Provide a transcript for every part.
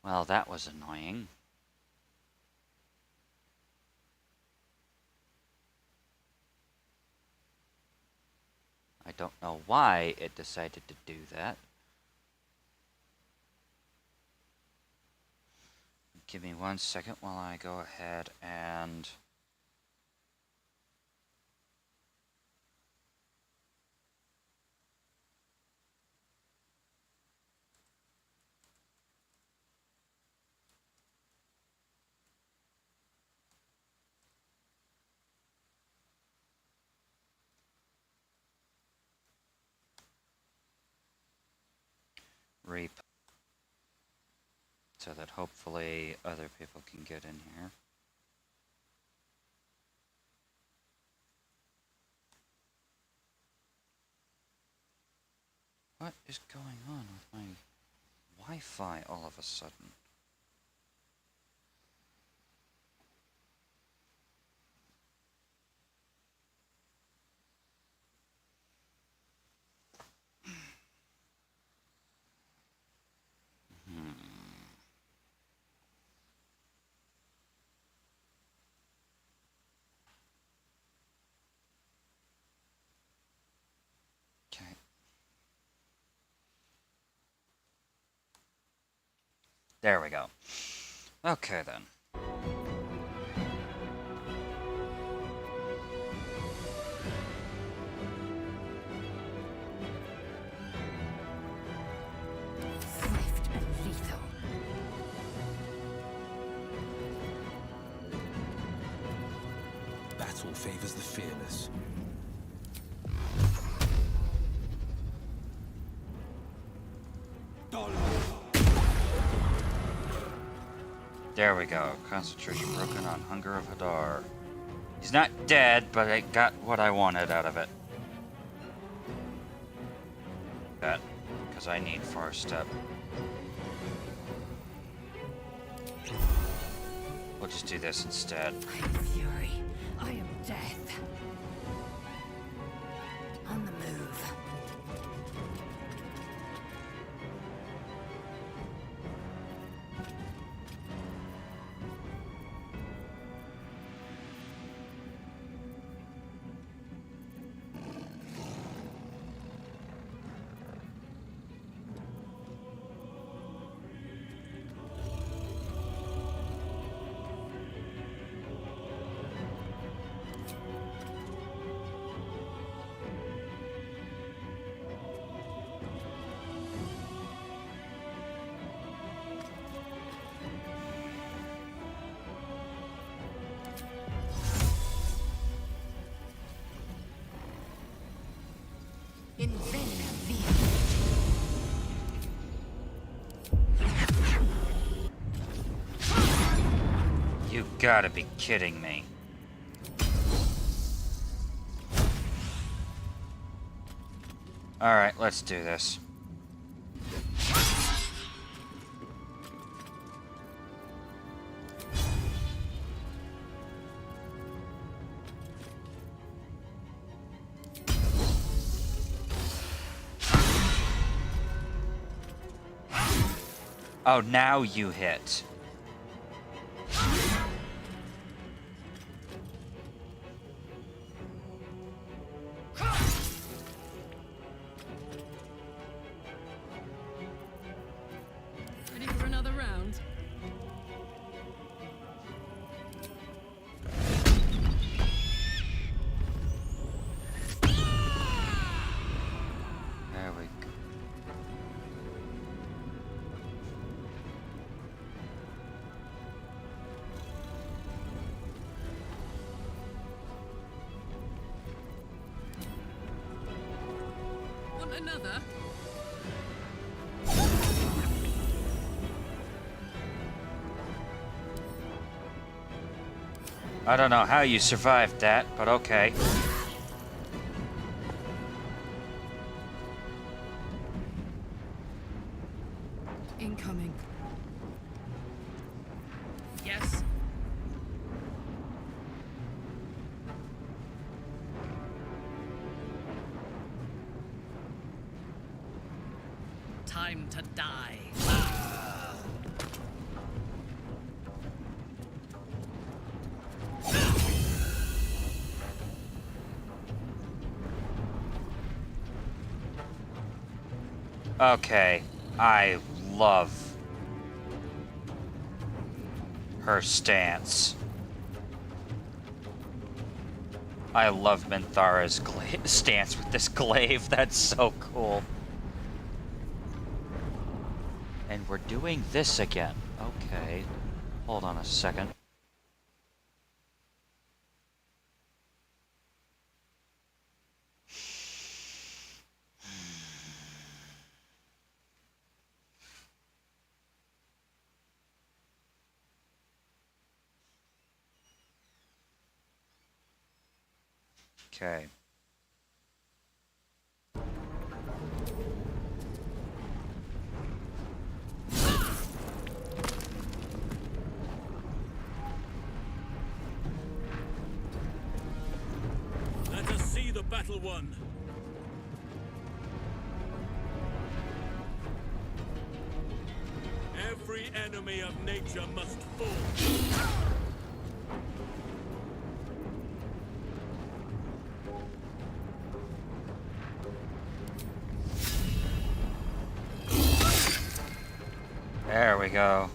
Well, that was annoying. I don't know why it decided to do that. Give me 1 second while I go ahead and... reap. So that hopefully other people can get in here. What is going on with my Wi-Fi all of a sudden? Okay. There we go. Okay then. Swift and lethal. Battle favors the fearless. There we go. Concentration broken on Hunger of Hadar. He's not dead, but I got what I wanted out of it. That, because I need Far Step. We'll just do this instead. I am fury. I am death. On the move. You gotta be kidding me. Alright, let's do this. Oh, now you hit. Ready for another round? There we go. Want another? I don't know how you survived that, but okay. Incoming. Yes. Time to die. Okay, I love her stance. I love Minthara's stance with this glaive. That's so cool. And we're doing this again. Okay. Hold on a second. Okay. Let us see the battle won. Every enemy of nature must fall. There we go.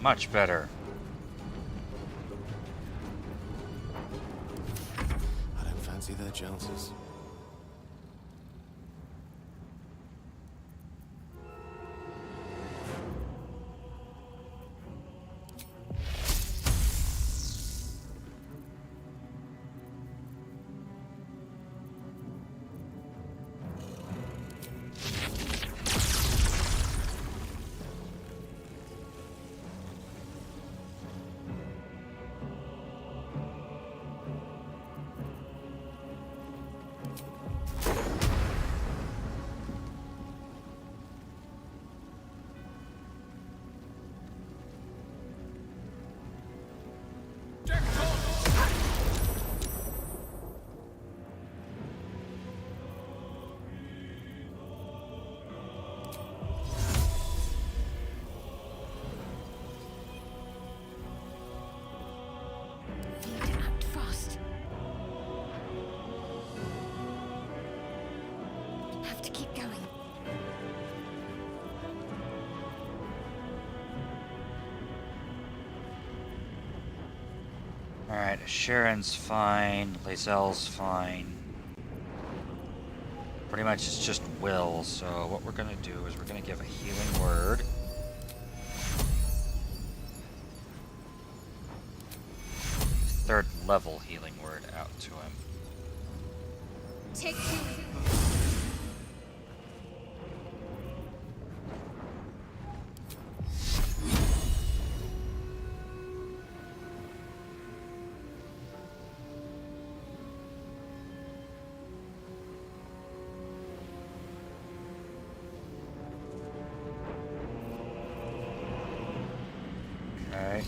Much better. I don't fancy their chances. Need to act fast. Have to keep going. Alright, Sharon's fine. Lae'zel's fine. Pretty much it's just Will, so what we're gonna do is we're gonna give a healing word. Third level healing word out to him. Take two. Okay.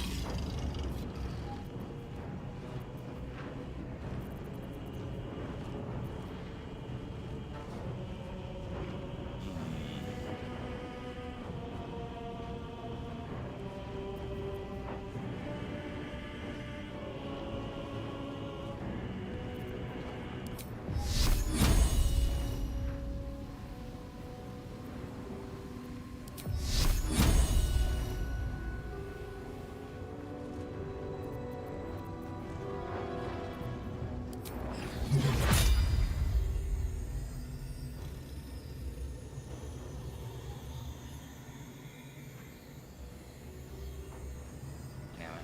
Damn it.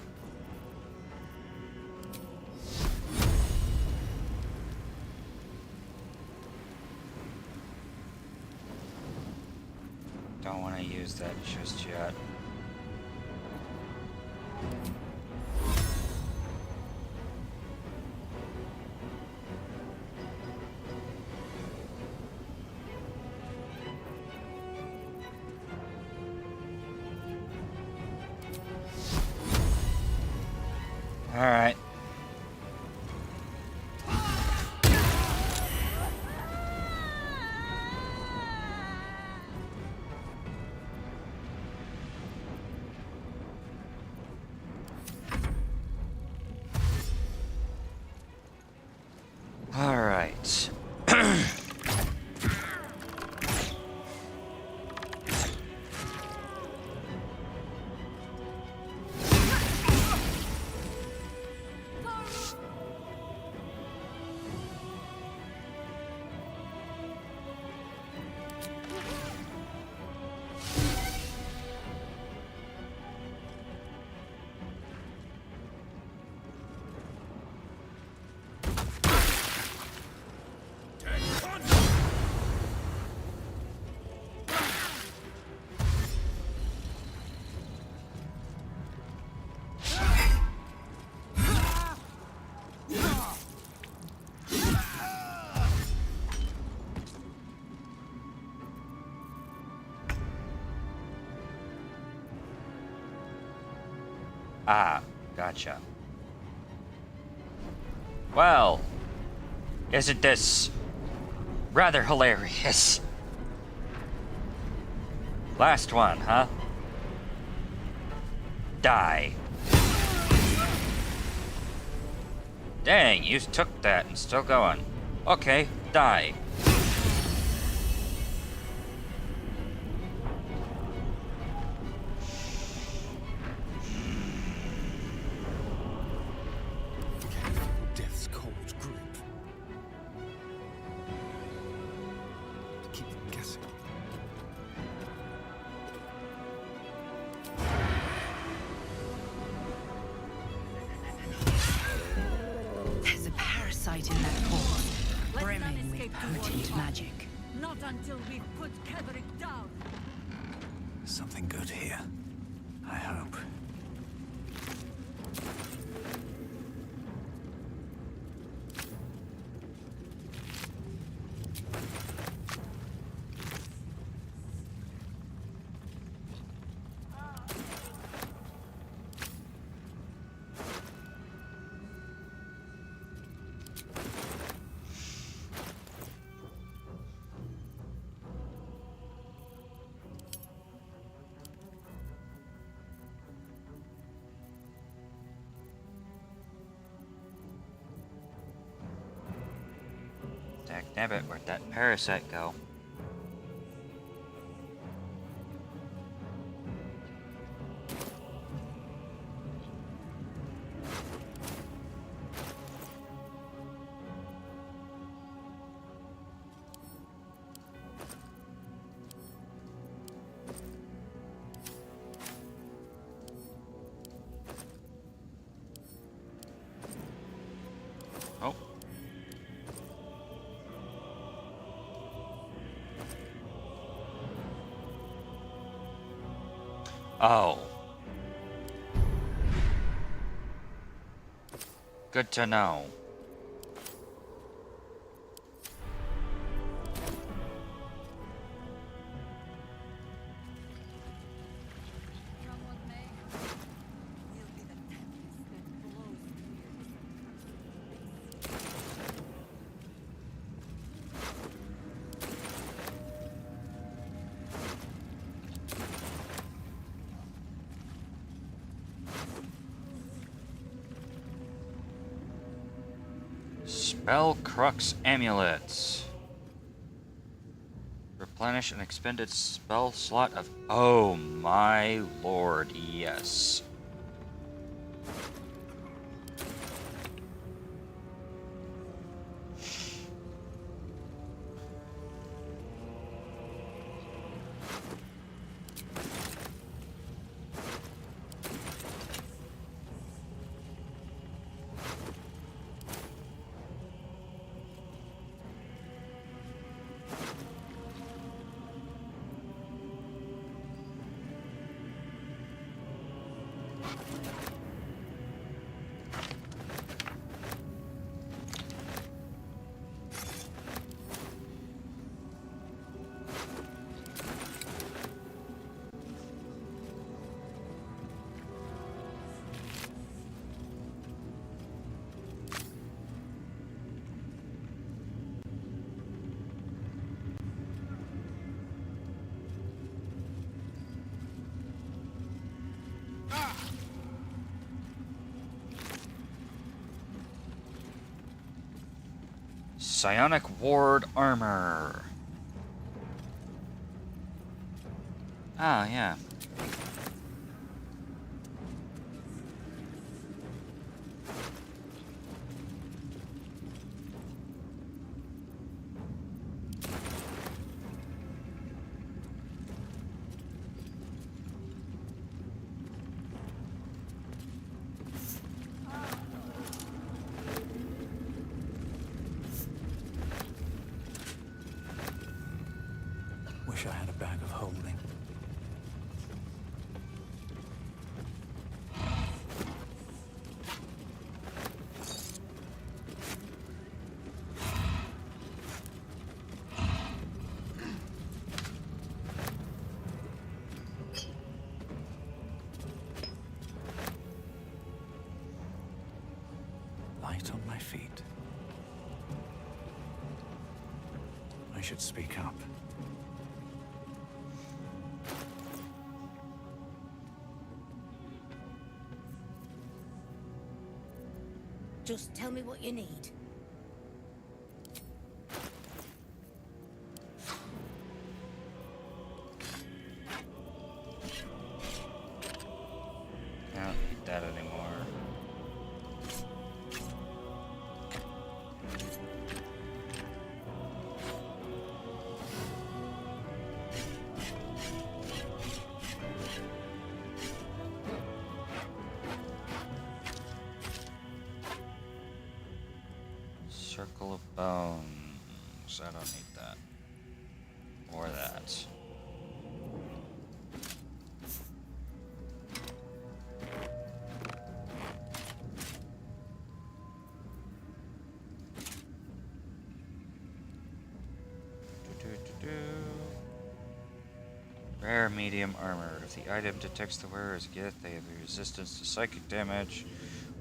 Don't want to use that just yet. All right. right. Ah, gotcha. Well, isn't this rather hilarious? Last one, huh? Die. Dang, you took that and still going. Okay, die. Death's cold grip. Keep them guessing. There's a parasite in that hole, Let none brimming with escape towards potent us. magic. Not until we've put Ketheric down. Something good here. I hope. Dagnabbit, where'd that parasite go? Oh. Oh. Good to know. Come what may, we'll be the tempest that blows Spell Crux Amulets. Replenish an expended spell slot of... Oh my lord, yes. Psionic Ward Armor. Ah, yeah. Wish I had a bag of holding. Light on my feet. I should speak up. Just tell me what you need. I don't need that anymore. Circle of Bones. I don't need that. Or that. Rare medium armor. If the item detects the wearer's gift, they have resistance to psychic damage.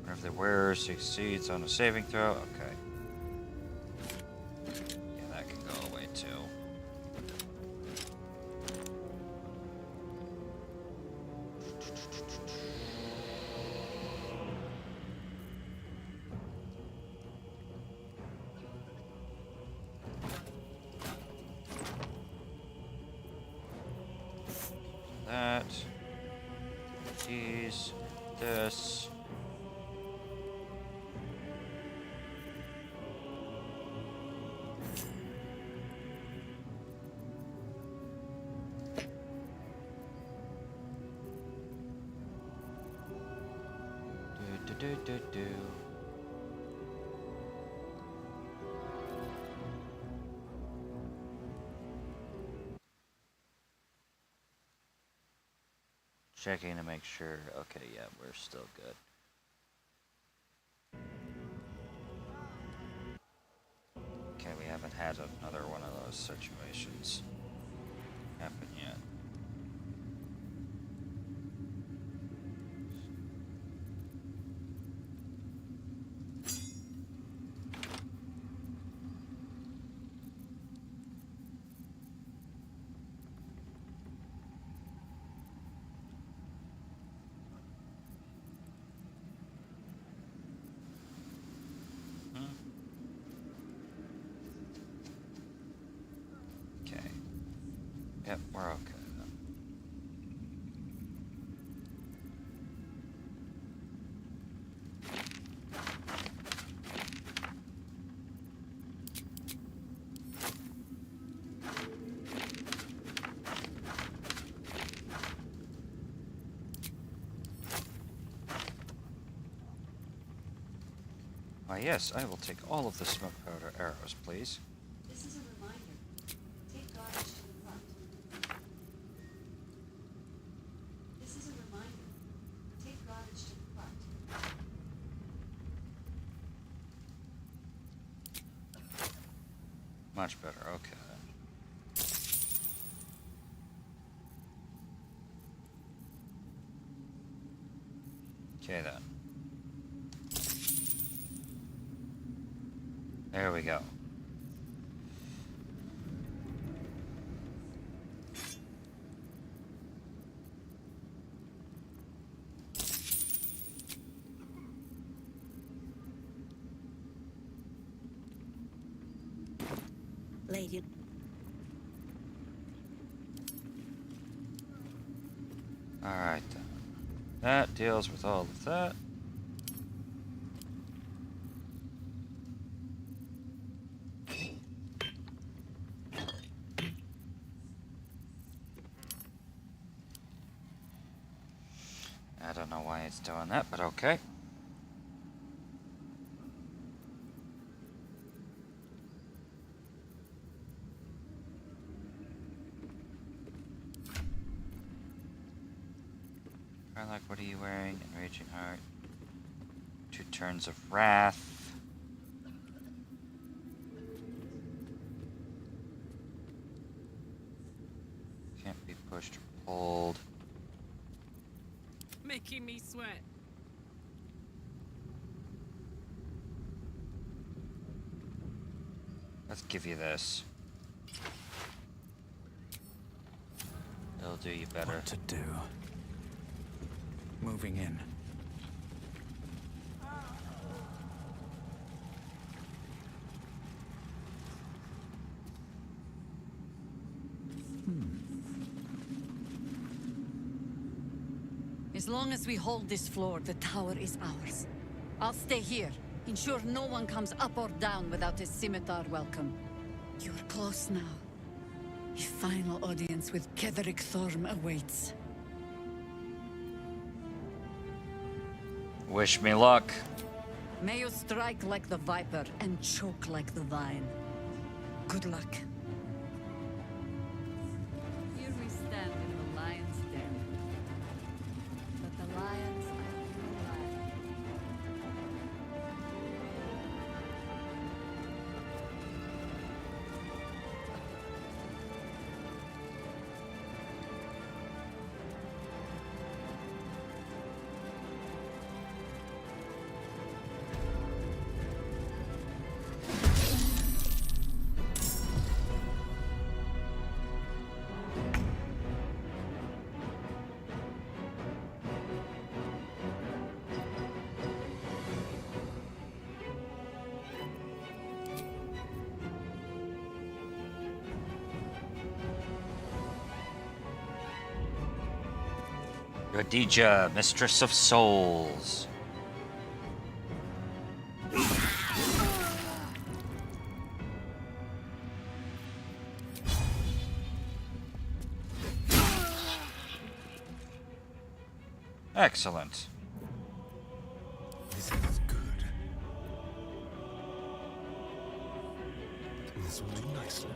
Or if the wearer succeeds on a saving throw. Okay. Yeah, that can go away too. That. These. This. Do. Checking to make sure. Okay, yeah, we're still good. Okay, we haven't had another one of those situations happen yet. Okay. Yep, we're okay then. Why, yes, I will take all of the smoke powder arrows, please. This is a reminder. Take guardage to the front. This is a reminder. Take guardage to the front. Much better, okay. Okay then. There we go. radiant. Alright then. That deals with all of that. I don't know why it's doing that, but okay. Like, what are you wearing? Enraging Heart. 2 turns of Wrath. Can't be pushed or pulled. Making me sweat. Let's give you this. It'll do you better. What to do? Moving in. As long as we hold this floor, the tower is ours. I'll stay here. Ensure no one comes up or down without a scimitar welcome. You're close now. A final audience with Ketheric Thorm awaits. Wish me luck. May you strike like the viper and choke like the vine. Good luck. Here we stand in the lion's den. But the lions are alive. Radija, Mistress of Souls. Excellent. This is good. This will do nicely.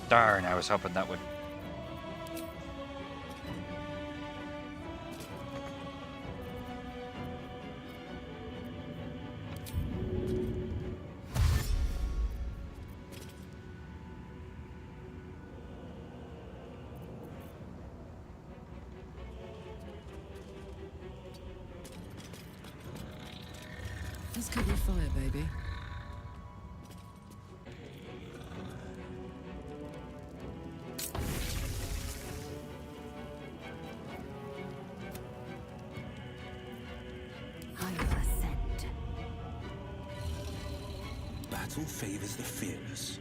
Darn, I was hoping that would... This could be fire, baby. Battle favors the fearless.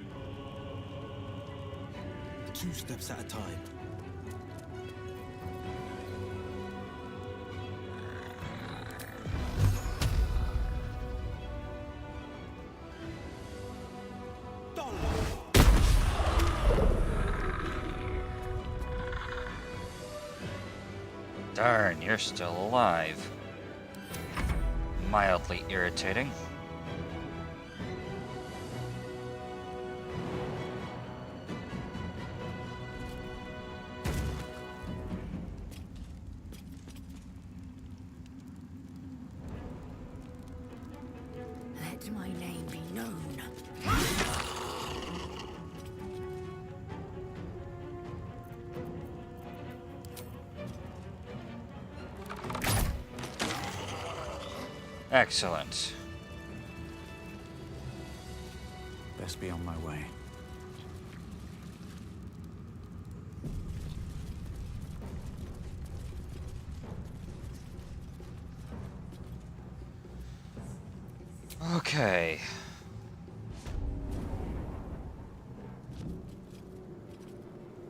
2 steps at a time. Darn, you're still alive. Mildly irritating. Let my name be known. Excellent. Best be on my way. Okay.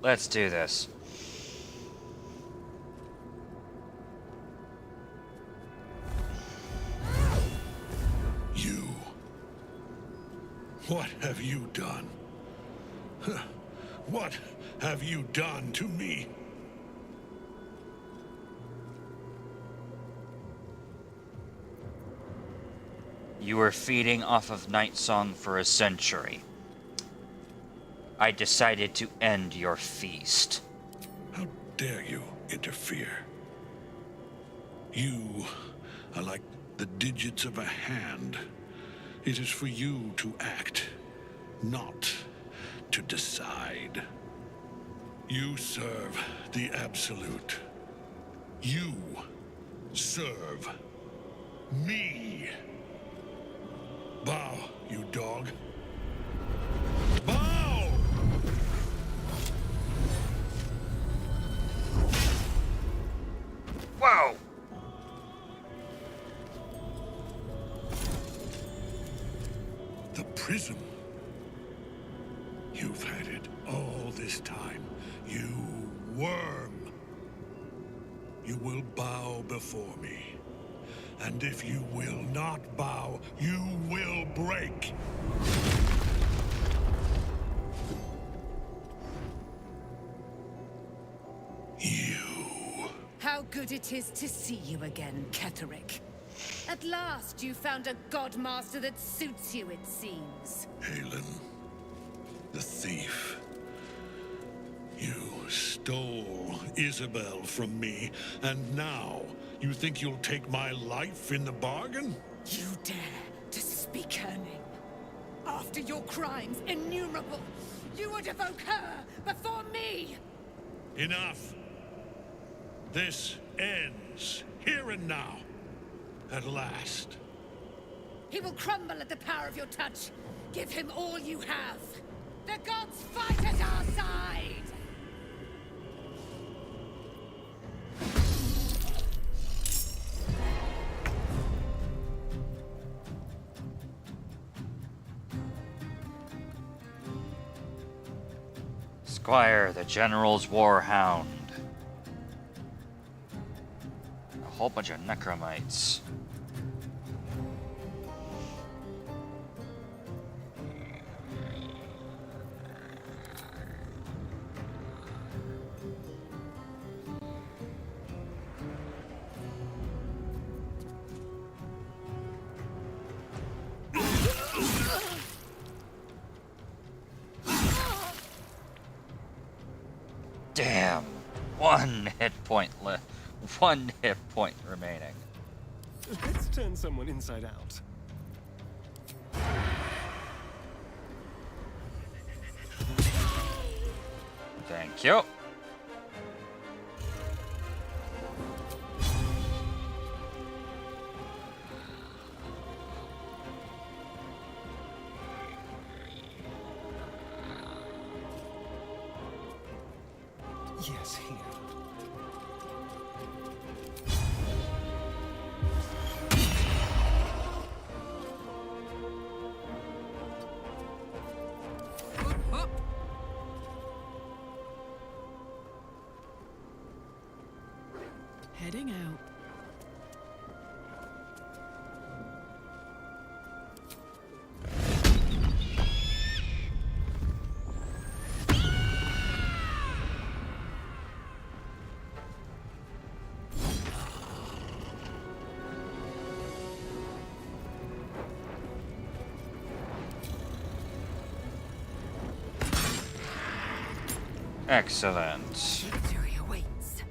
Let's do this. You. What have you done? Huh. What have you done to me? You were feeding off of Night Song for a century. I decided to end your feast. How dare you interfere? You are like the digits of a hand. It is for you to act, not to decide. You serve the Absolute. You serve me. Bow, you dog. Bow! Whoa! The prism. You've had it all this time. You worm. You will bow before me. And if you will not bow, you will break. You. How good it is to see you again, Ketheric. At last you found a godmaster that suits you, it seems. Halen, the thief. You stole Isabel from me, and now you think you'll take my life in the bargain? You dare to speak her name. After your crimes innumerable, you would evoke her before me! Enough. This ends here and now. At last. He will crumble at the power of your touch. Give him all you have. The gods fight at our side! Squire, the General's Warhound. A whole bunch of necromites. Damn. One hit point remaining. Let's turn someone inside out. Thank you. Yes, here. Heading out. Excellent. Victory awaits.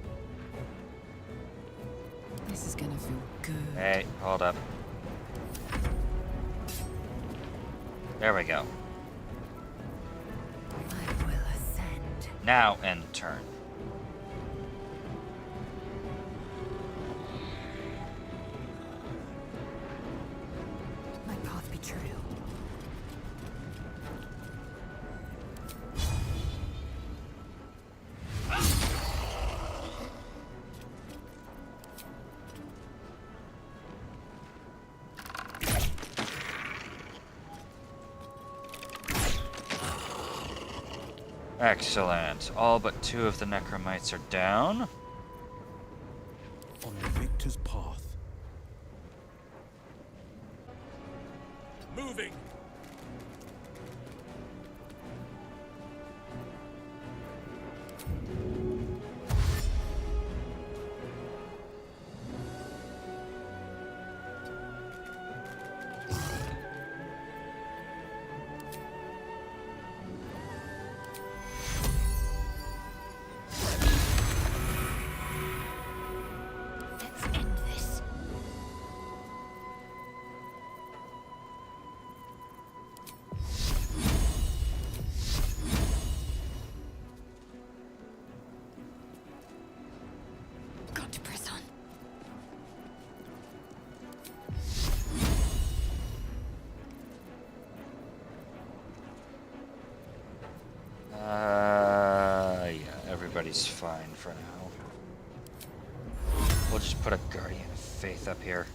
This is gonna feel good. Hey, hold up. There we go. I will ascend. Now end turn. My path be true. Excellent. All but 2 of the necromites are down. On the victor's path. Moving. Let's end this. Got to press on. Yeah, everybody's fine for now. We'll just put a Guardian of Faith up here.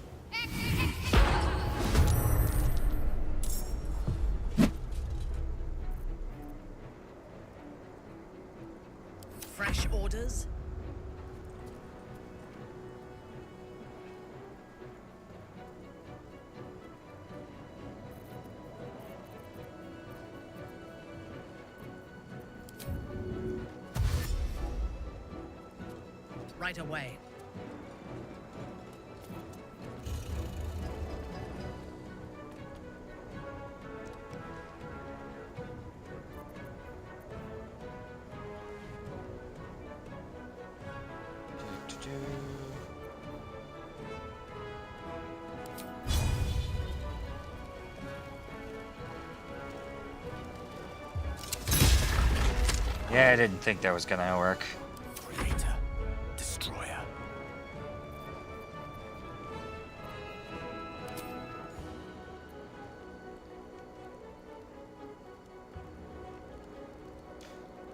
Fresh orders? Right away. Yeah, I didn't think that was gonna work. Creator. Destroyer.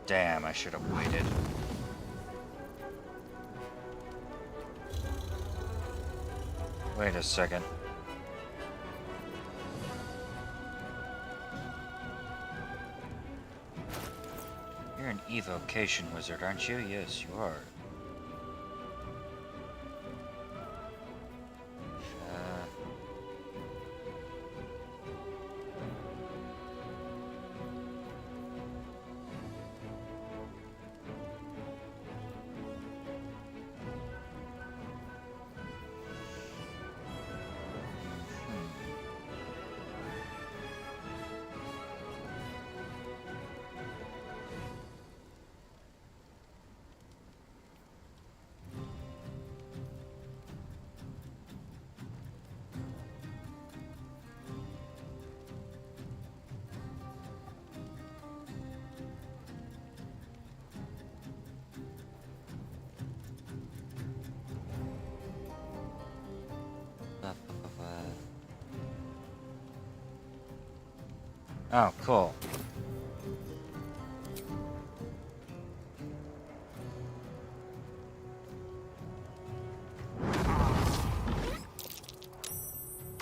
Damn, I should have waited. Wait a second. You're an evocation wizard, aren't you? Yes, you are. Oh, cool.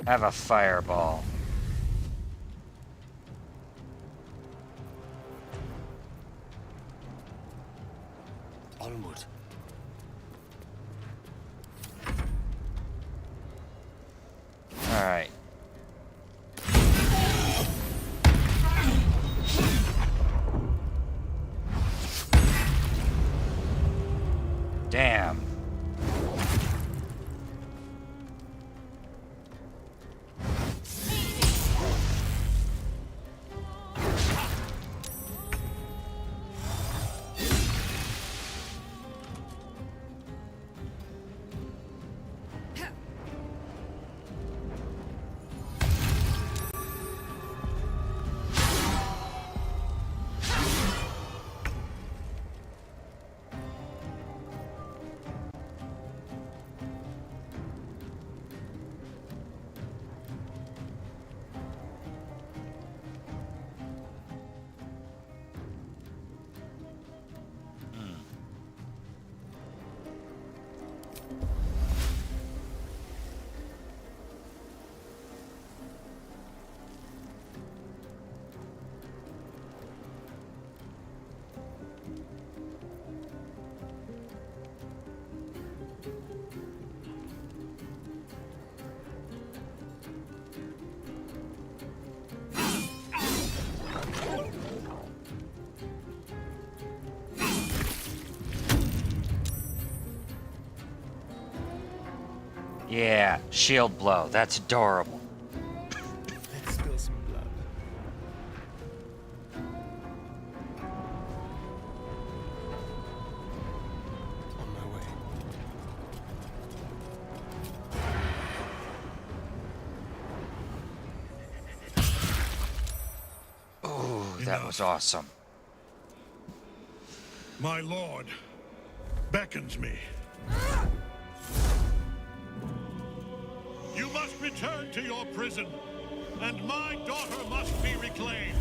Have a fireball. Onward. All right. Damn. Yeah, shield blow. That's adorable. Let's spill some blood. On my way. Ooh, that was awesome. My lord beckons me. You must return to your prison, and my daughter must be reclaimed.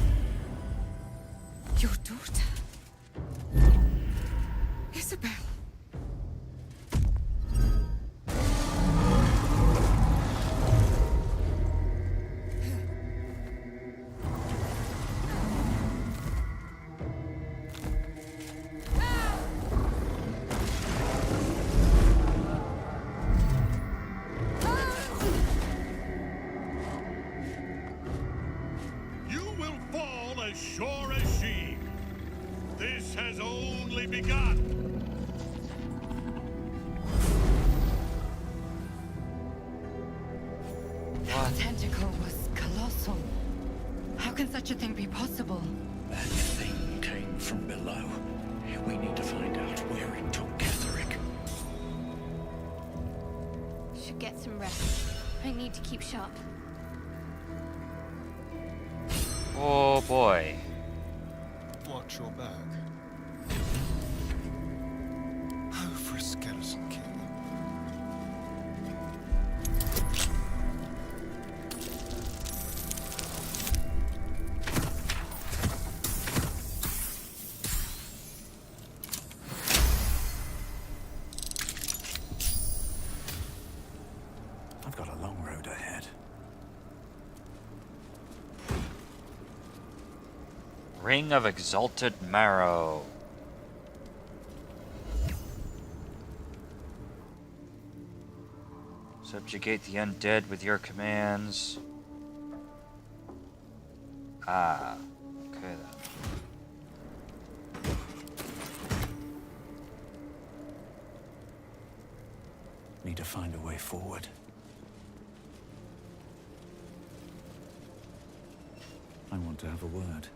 Your daughter? Isabel. You will fall as sure as she. This has only begun. That tentacle was colossal. How can such a thing be possible? That thing came from below. We need to find out where it took Ketheric. Should get some rest. I need to keep sharp. Oh boy. Watch your back. Oh, for a skeleton king. I've got a long road ahead. Ring of Exalted Marrow. Subjugate the undead with your commands. Ah, okay then. Need to find a way forward. I want to have a word.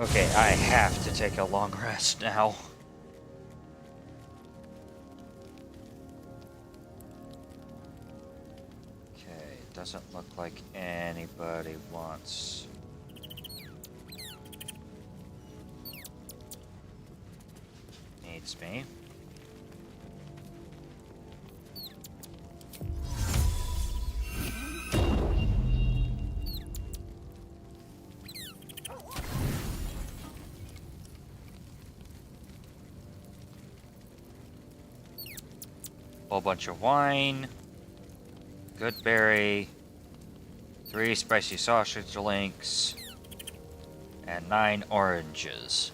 Okay, I have to take a long rest now. Okay, doesn't look like anybody wants... needs me. Whole bunch of wine, good berry, 3 spicy sausage links, and 9 oranges.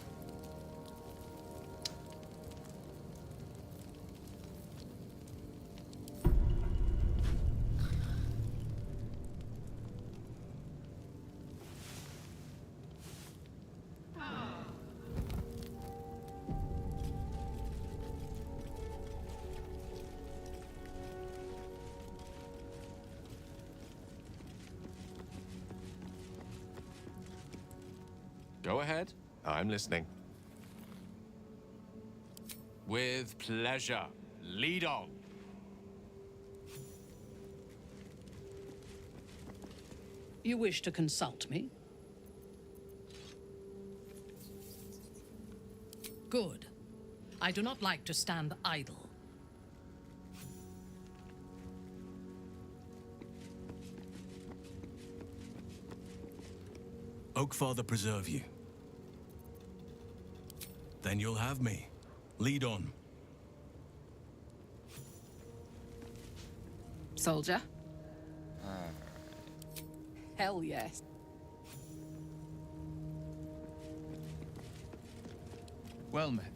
Go ahead. I'm listening. With pleasure. Lead on. You wish to consult me? Good. I do not like to stand idle. Oakfather preserve you. Then you'll have me. Lead on. Soldier? Hell yes. Well met.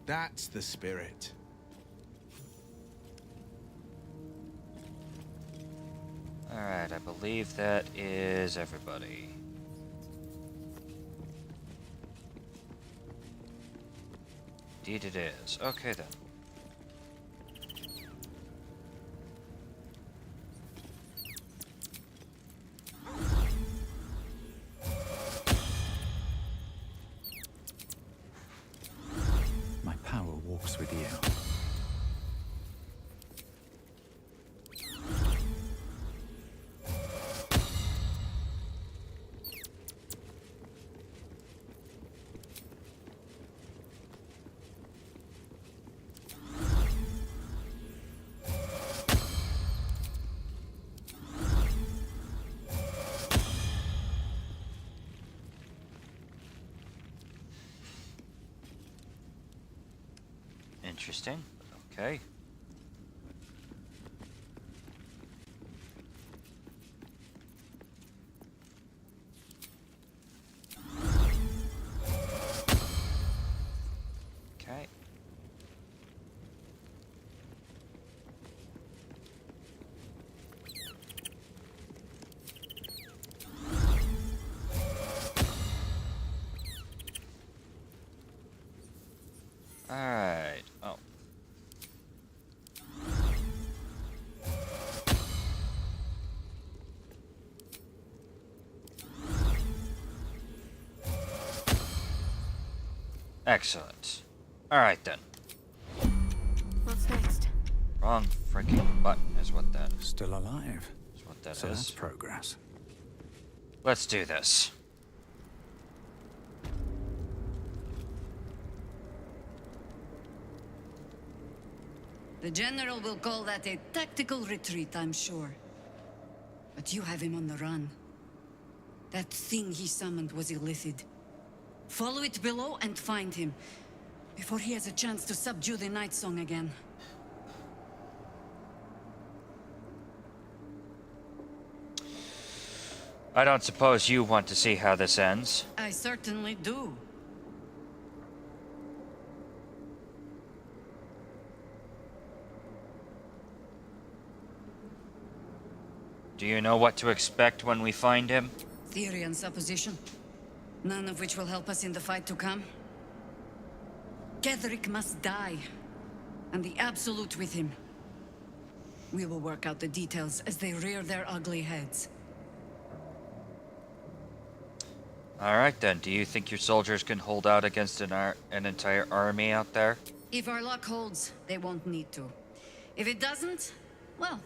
That's the spirit. Alright, I believe that is everybody. Indeed it is. Okay then. My power walks with you. Interesting. Okay. Okay. Alright. Oh. Excellent. Alright then. What's next? Wrong freaking button is what that is. Still alive. Is what that So is. that's progress. Let's do this. The General will call that a tactical retreat, I'm sure. But you have him on the run. That thing he summoned was illithid. Follow it below and find him, before he has a chance to subdue the Night Song again. I don't suppose you want to see how this ends. I certainly do. Do you know what to expect when we find him? Theory and supposition, none of which will help us in the fight to come. Ketheric must die, and the Absolute with him. We will work out the details as they rear their ugly heads. Alright then, do you think your soldiers can hold out against an entire army out there? If our luck holds, they won't need to. If it doesn't, well,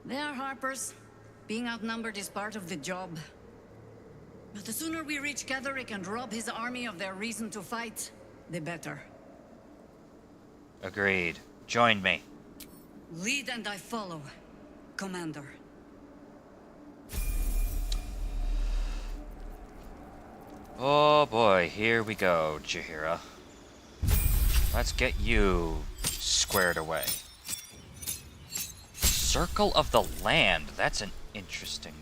they are Harpers. Being outnumbered is part of the job. But the sooner we reach Ketheric and rob his army of their reason to fight, the better. Agreed. Join me. Lead and I follow, Commander. Oh boy, here we go, Jaheira. Let's get you squared away. Circle of the Land. That's an interesting...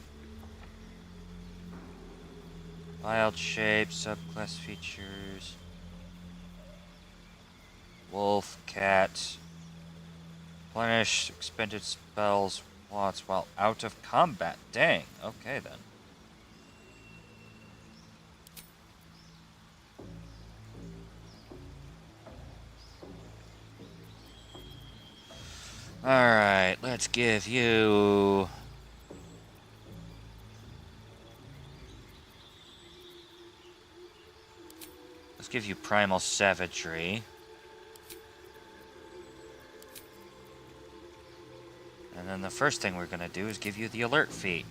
Wild shape, subclass features... Wolf, cat... Replenish expended spells slots while out of combat. Dang, okay then. Alright, let's give you... Let's give you Primal Savagery. And then the first thing we're gonna do is give you the Alert feat.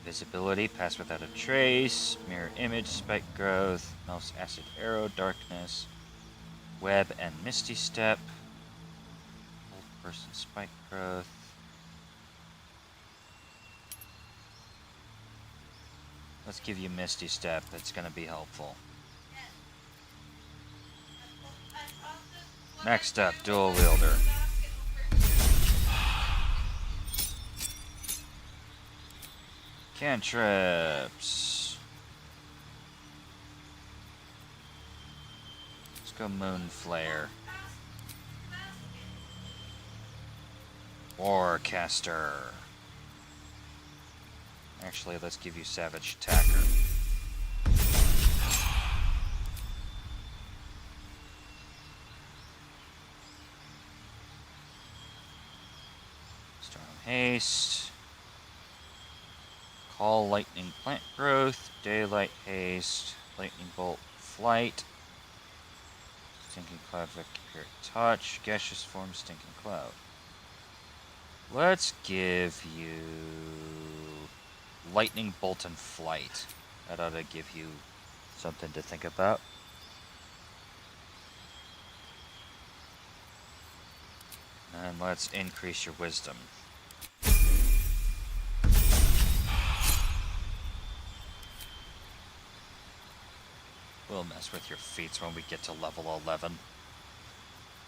Visibility, pass without a trace, mirror image, spike growth, mouse acid arrow, darkness, web and misty step, old person spike growth. Let's give you misty step, that's gonna be helpful. Next up, dual wielder. Cantrips. Let's go Moon Flare. Warcaster. Actually, let's give you Savage Attacker. Storm Haste. Call Lightning Plant Growth. Daylight Haste. Lightning Bolt Flight. Stinking Cloud Vampiric Touch. Gaseous Form Stinking Cloud. Let's give you Lightning Bolt and Flight. That ought to give you something to think about. And let's increase your wisdom. We'll mess with your feats when we get to level 11.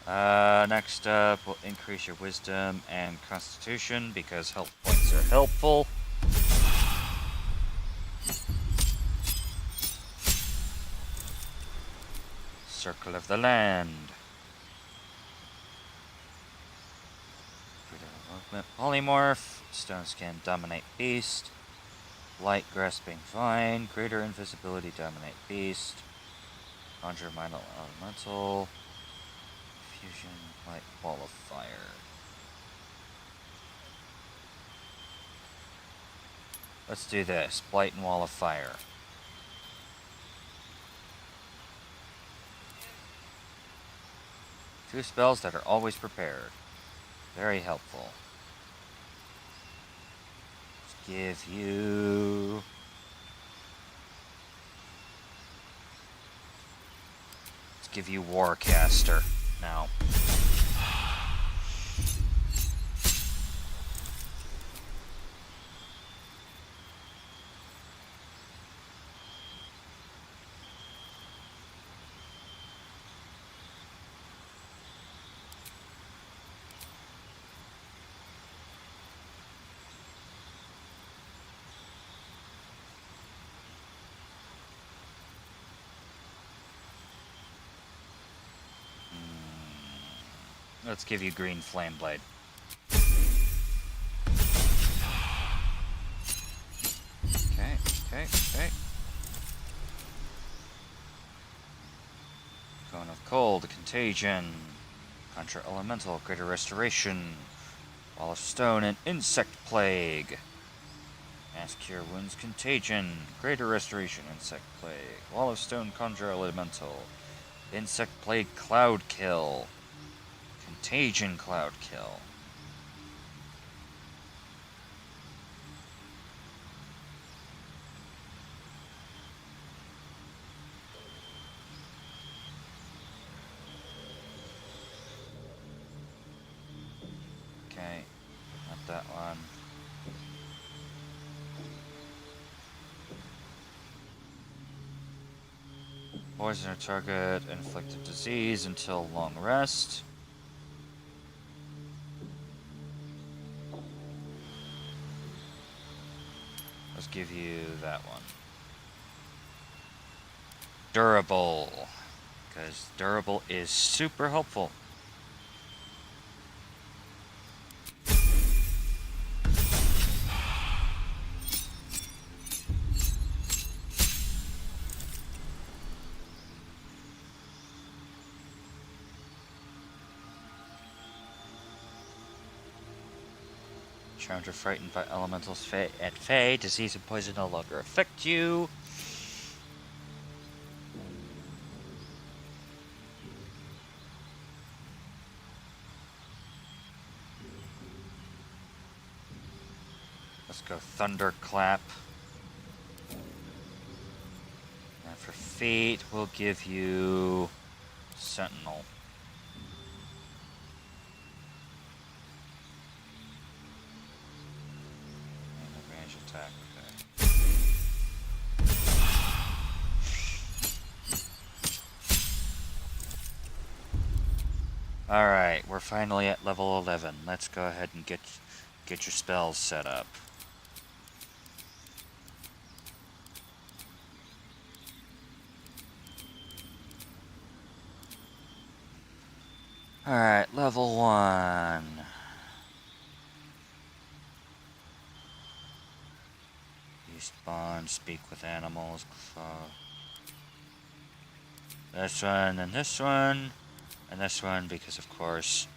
Next up, we'll increase your wisdom and constitution because health points are helpful. Circle of the Land. Movement polymorph. Stone Skin Dominate Beast. Light Grasping Vine. Greater Invisibility Dominate Beast. Conjure Minor Elemental. Fusion Light Wall of Fire. Let's do this. Blight and Wall of Fire. Two spells that are always prepared. Very helpful. Let's give you... Let's give you Warcaster now. Let's give you Green Flame Blade. Okay. Cone of Cold, Contagion, Contra Elemental, Greater Restoration, Wall of Stone, and Insect Plague. Mass Cure Wounds, Contagion, Greater Restoration, Insect Plague, Wall of Stone, Conjure Elemental, Insect Plague, Cloud Kill, Contagion, Cloud Kill. Okay, not that one. Poison a target, inflict a disease until long rest. Let's give you that one. Durable, because durable is super helpful. Charmed or frightened by elementals at Fey, disease and poison no longer affect you. Let's go Thunderclap. And for feet, we'll give you Sentinel. Attack, okay. Alright, we're finally at level 11. Let's go ahead and get your spells set up. Alright, level 1. Beast bond, speak with animals, this one, and this one, and this one, because of course.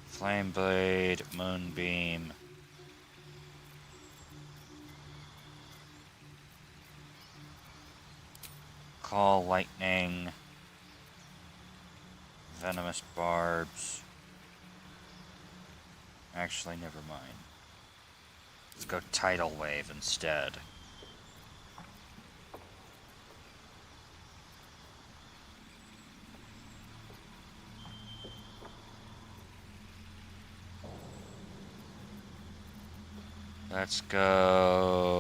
Flame Blade, Moonbeam. Call Lightning. Venomous Barbs. Actually, never mind. Let's go Tidal Wave instead. Let's go.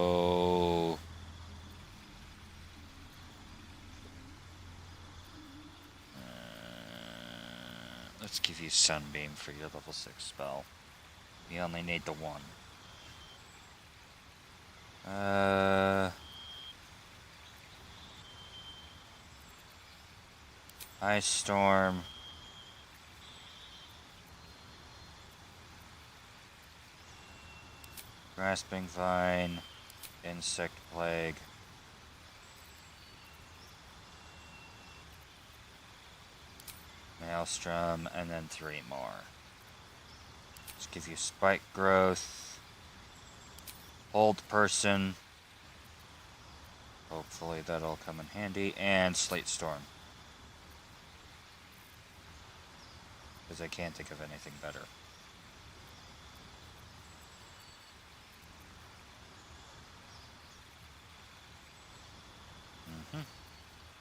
Let's give you Sunbeam for your level 6 spell. You only need the one. Ice Storm. Grasping Vine. Insect Plague. Maelstrom, and then 3 more. Let's give you Spike Growth. Hold Person. Hopefully that'll come in handy. And Slate Storm. Because I can't think of anything better.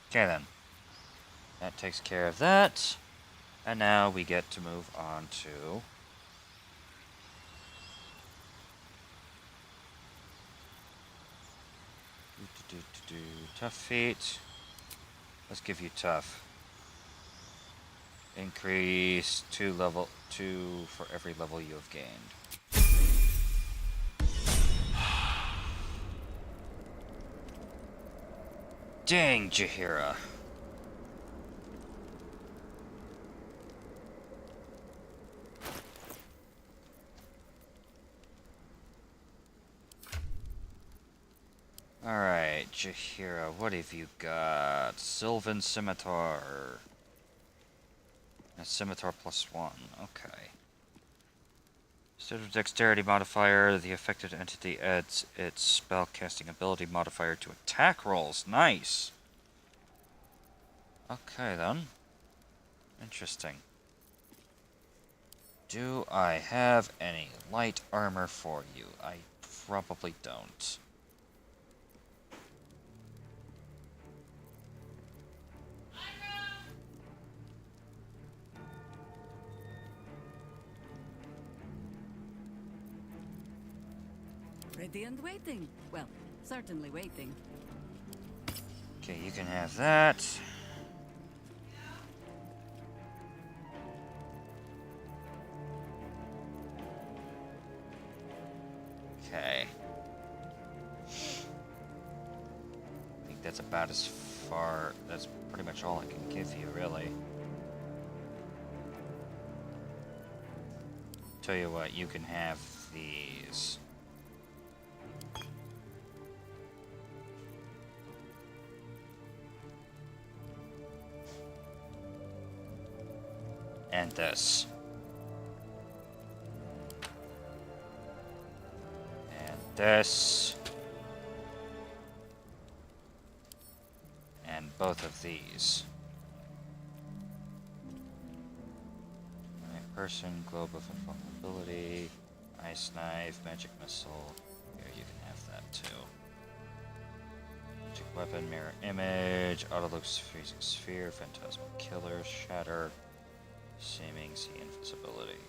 Okay then. That takes care of that. And now we get to move on to Tough Feat. Let's give you Tough. Increase 2 for every level you have gained. Dang, Jaheira. Alright, Jaheira, what have you got? Sylvan Scimitar. A Scimitar +1, okay. Instead of Dexterity modifier, the affected entity adds its spellcasting ability modifier to attack rolls. Nice! Okay then. Interesting. Do I have any light armor for you? I probably don't. Ready and waiting. Well, certainly waiting. Okay, you can have that. Okay. I think that's about as far, that's pretty much all I can give you, really. Tell you what, you can have these. And this. And this. And both of these. Person, Globe of Invulnerability, Ice Knife, Magic Missile. Here, you can have that too. Magic Weapon, Mirror Image, Autolux, Freezing Sphere, Phantasmal Killer, Shatter, Seeming Sea Invisibility.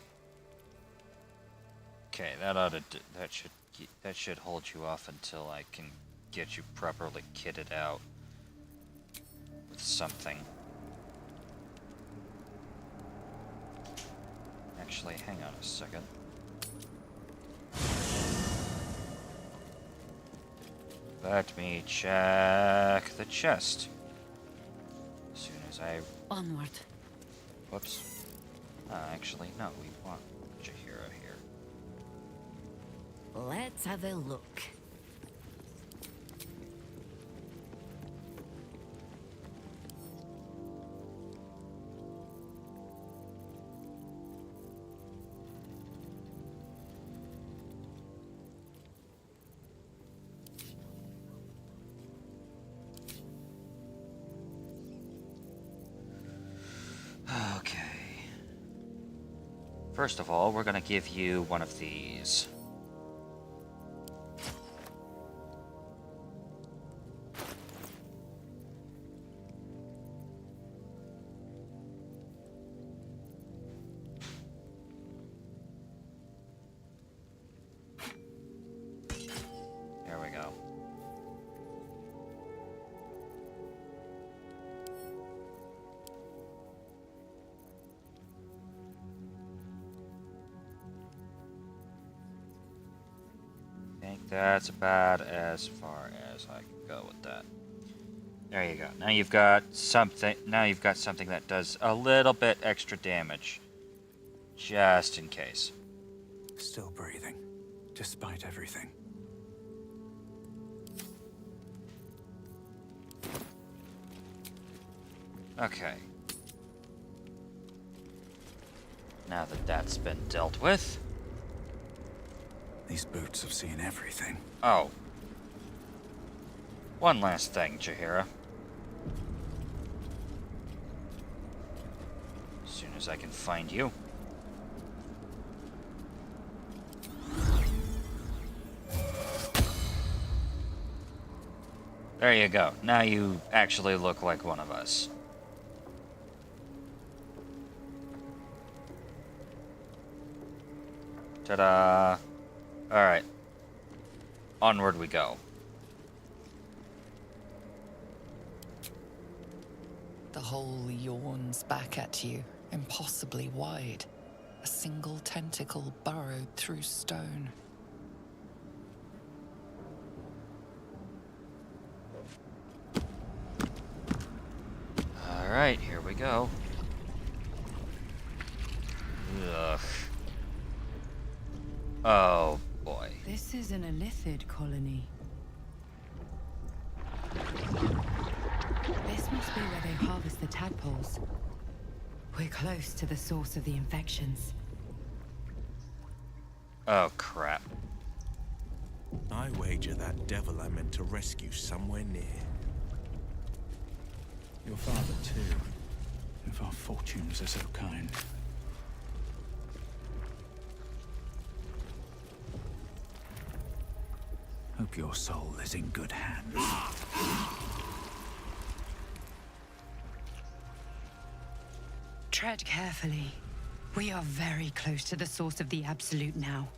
Okay, that should hold you off until I can get you properly kitted out with something. Actually, hang on a second. Let me check the chest. As soon as I... Onward. Whoops. Actually, no, we want Jaheira here. Let's have a look. Okay. First of all, we're gonna give you one of these. There we go. I think that's about as far as I can go with that. There you go. Now you've got something. Now you've got something that does a little bit extra damage, just in case. Still breathing, despite everything. Okay. Now that that's been dealt with. These boots have seen everything. Oh. One last thing, Jaheira. As soon as I can find you. There you go. Now you actually look like one of us. Ta-da! Alright. Onward we go. The hole yawns back at you, impossibly wide. A single tentacle burrowed through stone. Alright, here we go. Ugh. Oh, boy. This is an Illithid colony. This must be where they harvest the tadpoles. We're close to the source of the infections. Oh, crap. I wager that devil I meant to rescue somewhere near. Your father, too, if our fortunes are so kind. Hope your soul is in good hands. Tread carefully. We are very close to the source of the Absolute now.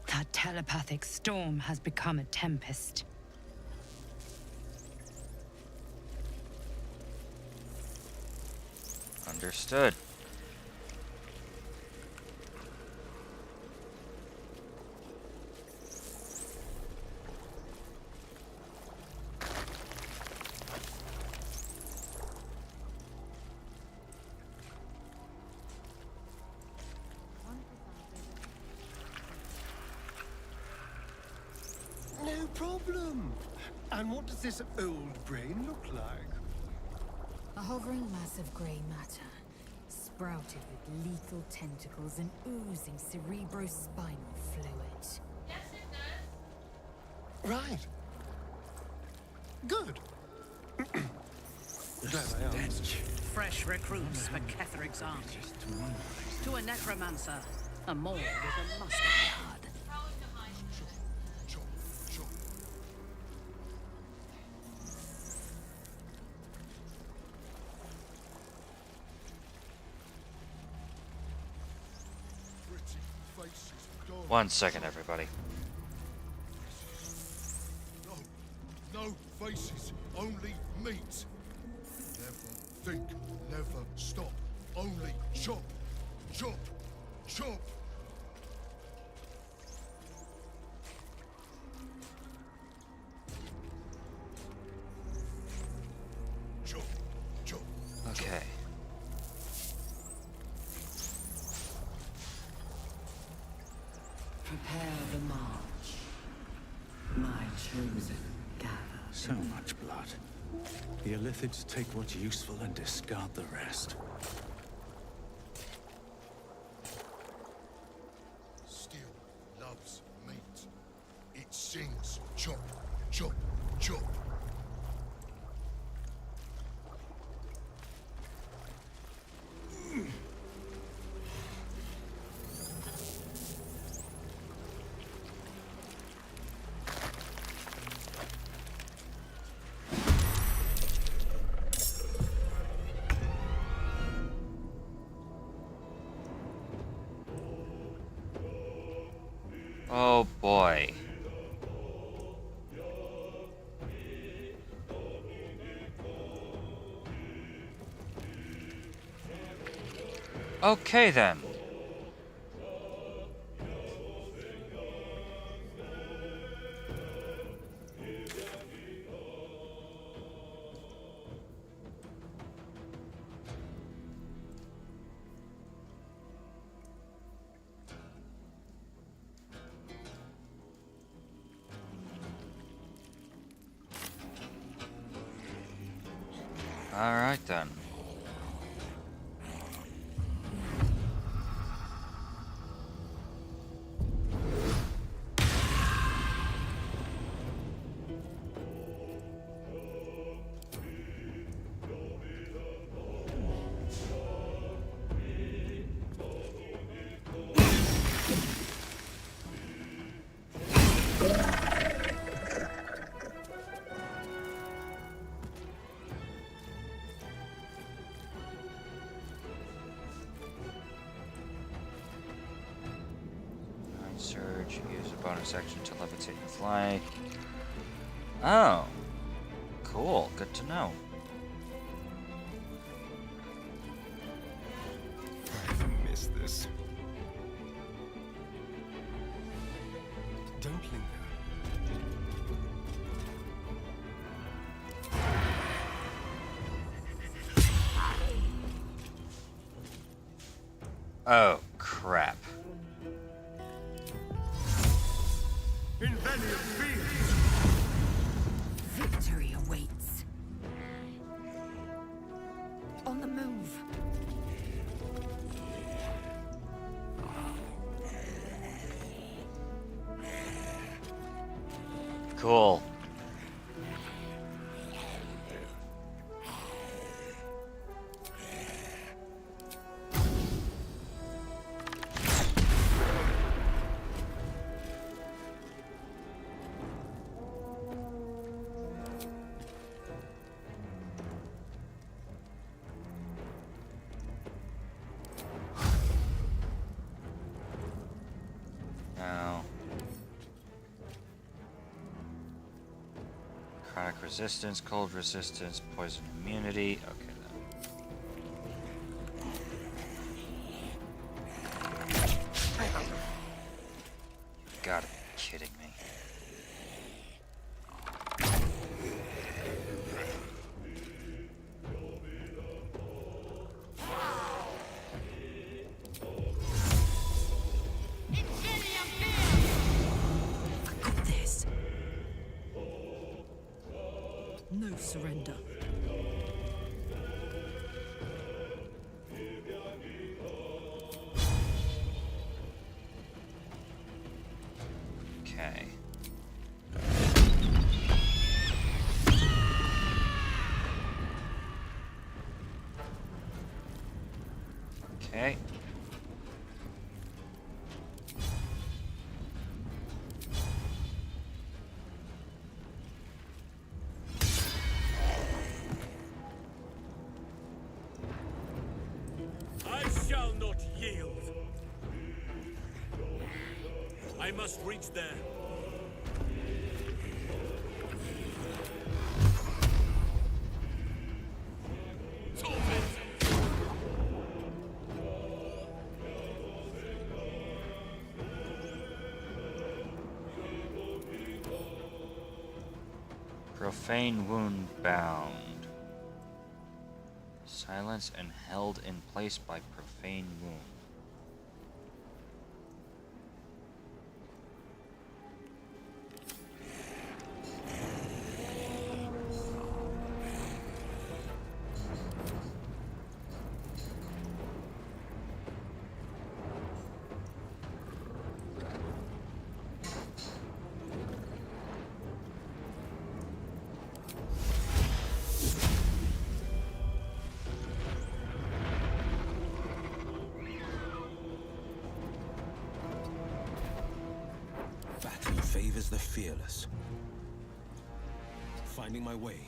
That telepathic storm has become a tempest. Understood. No problem. And what does this old brain look like? A hovering mass of grey matter, sprouted with lethal tentacles and oozing cerebrospinal fluid. Yes, it does. Right. Good. Glad I asked. Fresh recruits for Ketheric's army. To a necromancer, a morgue is a mustard yard. One second, everybody. No faces, only meat. Never think, never stop. Only chop, chop, chop. Okay. Prepare the march. My chosen gather. So much blood. The Illithids take what's useful and discard the rest. Steel loves meat. It sings chop, chop, chop. Oh boy. Okay then. All right then. Surge, use a bonus action to levitate and fly. Oh, cool. Good to know. I miss this. Don't linger. Oh, crap. Victory awaits. On the move. Cool. Now, chronic resistance, cold resistance, poison immunity. Okay then. You gotta be kidding me. No surrender. Okay. Okay. I shall not yield. I must reach there. Profane wound bound. Silence and held in place by profane wound. Battle favors the fearless. Finding my way.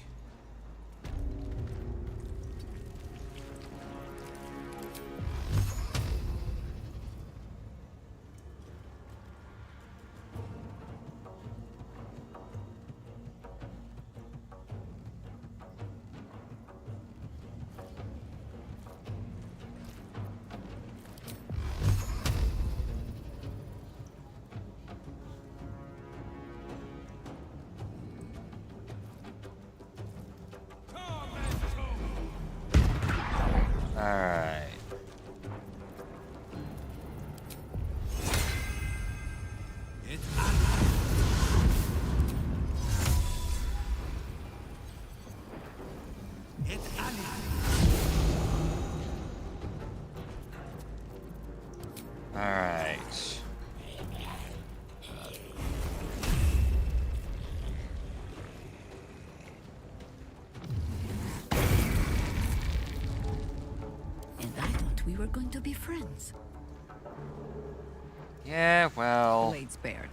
Alright. Alright. And I thought we were going to be friends. Yeah, well... Blade spared.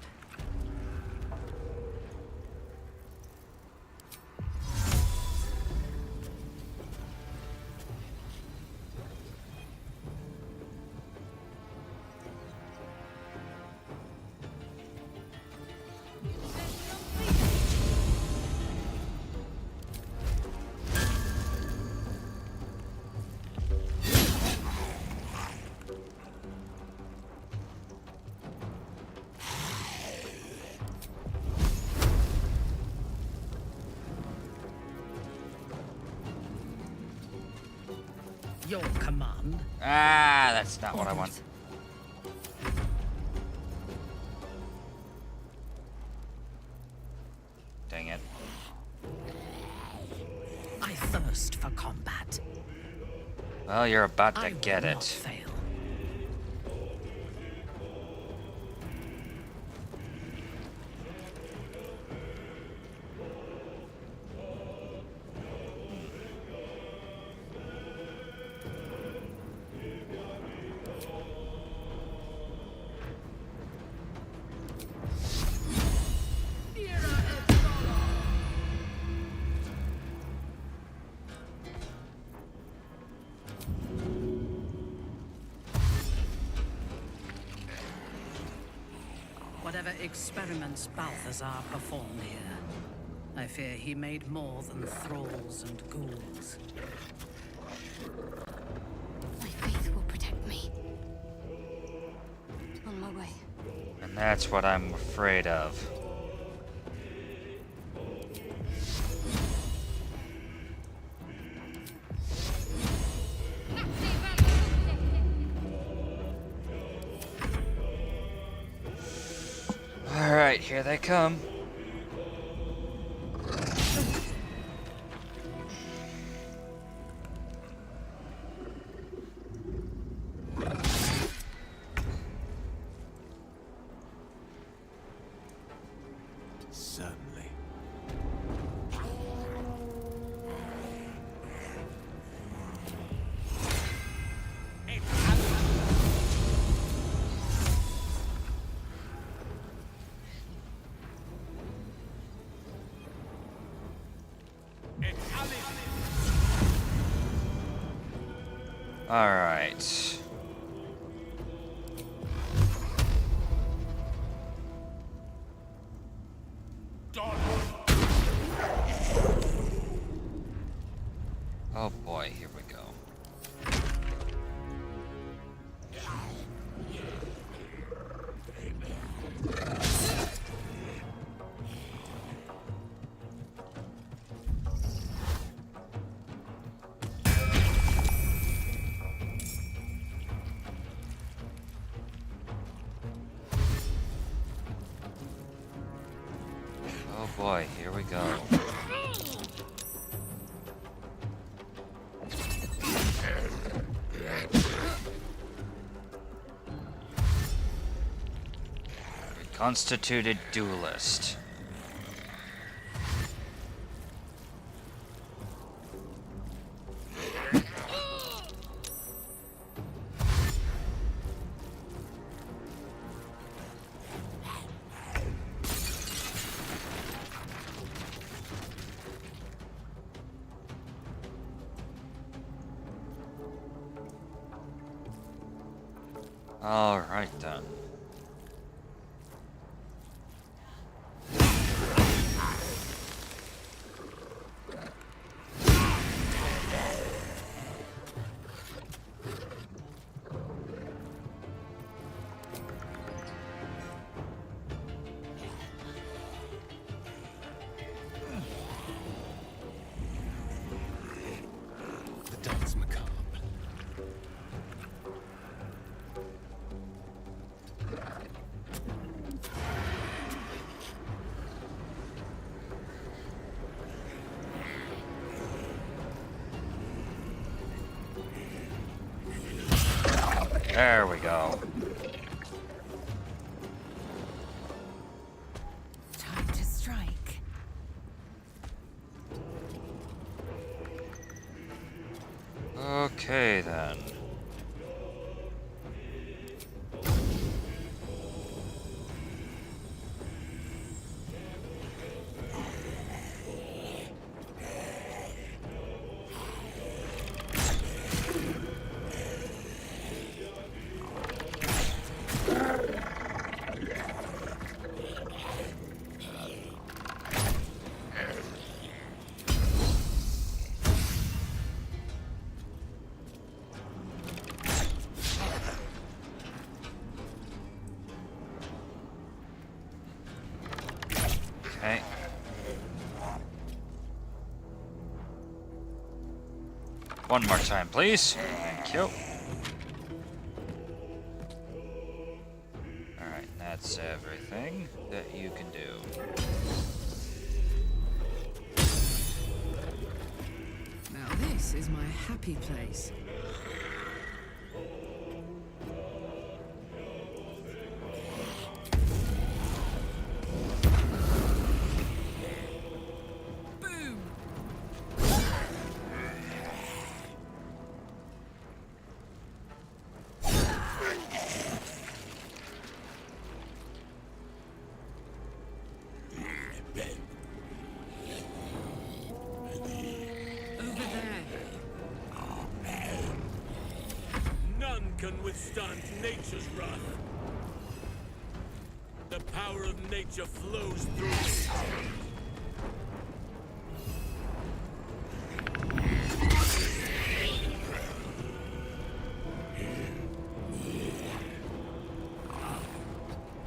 Your command. Ah, that's not what I want. Dang it. I thirst for combat. Well, you're about to I get will it. not fail. Whatever experiments Balthazar performed here, I fear he made more than thralls and ghouls. My faith will protect me. On my way. And that's what I'm afraid of. Alright, here they come. Certainly. All right. Oh boy, here we go. go. Constituted duelist. All right then. The dance macabre. There we go. Time to strike. Okay then. Okay. One more time, please. Thank you. Alright, that's everything that you can do. Now this is my happy place. Can withstand nature's wrath. The power of nature flows through it.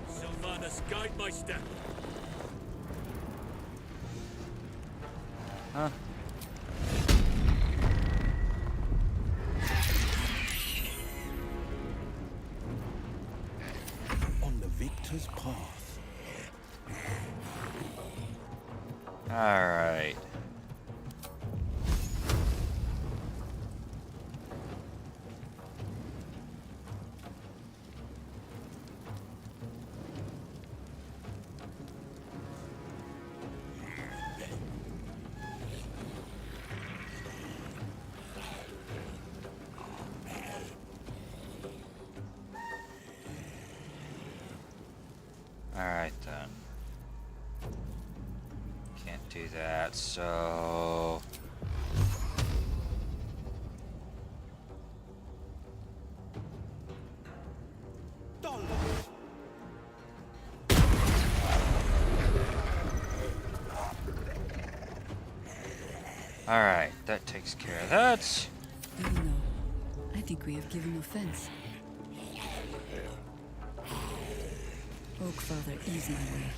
Sylvanas, guide my step. Huh? Victor's path. All right. Alright then. Can't do that, so... Alright, that takes care of that. Oh no. I think we have given offense. Oak Father, ease my way.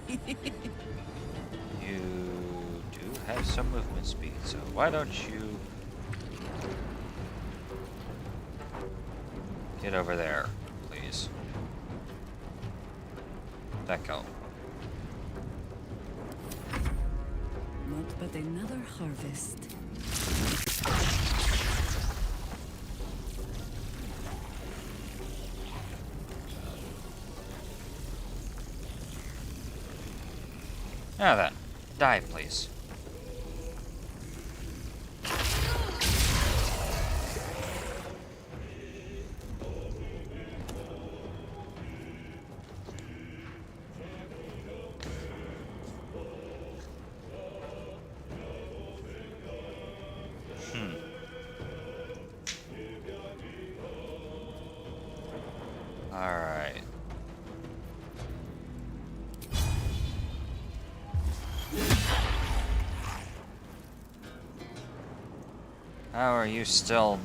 You do have some movement speed, so why don't you get over there, please? Back out. Not but another harvest. Now then, die, please. Alright. How are you still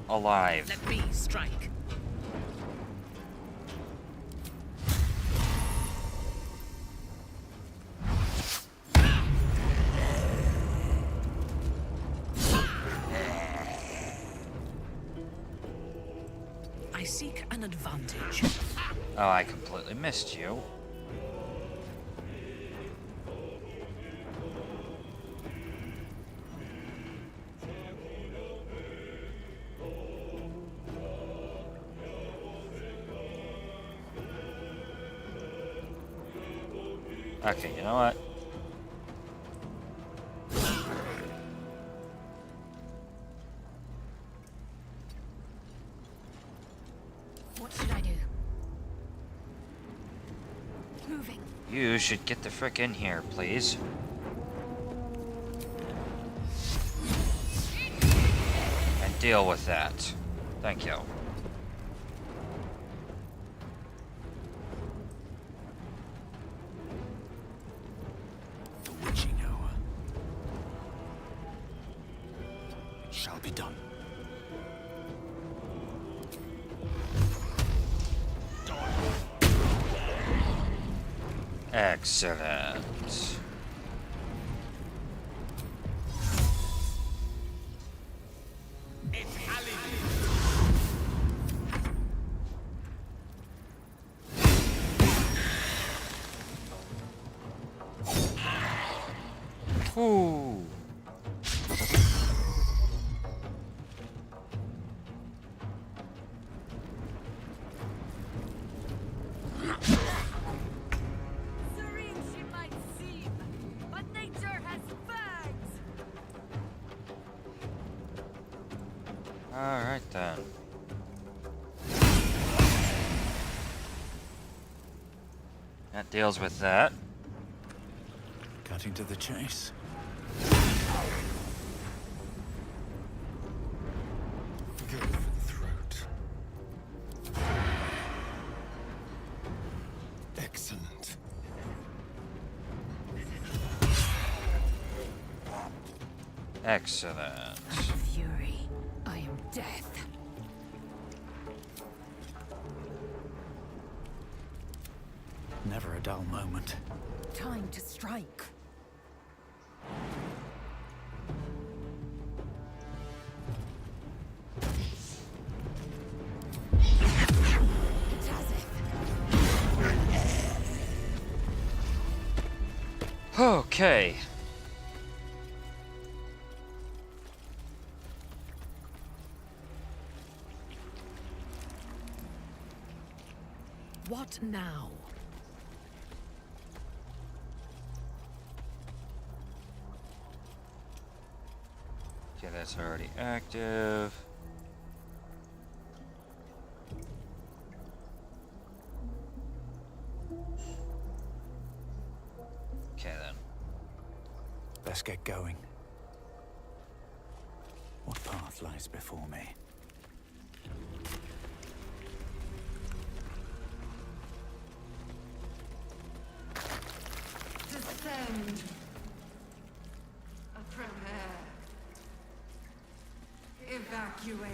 alive? Let me strike. I seek an advantage. Oh, I completely missed you. Okay, you know what? What should I do? Moving. You should get the frick in here, please. And deal with that. Thank you. The witching hour. It shall be done. Excellent. Ooh. Serene she might seem, but nature has fangs. Alright then. That deals with that. Cutting to the chase. Go for the throat. Excellent. Excellent. Fury. I am death. Never a dull moment. Time to strike. Okay. What now? Okay, that's already active. Okay then. Let's get going. What path lies before me? Descend. Prepare. Evacuate.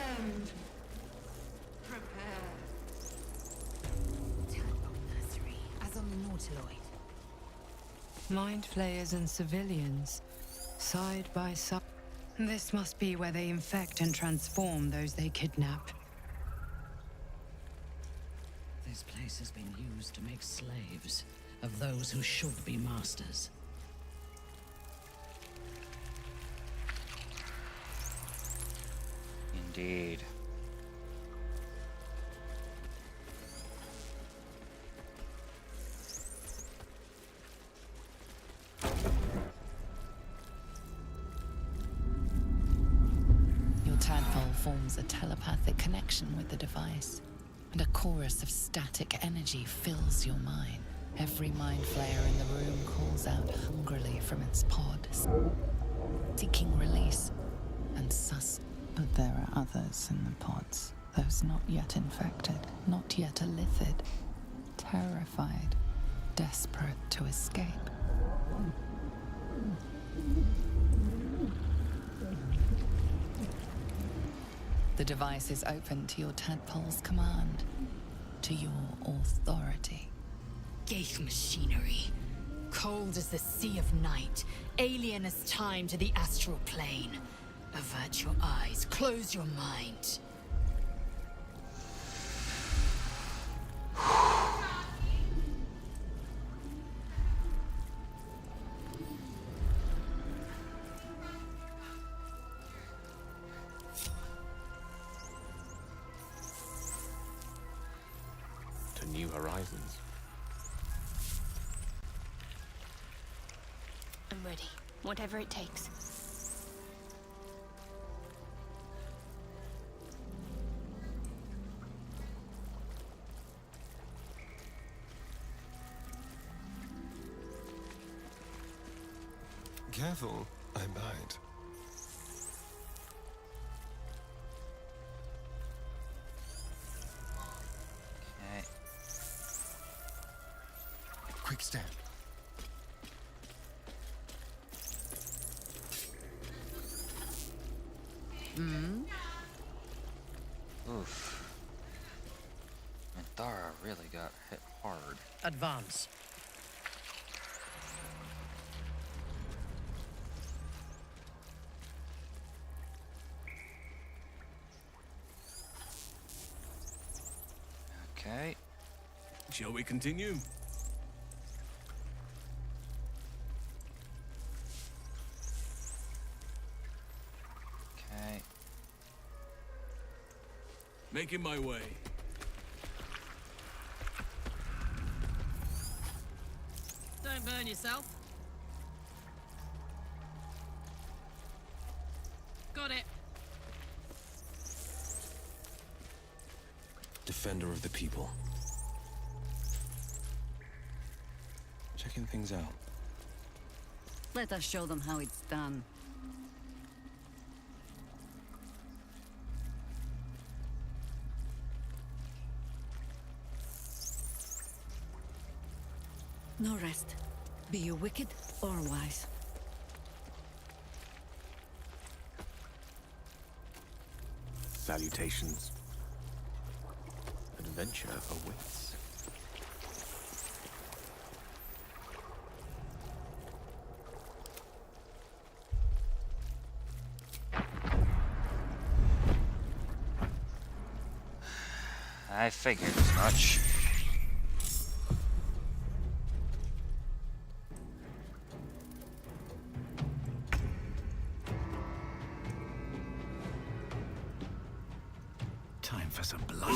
them. Prepare. Tadpole nursery, as on the Nautiloid. Mind flayers and civilians, side by side. This must be where they infect and transform those they kidnap. This place has been used to make slaves of those who should be masters. Indeed. Your tadpole forms a telepathic connection with the device, and a chorus of static energy fills your mind. Every mind flayer in the room calls out hungrily from its pod, seeking release and sus. But there are others in the pods, those not yet infected, not yet elithid, terrified, desperate to escape. The device is open to your tadpole's command, to your authority. Geich machinery. Cold as the sea of night, alien as time to the astral plane. Avert your eyes, close your mind. To new horizons. I'm ready. Whatever it takes. Careful, I bite. Okay. Quick step. Oof. Minthara really got hit hard. Advance. Okay. Shall we continue? Okay. Making my way. Don't burn yourself. Got it. Defender of the people. Checking things out. Let us show them how it's done. No rest. Be you wicked or wise. Salutations. Adventure awaits. I figured as much. Time for some blood.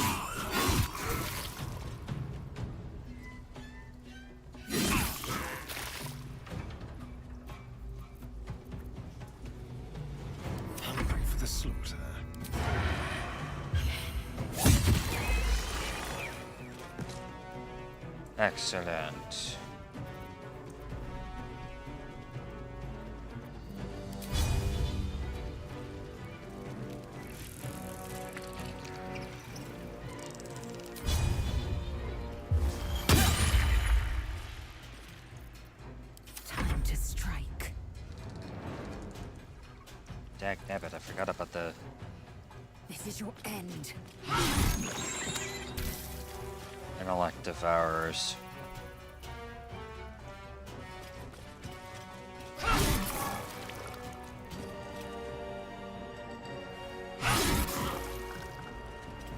Hungry for the slaughter. Excellent. Time to strike. Dagnabbit, I forgot about the This This is your end. Intellect devourers.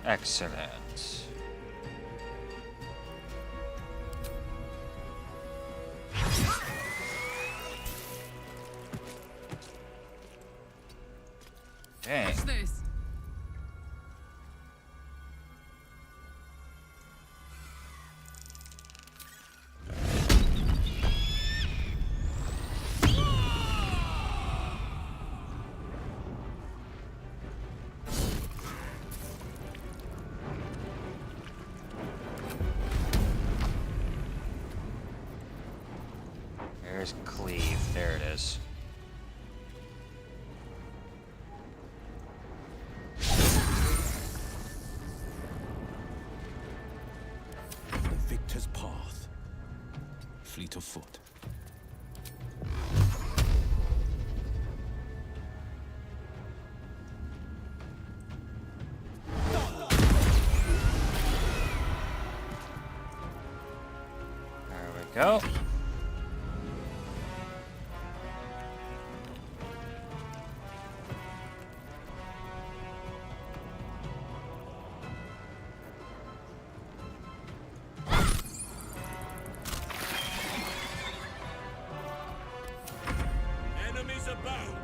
Excellent. Dang. What's this? There's Cleave. There it is. The victor's path. Fleet of foot. There we go. Enemies about!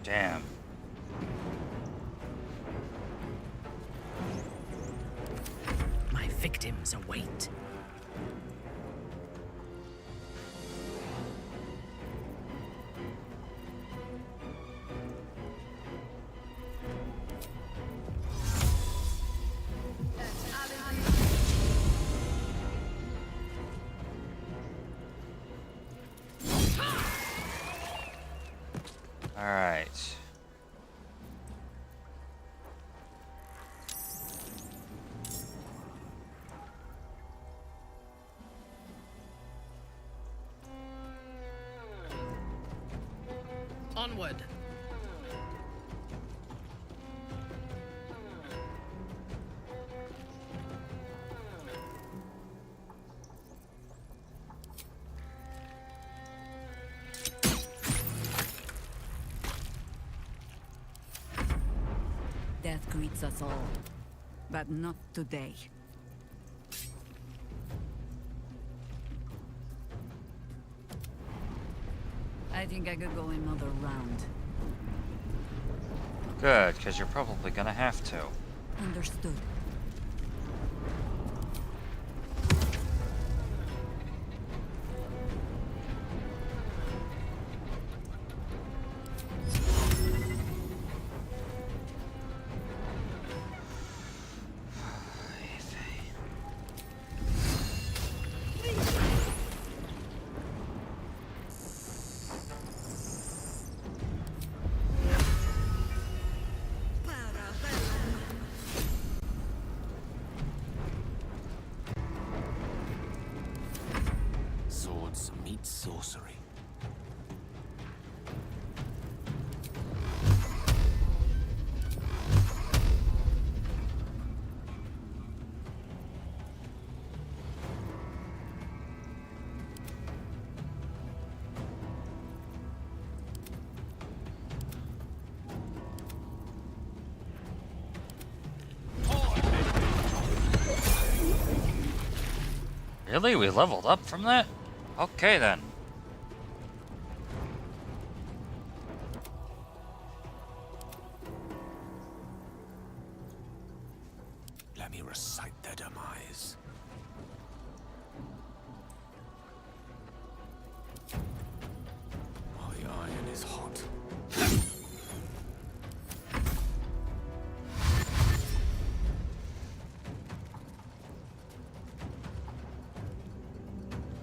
Damn. My victims await. All right. Onward. Death greets us all, but not today. I think I could go another round. Good, because you're probably gonna have to. Understood. Swords meet sorcery. Really? We leveled up from that? Okay then. Let me recite their demise. My iron is hot.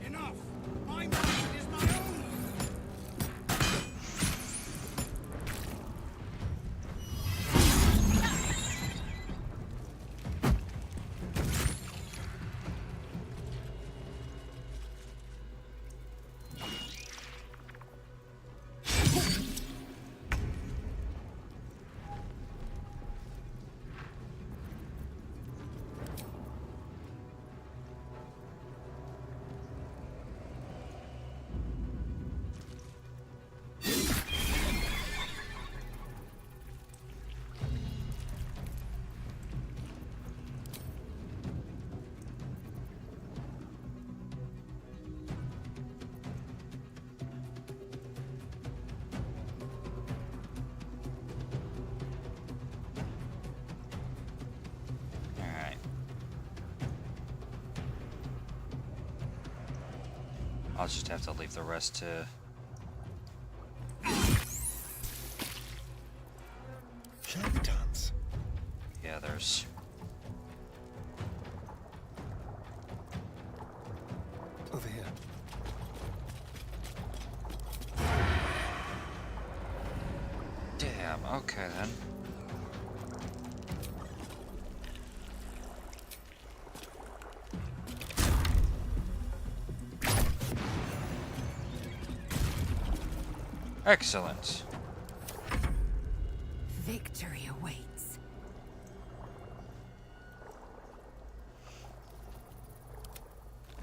Enough! My mind is my own! I'll just have to leave the rest to... Charlatans. Yeah, there's... Over here. Damn, okay then. Excellent. Victory awaits.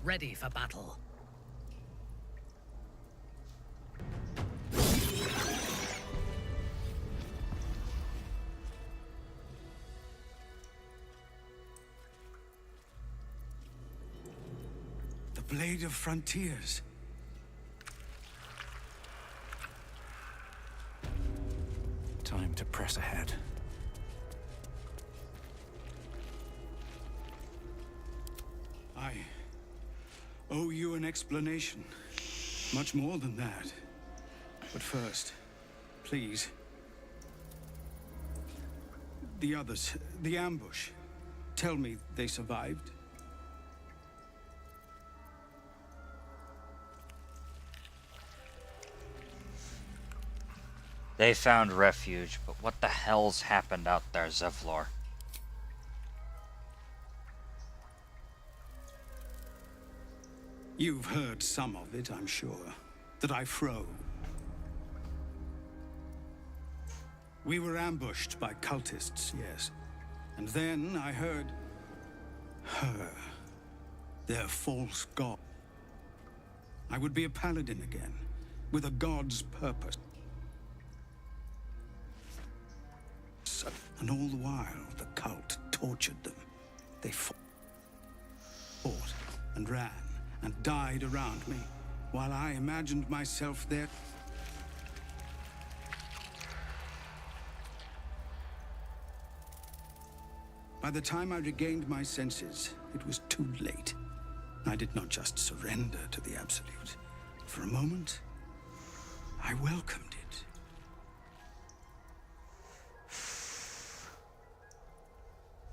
Ready for battle. The Blade of Frontiers. Time to press ahead. I owe you an explanation. Much more than that. But first, please. The others, the ambush. Tell me they survived. They found refuge, but what the hell's happened out there, Zevlor? You've heard some of it, I'm sure. That I froze. We were ambushed by cultists, yes. And then I heard... her. Their false god. I would be a paladin again, with a god's purpose. And all the while, the cult tortured them. They fought and ran and died around me, while I imagined myself there. By the time I regained my senses, it was too late. I did not just surrender to the Absolute. For a moment, I welcomed it.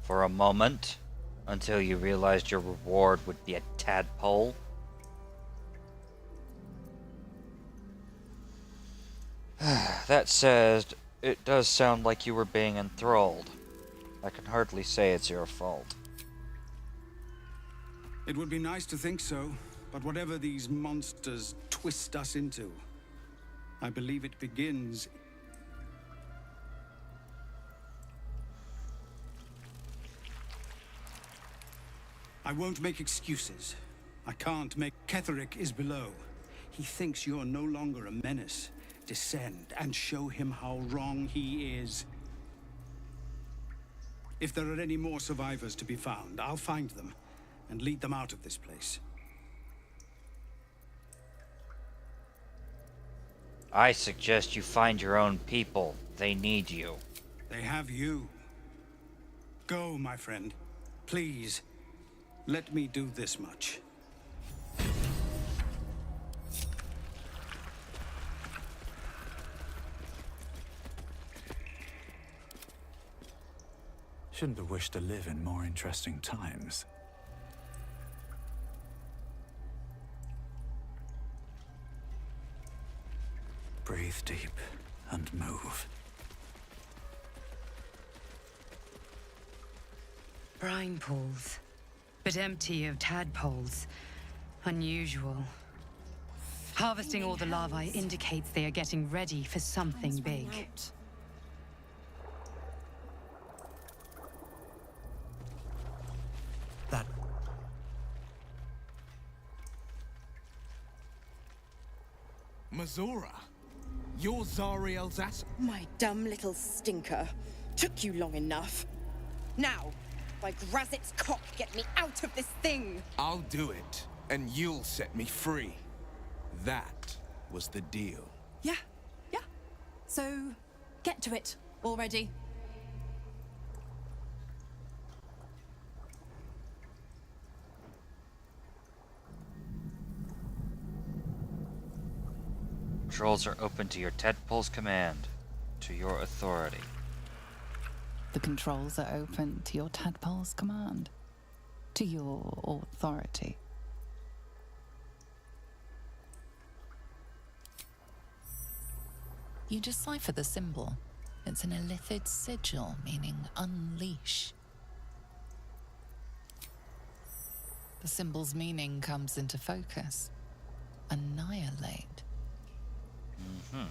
For a moment, until you realized your reward would be a tadpole. That said, it does sound like you were being enthralled. I can hardly say it's your fault. It would be nice to think so, but whatever these monsters twist us into, I believe it begins... I won't make excuses. I can't make... Ketheric is below. He thinks you're no longer a menace. Descend and show him how wrong he is. If there are any more survivors to be found, I'll find them and lead them out of this place. I suggest you find your own people. They need you. They have you. Go, my friend. Please. Let me do this much. Shouldn't have wished to live in more interesting times. Breathe deep and move. Brine pools, but empty of tadpoles. Unusual. Harvesting all the larvae indicates they are getting ready for something big. That... Mazora? You're Zariel's ass. My dumb little stinker. Took you long enough. Now, by Grazit's cock, get me out of this thing! I'll do it, and you'll set me free. That was the deal. Yeah. So, get to it already. controls are open to your tadpole's command. To your authority. The controls are open to your tadpole's command. To your authority. You decipher the symbol. It's an illithid sigil, meaning unleash. The symbol's meaning comes into focus. Annihilate. Mm-hmm.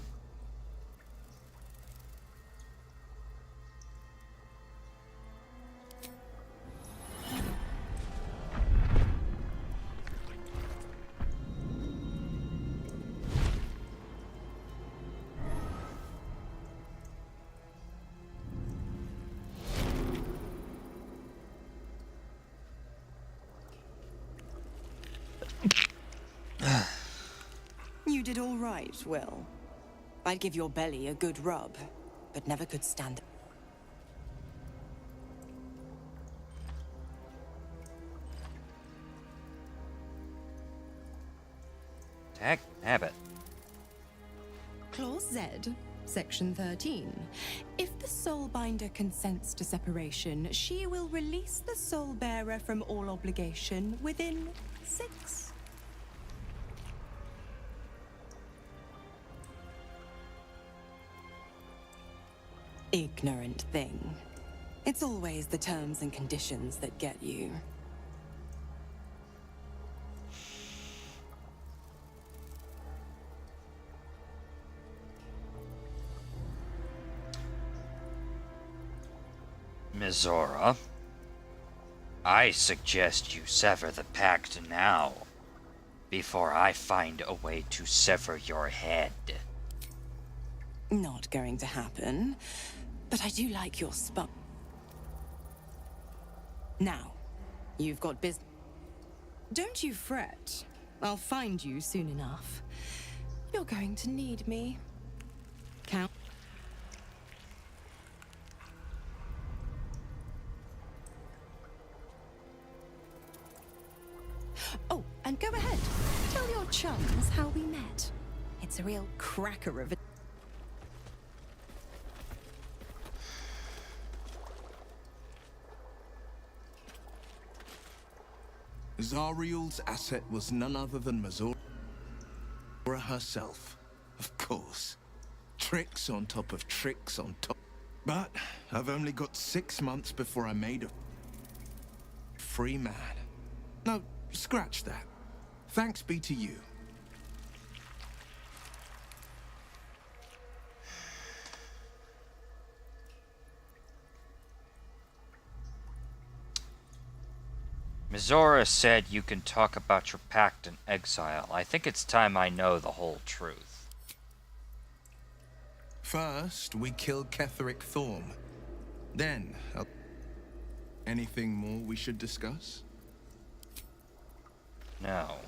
You did all right, Will. I'd give your belly a good rub, but never could stand it. Tag habit. Clause Z, Section 13. If the Soulbinder consents to separation, she will release the Soulbearer from all obligation within 6. Ignorant thing. It's always the terms and conditions that get you. Mizora, I suggest you sever the pact now, before I find a way to sever your head. Not going to happen, but I do like your spot. Now, you've got business. Don't you fret. I'll find you soon enough. You're going to need me. Count. Oh, and go ahead. Tell your chums how we met. It's a real cracker of a... Zariel's asset was none other than Mizora herself. Of course. Tricks on top of tricks on top. But I've only got 6 months before I made a free man. No, scratch that. Thanks be to you. Mizora said you can talk about your pact in exile. I think it's time I know the whole truth. First, we kill Ketheric Thorm. Then, anything more we should discuss? No.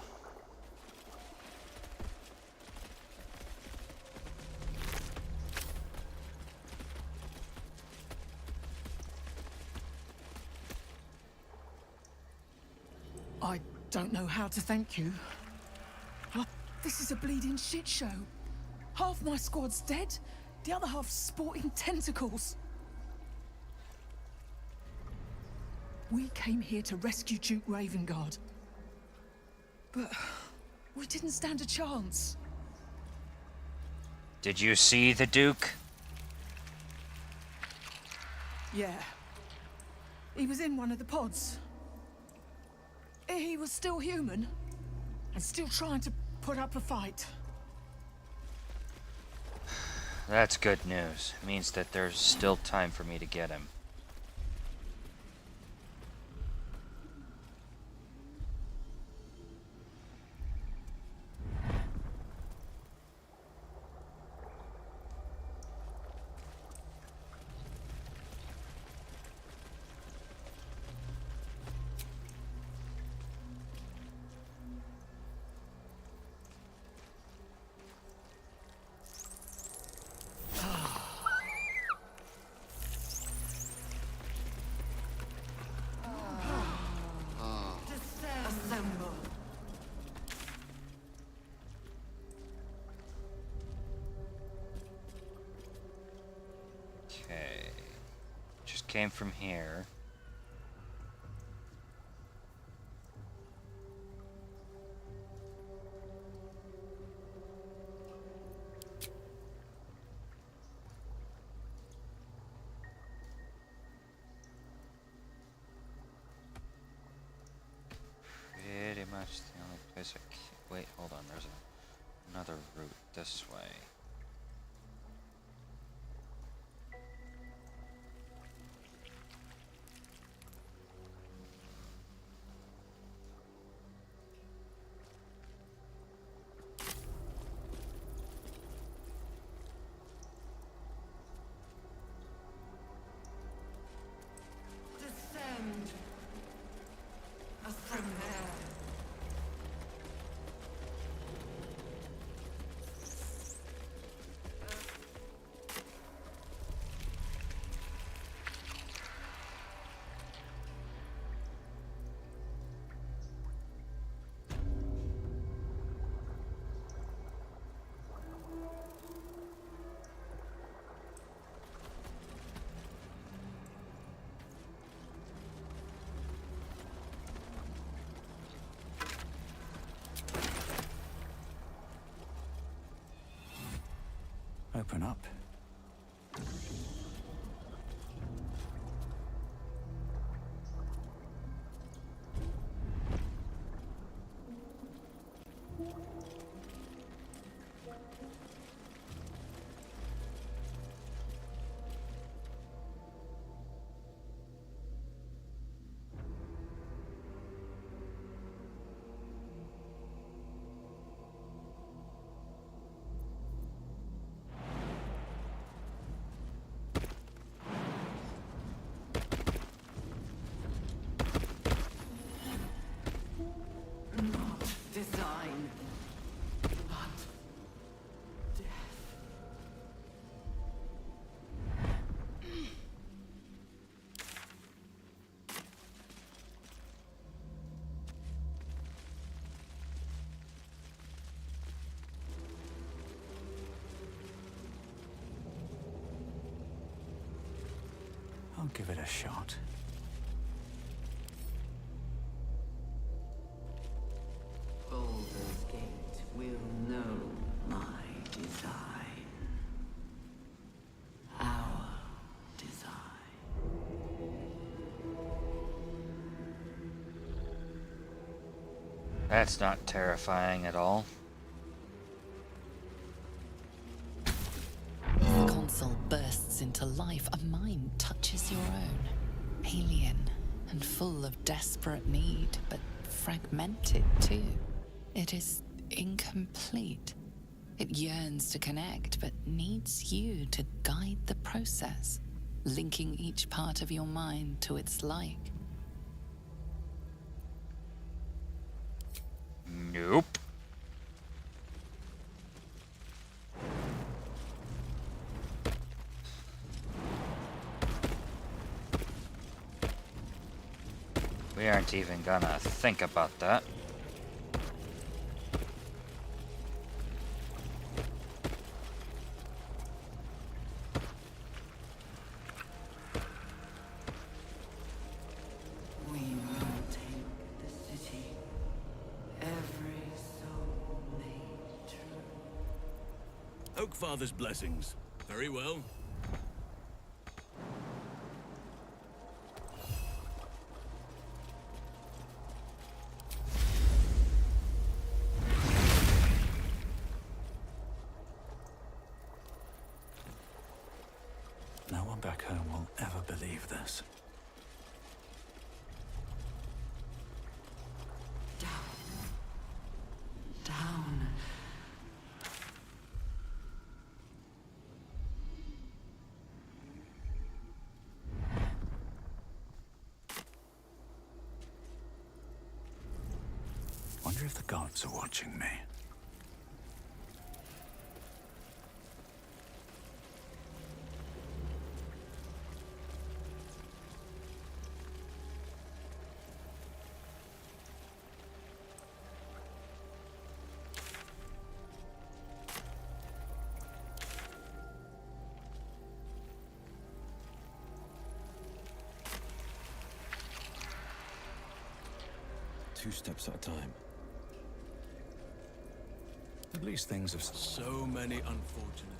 I don't know how to thank you. This is a bleeding shit show. Half my squad's dead, the other half sporting tentacles. We came here to rescue Duke Ravengard. But we didn't stand a chance. Did you see the Duke? Yeah. He was in one of the pods. He was still human, and still trying to put up a fight. That's good news. It means that there's still time for me to get him. came from here. Pretty much the only place I can... Wait, hold on. There's another route this way. Descend from there. Open up. Design. But death. I'll give it a shot. Baldur's Gate will know my design. Our design. That's not terrifying at all. The console bursts into life. A mind touches your own. Alien and full of desperate need, but fragmented too. It is incomplete. It yearns to connect, but needs you to guide the process, linking each part of your mind to its like. Nope. We aren't even gonna think about that. We will take the city. Every soul made true. Oakfather's blessings. Very well. No one back home will ever believe this. Down. Wonder if the gods are watching me. 2 steps at a time. At least things have... So many unfortunate...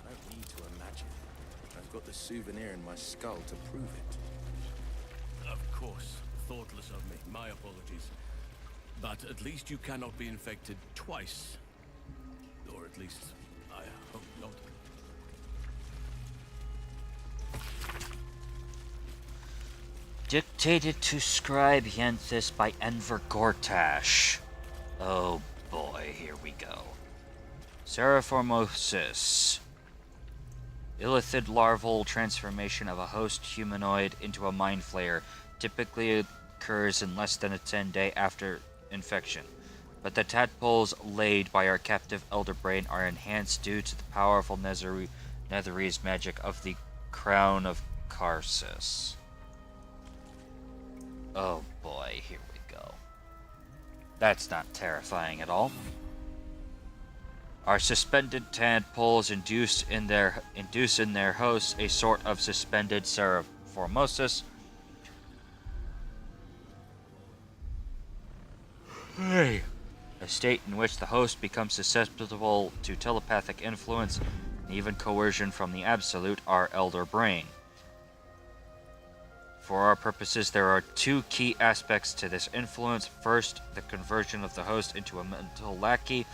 I don't need to imagine. I've got the souvenir in my skull to prove it. Of course. Thoughtless of me. My apologies. But at least you cannot be infected twice. Or at least, I hope not. Dictated to Scribe Yenthis by Enver Gortash. Oh boy, here we go. Seraphormosis. Illithid larval transformation of a host humanoid into a mind flayer typically occurs in less than a 10-day after infection. But the tadpoles laid by our captive Elder Brain are enhanced due to the powerful Netherese magic of the Crown of Karsus. Oh boy, here we go. That's not terrifying at all. Our suspended tadpoles induce in their hosts a sort of suspended Seraphormosis. Hey. A state in which the host becomes susceptible to telepathic influence and even coercion from the Absolute, our Elder Brain. For our purposes, there are 2 key aspects to this influence. First, the conversion of the host into a mental lackey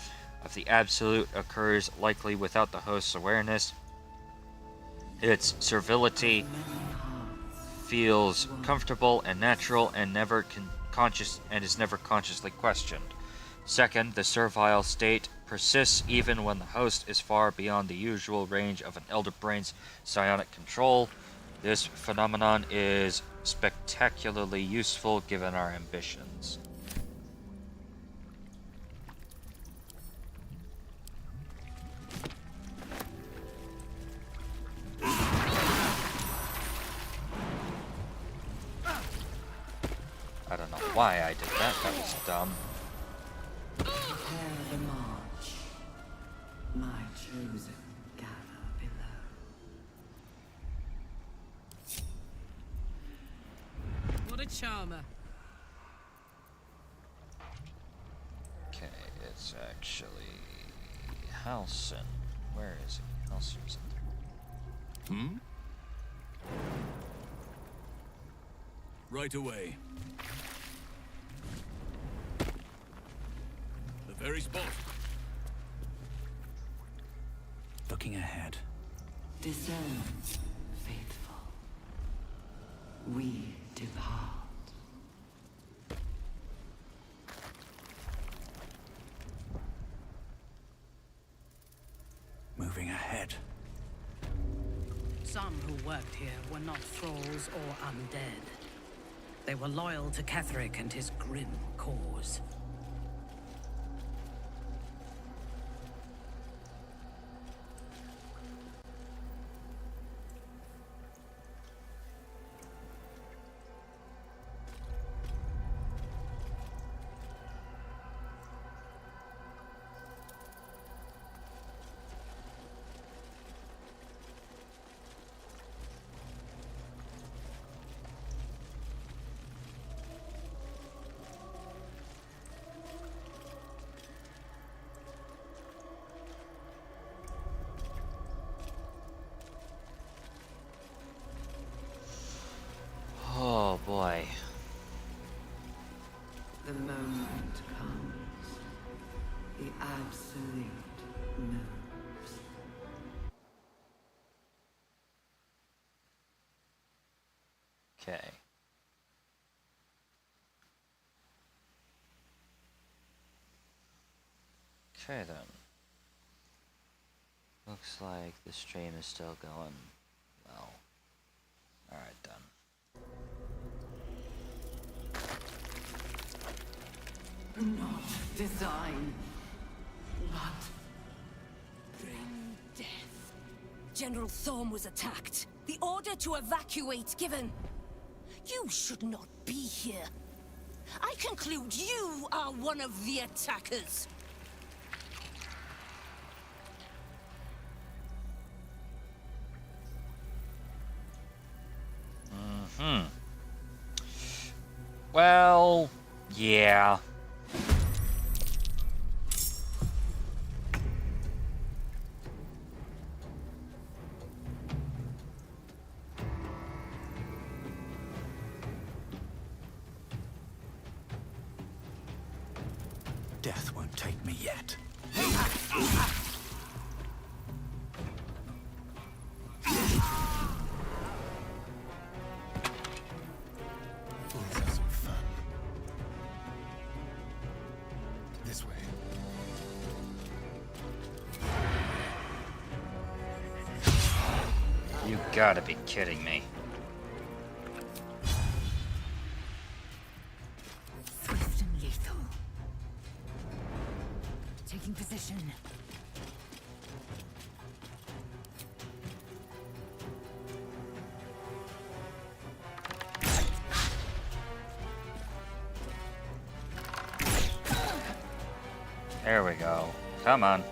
of the Absolute occurs likely without the host's awareness. Its servility feels comfortable and natural and is never consciously questioned. Second, the servile state persists even when the host is far beyond the usual range of an Elder Brain's psionic control. This phenomenon is spectacularly useful given our ambitions. I don't know why I did that. That was dumb. Prepare the march. My chosen gather below. What a charmer. Okay, it's actually Halson. Where is he? Halson's in there. Right away. The very spot. Looking ahead. Discern, faithful. We depart. Moving ahead. Some who worked here were not thralls or undead. They were loyal to Ketheric and his grim cause. Oh boy. The moment comes. The Absolute moves. Okay. Okay then. Looks like the stream is still going well. Alright then. Not design, but Bring death. General Thorm was attacked. The order to evacuate given. You should not be here. I conclude you are one of the attackers. Well, yeah. Death won't take me yet. Let's have some fun. This way. You gotta be kidding me. Swift and lethal. Taking position. There we go. Come on.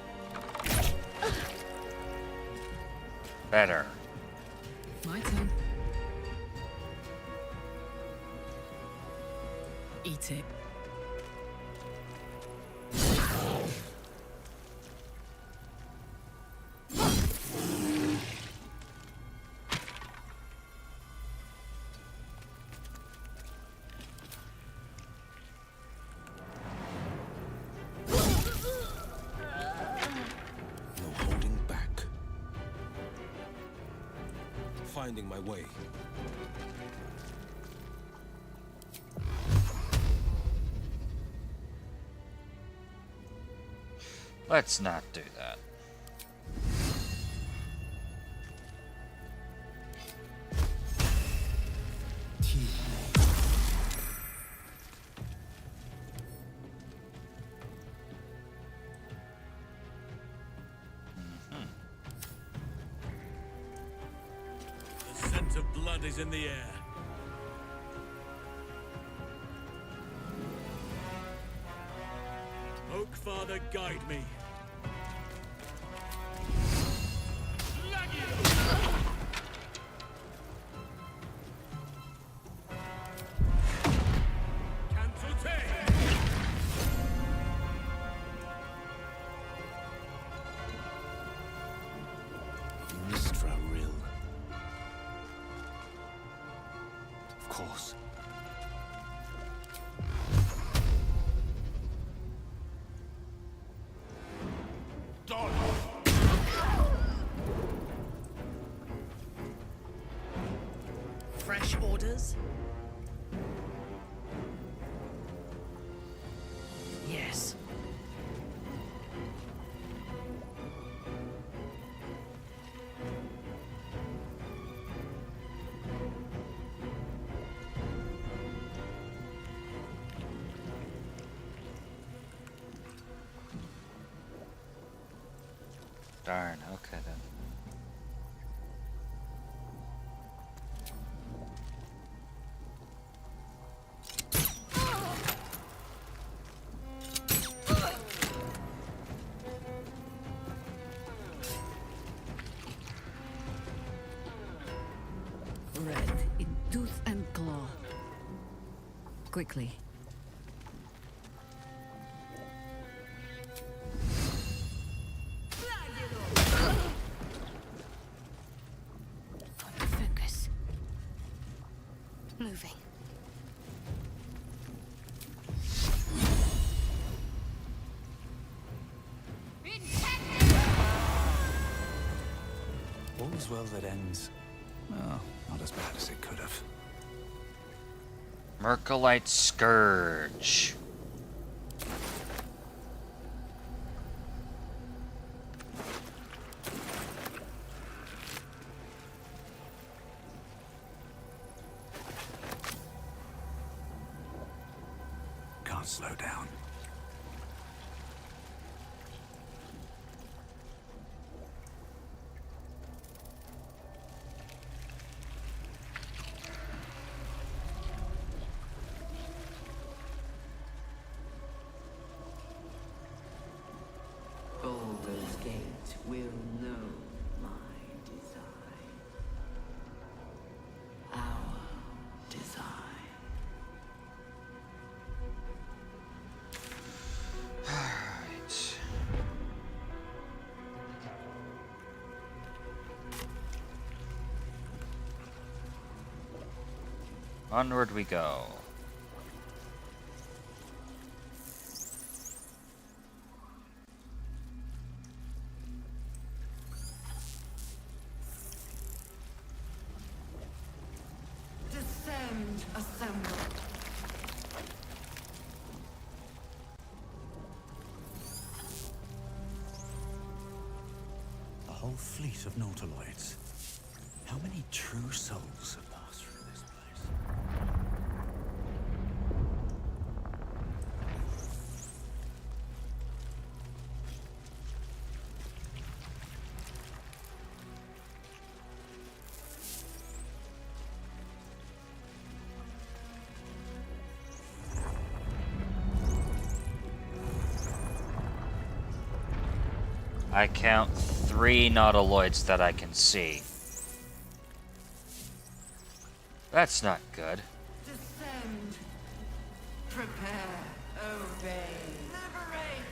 Better. My turn. Eat it. No holding back. Finding my way. Let's not do that. The scent of blood is in the air. Oak Father, guide me. Mistra Rill. Of course. Fresh orders? Yes. Darn, okay then. Red in tooth and claw. Quickly. Focus. Moving. All's well that ends. Well, not as bad as it could have. Myrkulite Scourge. Can't slow down. Baldur's Gate will know my design. Our design. Onward we go. Descend, assemble. A whole fleet of nautiloids. How many true souls have passed through this place? I count 3 nautiloids that I can see. That's not good. Descend. Prepare. Obey. Liberate.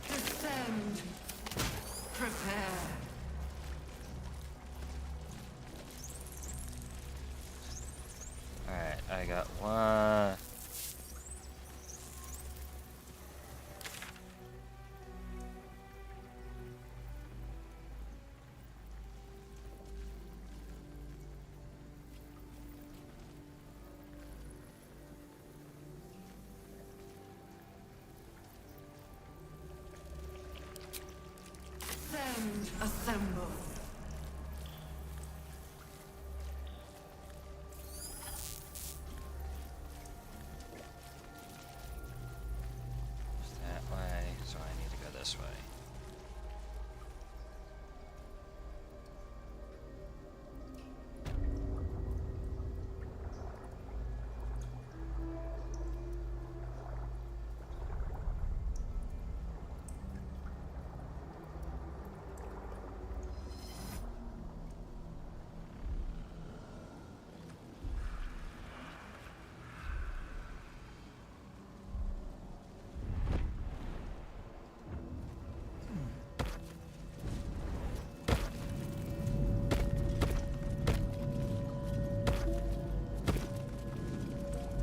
Descend. Prepare. Alright, I got one. Descend. Assemble. That way, so I need to go this way.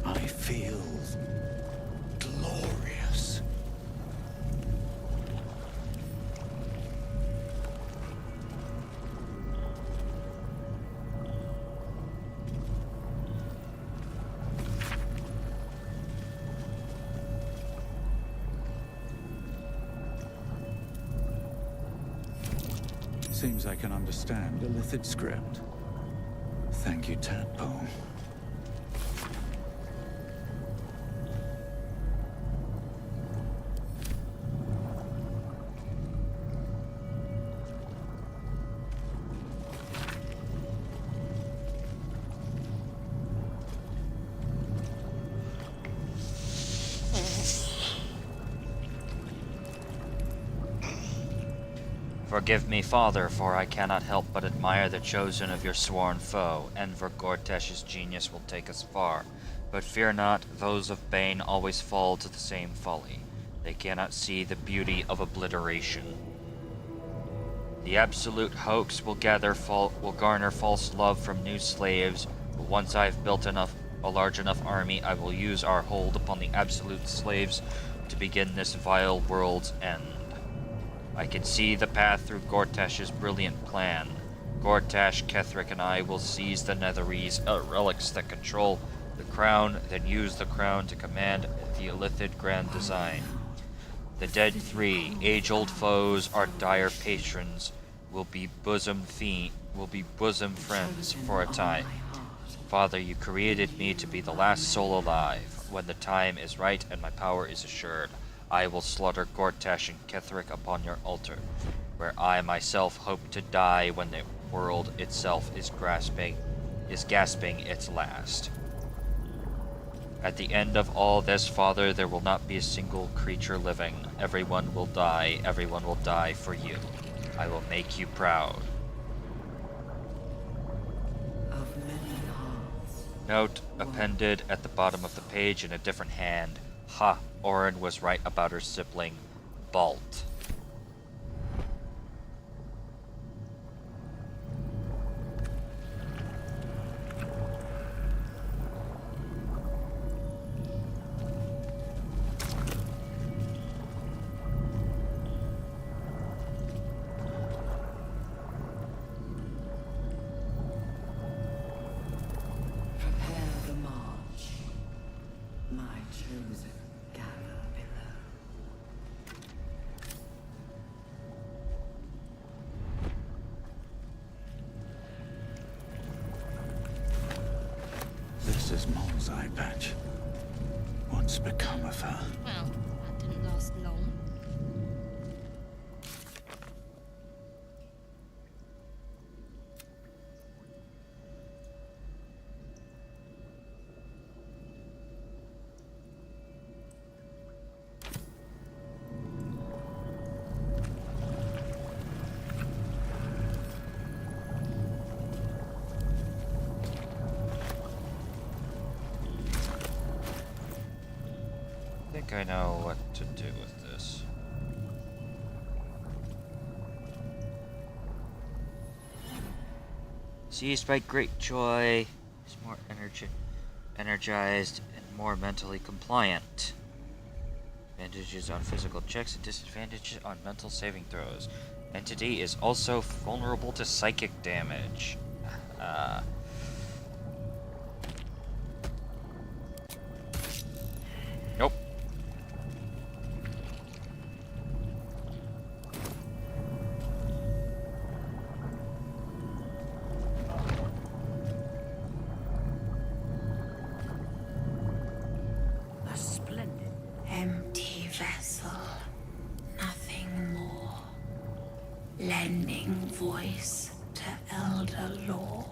I feel glorious. Seems I can understand a Lithid script. Thank you, Tadpole. Forgive me, Father, for I cannot help but admire the chosen of your sworn foe. Enver Gortash's genius will take us far. But fear not, those of Bane always fall to the same folly. They cannot see the beauty of obliteration. The absolute hoax will garner false love from new slaves, but once I have built a large enough army, I will use our hold upon the absolute slaves to begin this vile world's end. I can see the path through Gortash's brilliant plan. Gortash, Ketheric, and I will seize the Netherese relics that control the crown, then use the crown to command the Illithid grand design. The dead 3, age-old foes, our dire patrons, will be bosom friends for a time. Father, you created me to be the last soul alive. When the time is right and my power is assured, I will slaughter Gortash and Ketheric upon your altar, where I myself hope to die when the world itself is grasping is gasping its last. At the end of all this, Father, there will not be a single creature living. Everyone will die. Everyone will die for you. I will make you proud. Of many hearts. Note appended at the bottom of the page in a different hand. Ha! Orin was right about her sibling, Balt. Prepare the march, my chosen gala below. This is Mol's eye patch. What's become of her? Well, that didn't last long. I think I know what to do with this. Seized by great joy, is more energized and more mentally compliant. Advantages on physical checks and disadvantages on mental saving throws. Entity is also vulnerable to psychic damage. Nope. A splendid empty vessel, nothing more. Lending voice to elder law.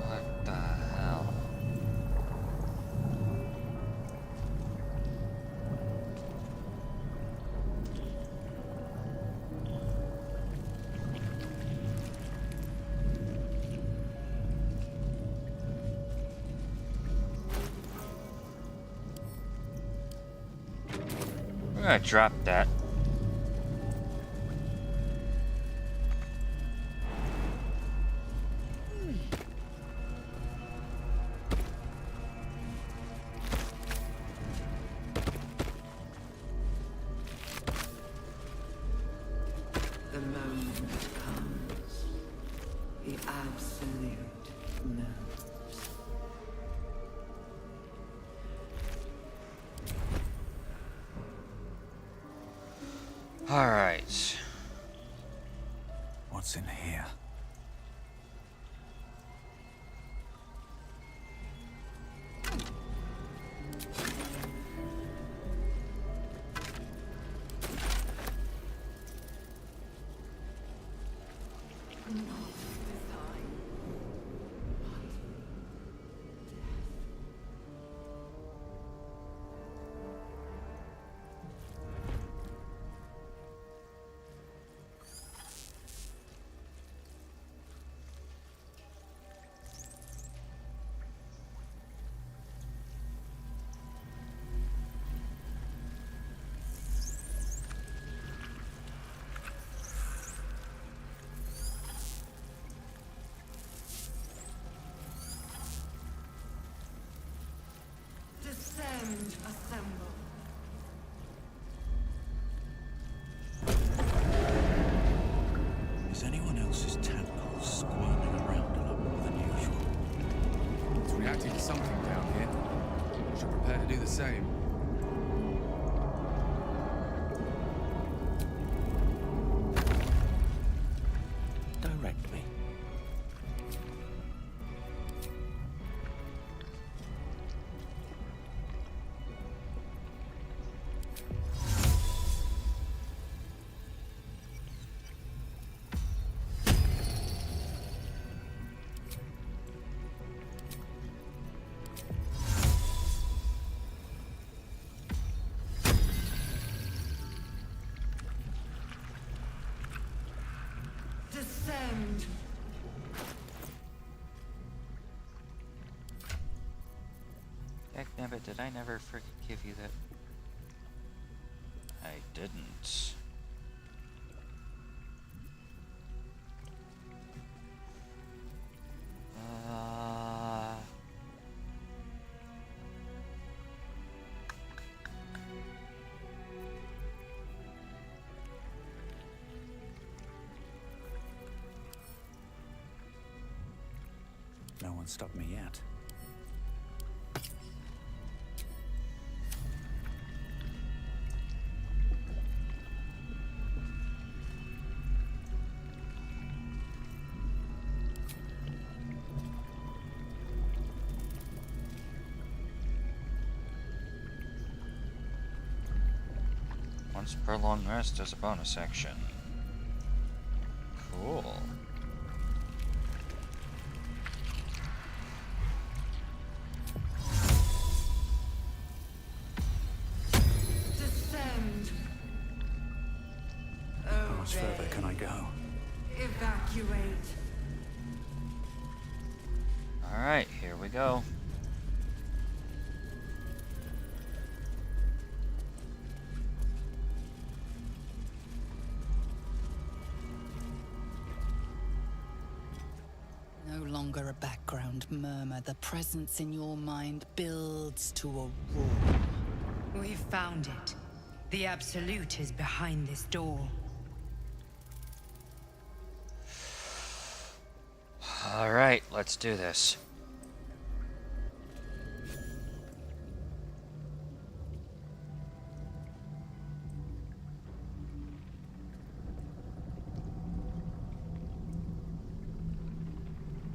What the hell? I'm gonna drop that. The moment comes. The absolute knows. Alright. What's in here? Descend, assemble. Is anyone else's tadpole squirming around a lot more than usual? It's reacting to something down here. Should prepare to do the same. Direct me. Descend. Hecknabbit, did I never frickin' give you that? I didn't. No one stopped me yet. Once per long rest as a bonus action. Cool. Descend. How much further can I go? Evacuate. Alright, here we go. No longer a background murmur. The presence in your mind builds to a roar. We've found it. The Absolute is behind this door. Alright, let's do this.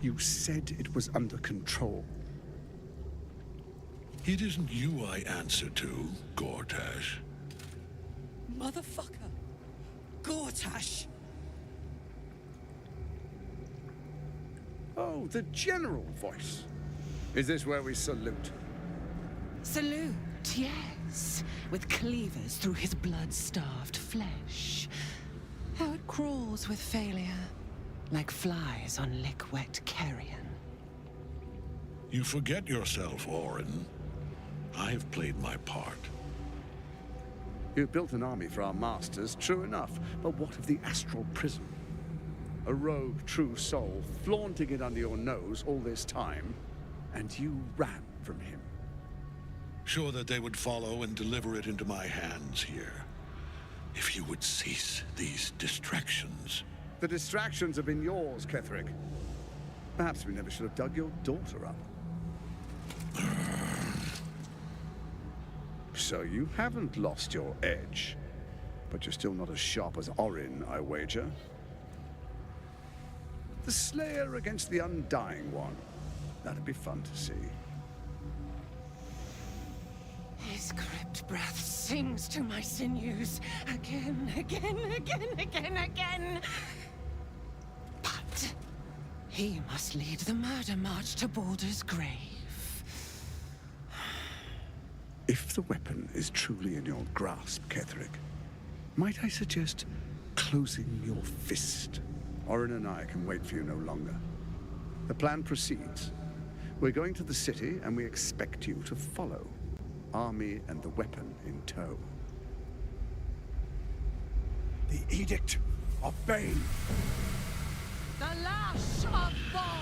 You said it was under control. It isn't you I answer to, Gortash. Motherfucker! Gortash! Oh, the general voice. Is this where we salute? Salute, yes. With cleavers through his blood-starved flesh. How it crawls with failure. Like flies on lick-wet carrion. You forget yourself, Orin. I've played my part. You built an army for our masters, true enough. But what of the astral prison? A rogue true soul, flaunting it under your nose all this time, and you ran from him. Sure that they would follow and deliver it into my hands here. If you would cease these distractions. The distractions have been yours, Ketheric. Perhaps we never should have dug your daughter up. So you haven't lost your edge. But you're still not as sharp as Orin, I wager. The Slayer against the Undying One. That'd be fun to see. His crypt breath sings to my sinews. Again, again, again, again, again. But he must lead the murder march to Baldur's grave. If the weapon is truly in your grasp, Ketheric, might I suggest closing your fist? Orin and I can wait for you no longer. The plan proceeds. We're going to the city, and we expect you to follow. Army and the weapon in tow. The Edict of Bane. The lash of Thorm!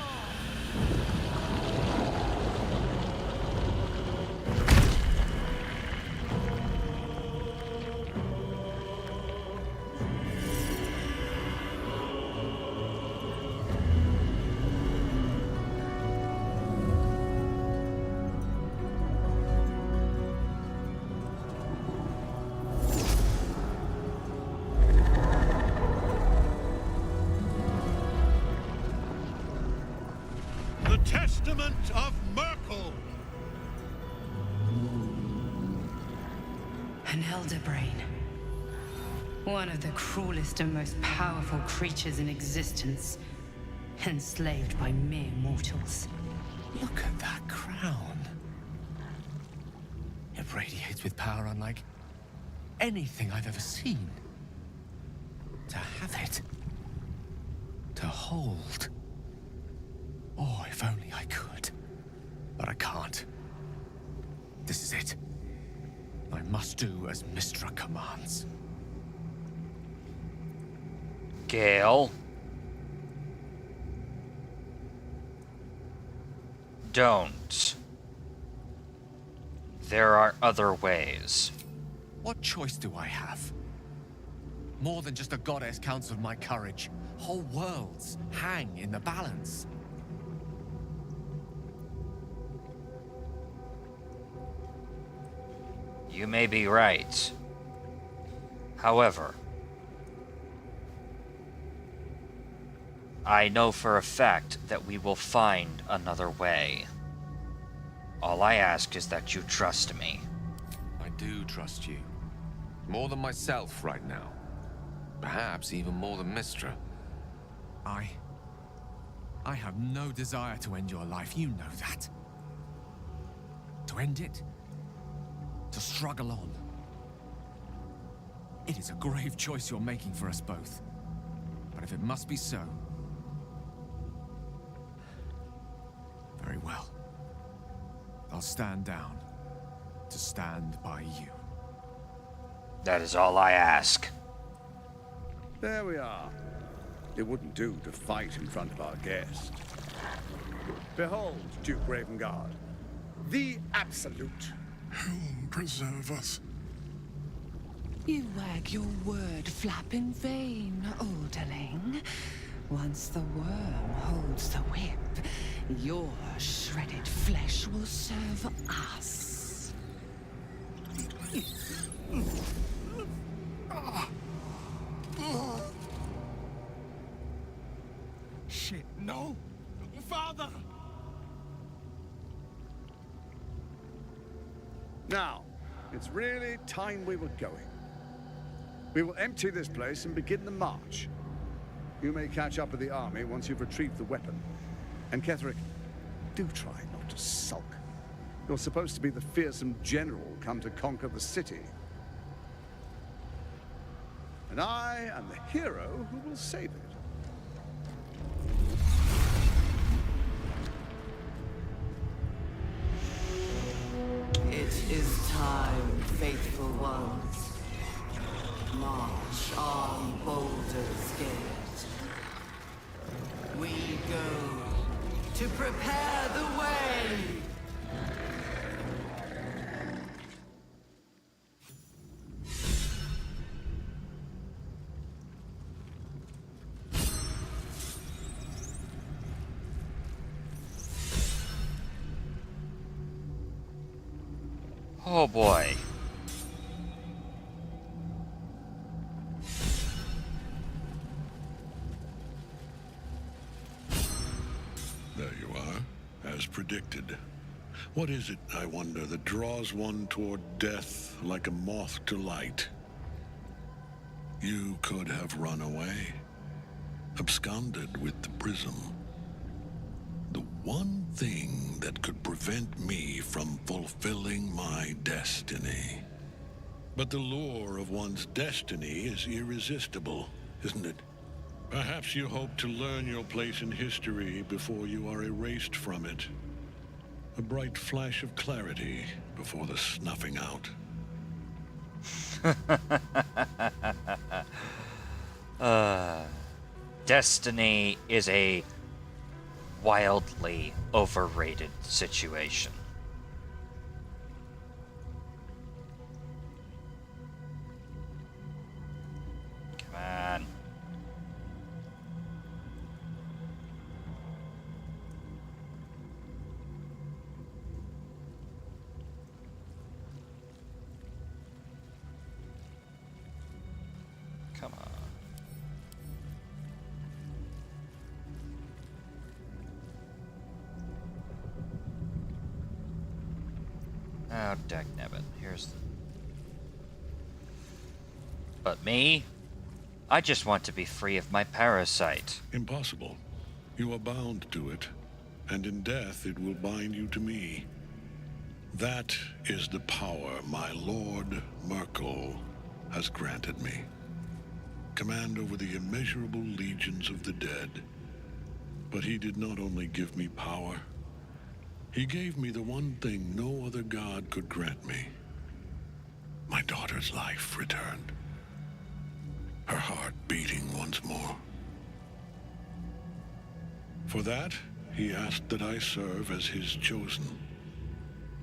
Testament of Myrkul! An elder brain. One of the cruelest and most powerful creatures in existence. Enslaved by mere mortals. Look at that crown. It radiates with power unlike anything I've ever seen. To have it to hold. Oh, if only I could. But I can't. This is it. I must do as Mystra commands. Gale. Don't. There are other ways. What choice do I have? More than just a goddess counts with my courage. Whole worlds hang in the balance. You may be right. However, I know for a fact that we will find another way. All I ask is that you trust me. I do trust you. More than myself right now. Perhaps even more than Mystra. I have no desire to end your life, you know that. To end it? To struggle on. It is a grave choice you're making for us both. But if it must be so, very well. I'll stand down to stand by you. That is all I ask. There we are. It wouldn't do to fight in front of our guest. Behold, Duke Ravengard, the Absolute. Helm preserve us. You wag your word flap in vain, Alderling. Once the worm holds the whip, your shredded flesh will serve us. Shit, no! Father! Now, it's really time we were going. We will empty this place and begin the march. You may catch up with the army once you've retrieved the weapon. And Ketheric, do try not to sulk. You're supposed to be the fearsome general come to conquer the city. And I am the hero who will save it. It is time, faithful ones. March on Baldur's Gate. We go to prepare the way. Oh boy. There you are, as predicted. What is it, I wonder, that draws one toward death like a moth to light? You could have run away, absconded with the prism. The one thing that could prevent me from fulfilling my destiny. But the lure of one's destiny is irresistible, isn't it? Perhaps you hope to learn your place in history before you are erased from it. A bright flash of clarity before the snuffing out. Destiny is a wildly overrated situation. Come on. Come on. Oh, dagnabbit. Here's the... But me? I just want to be free of my parasite. Impossible. You are bound to it, and in death it will bind you to me. That is the power my lord Myrkul has granted me. command over the immeasurable legions of the dead. But he did not only give me power, he gave me the one thing no other god could grant me. My daughter's life returned. Her heart beating once more. For that, he asked that I serve as his chosen.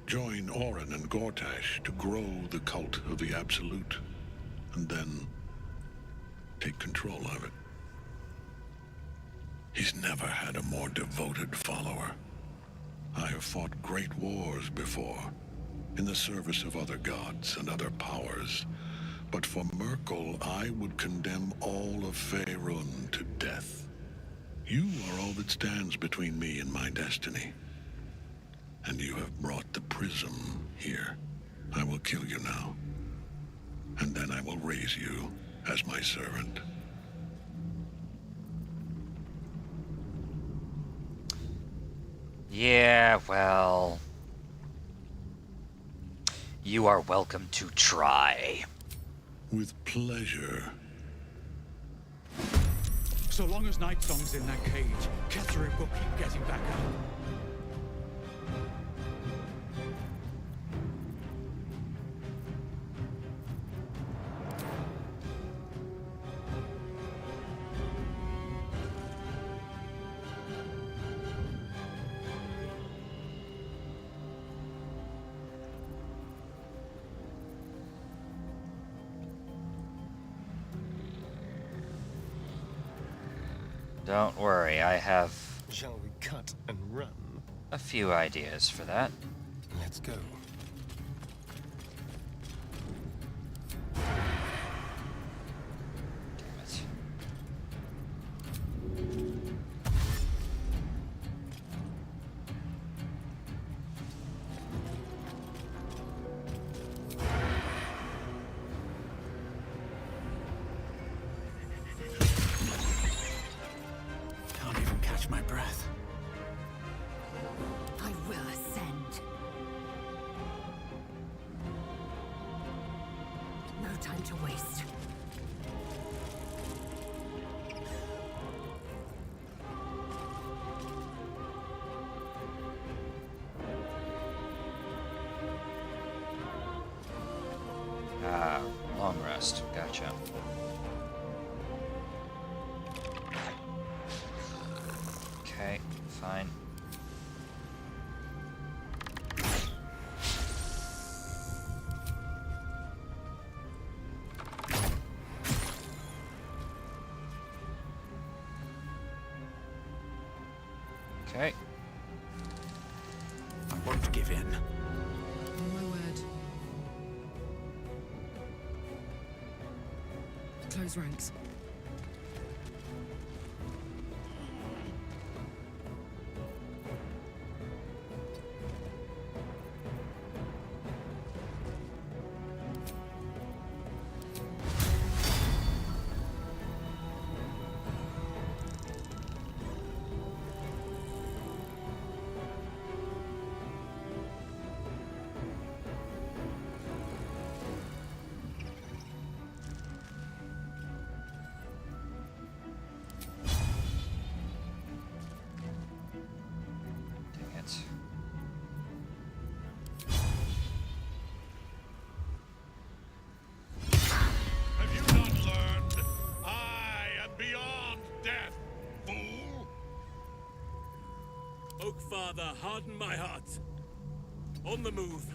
Join Orin and Gortash to grow the cult of the Absolute, and then take control of it. He's never had a more devoted follower. I have fought great wars before, in the service of other gods and other powers, but for Myrkul, I would condemn all of Faerun to death. You are all that stands between me and my destiny. And you have brought the prism here. I will kill you now. And then I will raise you as my servant. Yeah, well... You are welcome to try. With pleasure. So long as Nightsong's in that cage, Ketheric will keep getting back up. Don't worry, I have Shall we cut and run? a few ideas for that. Let's go. Damn it. Can't even catch my breath. I will ascend. No time to waste. Ah, long rest. Gotcha. Okay, fine. Okay. I won't give in. On my word. Close ranks. Dang it. Have you not learned? I am beyond death, fool! Oak Father, harden my heart. On the move.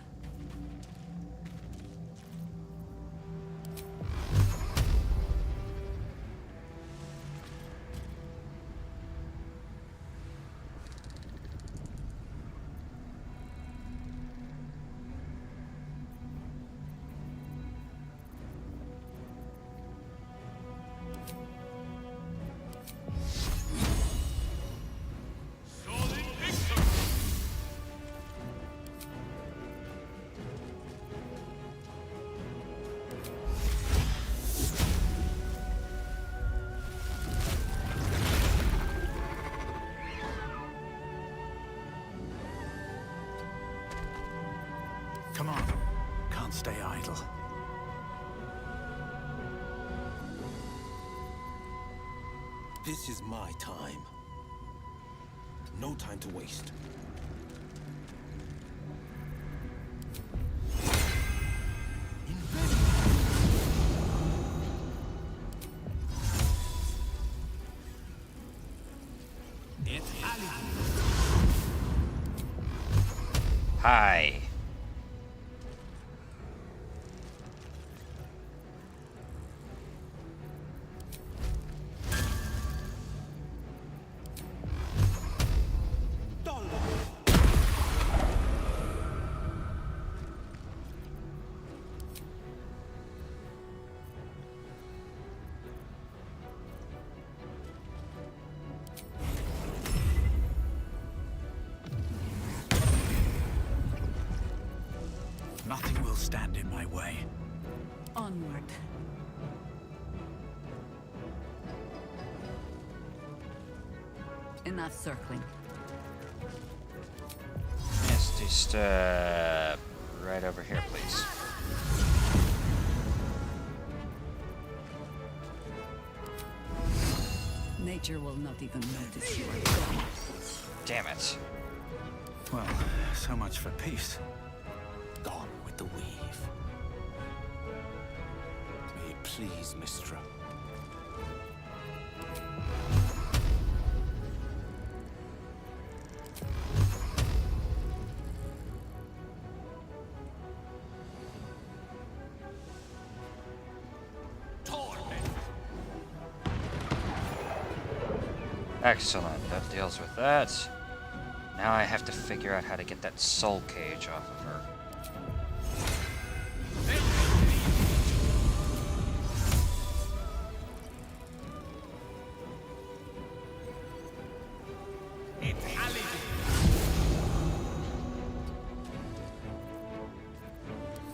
Come on. Can't stay idle. This is my time. No time to waste. Hi. Nothing will stand in my way. Onward. Enough circling. Misty step. Right over here, please. Nature will not even notice you are gone. Damn it. Well, so much for peace. Gone with the weave. May it please, Mystra. Excellent, that deals with that. Now I have to figure out how to get that soul cage off of her.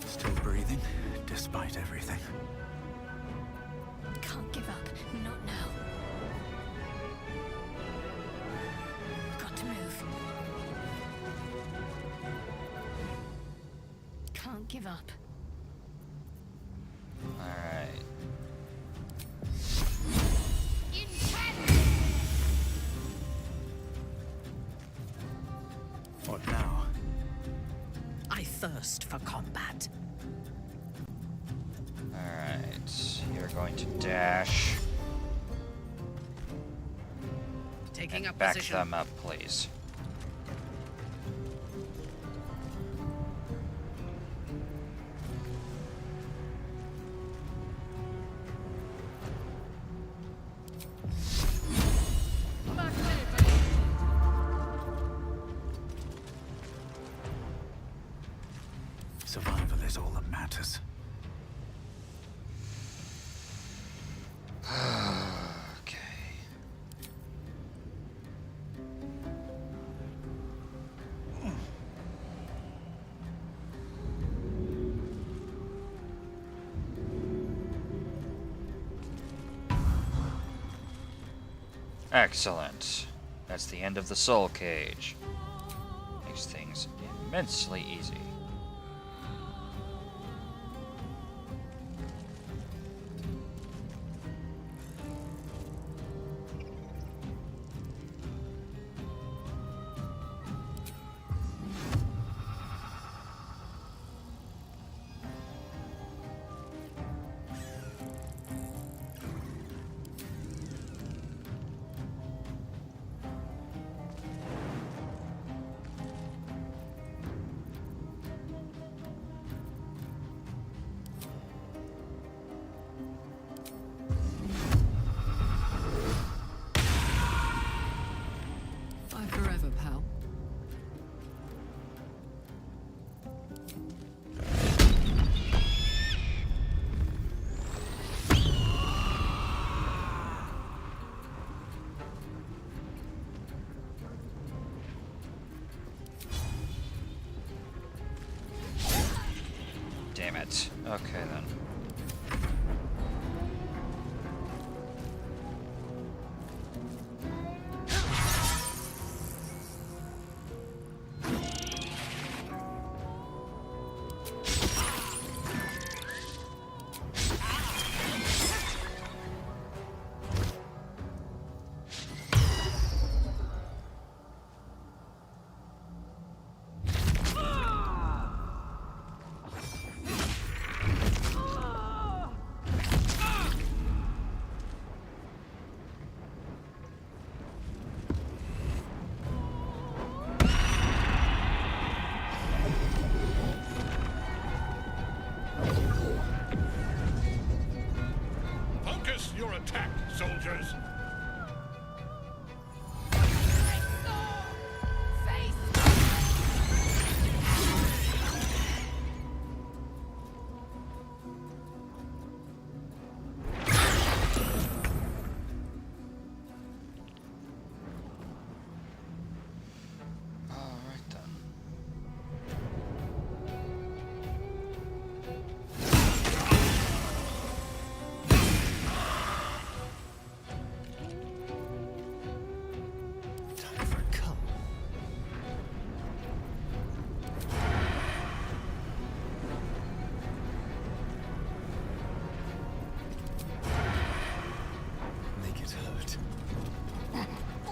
Still breathing, despite everything. Can't give up. Not now. Got to move. Can't give up. Alright. What now? I thirst for combat. Alright. You're going to dash. Taking and up back position. them up, please. Survival is all that matters. Okay. Excellent. That's the end of the soul cage. Makes things immensely easy. Bye forever, pal. Damn it. Okay then. soldiers.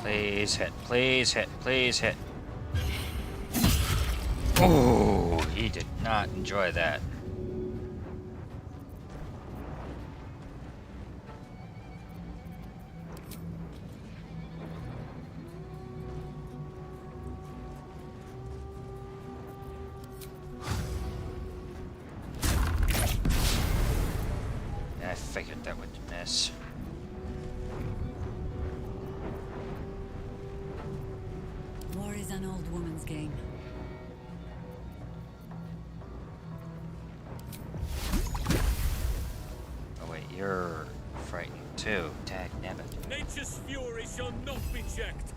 Please hit, please hit, please hit. Oh, he did not enjoy that. I figured that would miss. War is an old woman's game. Oh wait, you're frightened too. Tag nabbit. Nature's fury shall not be checked.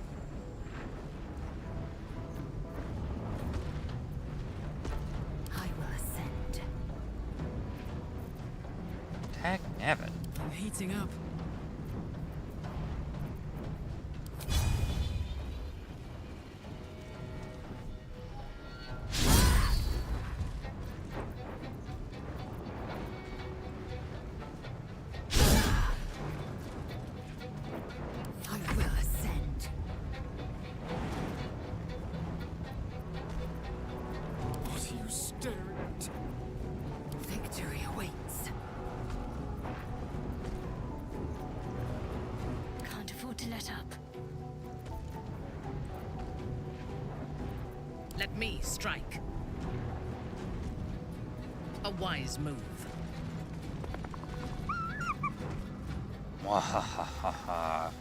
I will ascend. Tag nabbit. I'm heating up. I will ascend. What are you staring at? Victory awaits. Can't afford to let up. Let me strike. A wise move. Mwahahaha.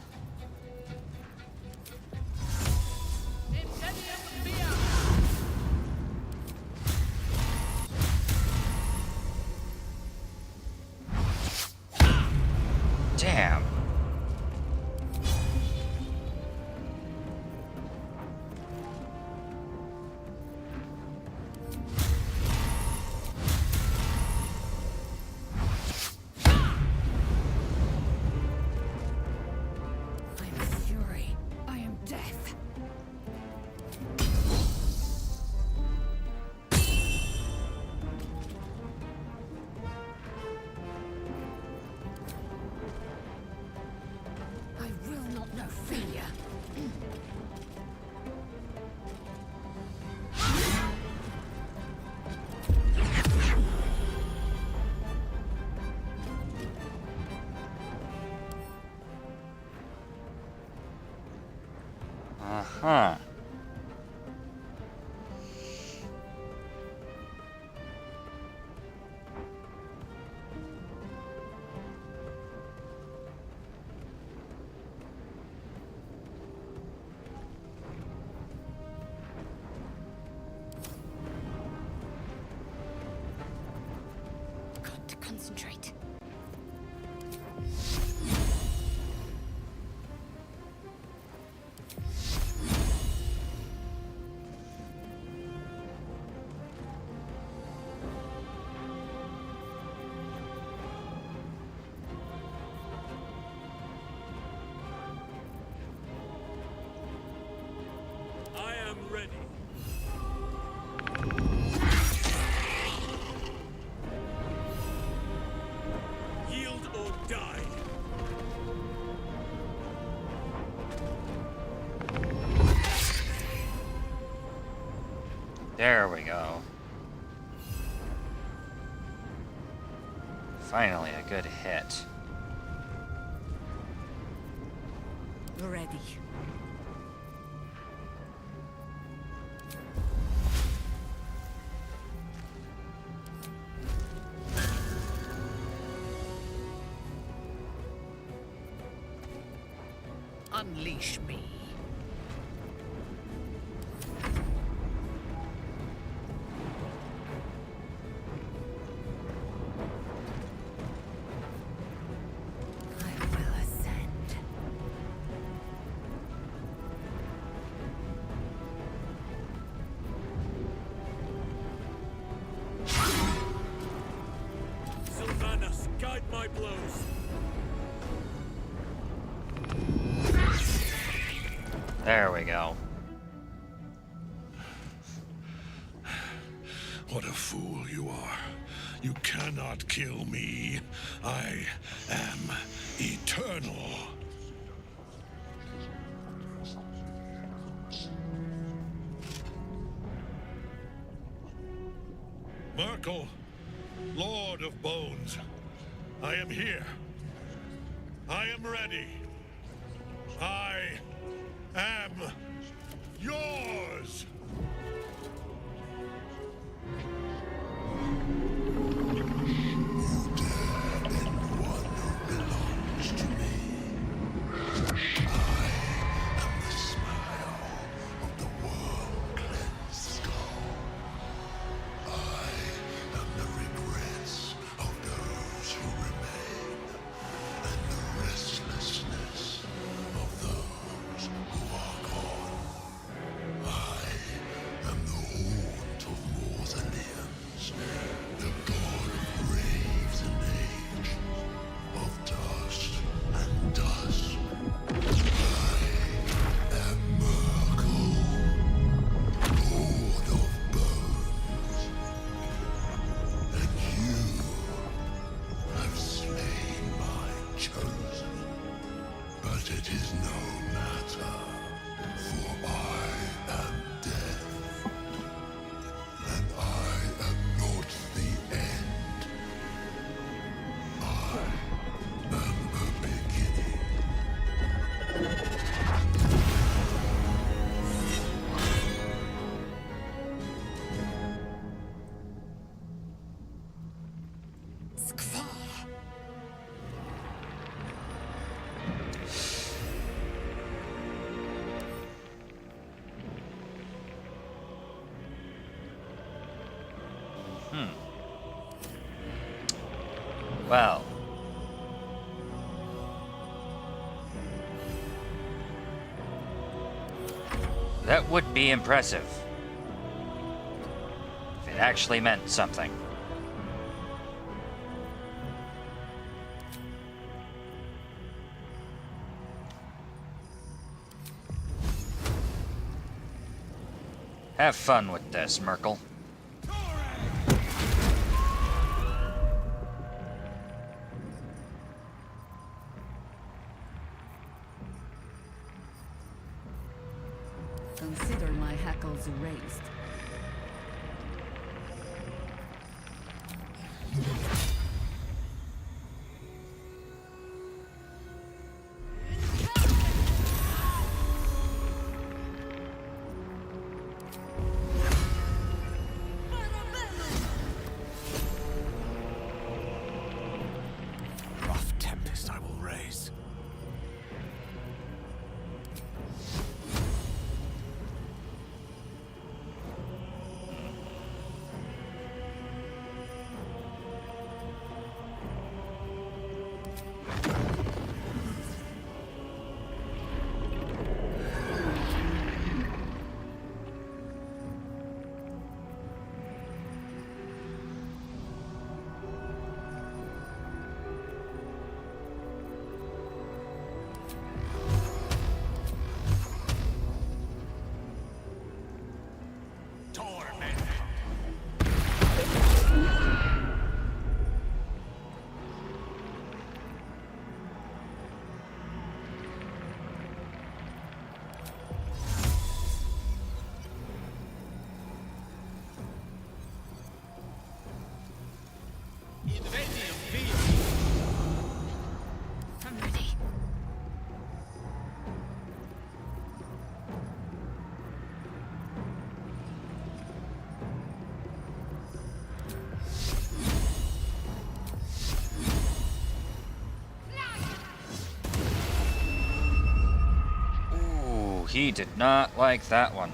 Damn. I am fury. I am death. I will not know failure. Uh-huh. Got to concentrate. I am ready. Yield or die. There we go. Finally, a good hit. Ready. unleash me. Sylvanas, guide my blows. There we go. What a fool you are. You cannot kill me. I am eternal. Myrkul, Lord of Bones, I am here. I am ready. I am yours. Well. That would be impressive. If it actually meant something. Have fun with this, Myrkul. Consider my hackles raised. Rough tempest I will raise. I'm ready. he did not like that one.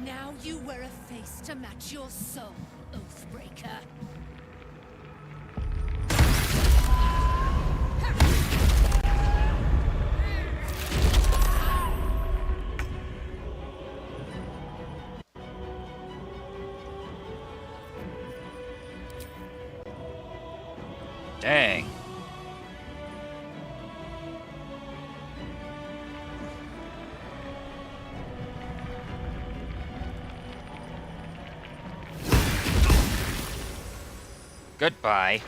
Now you wear a face to match your soul, Oathbreaker. Dang. Goodbye.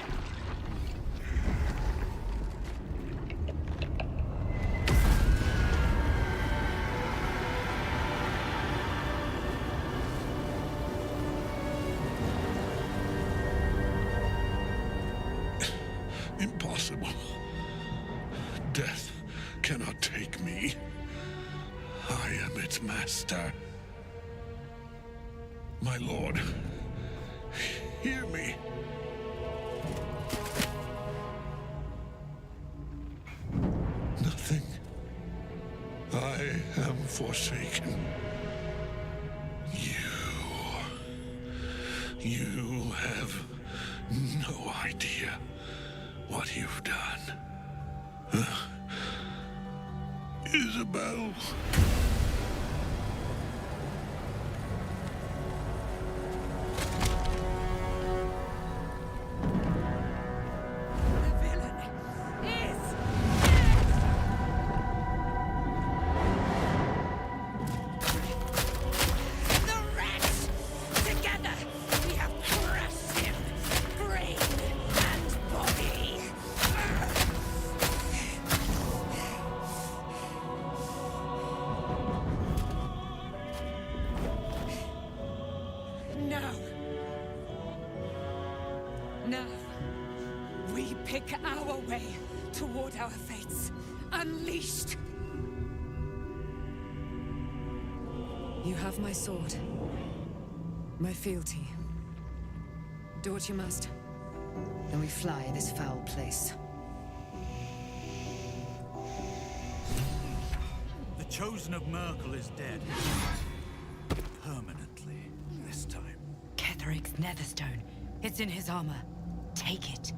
Impossible. Death cannot take me. I am its master. My lord, hear me. Nothing. I am forsaken. You have no idea what you've done. Isabel. Now, we pick our way toward our fates, unleashed. You have my sword. My fealty. Do what you must. Then we fly this foul place. The Chosen of Myrkul is dead. Permanently, this time. Ketheric's netherstone. It's in his armor. Take it.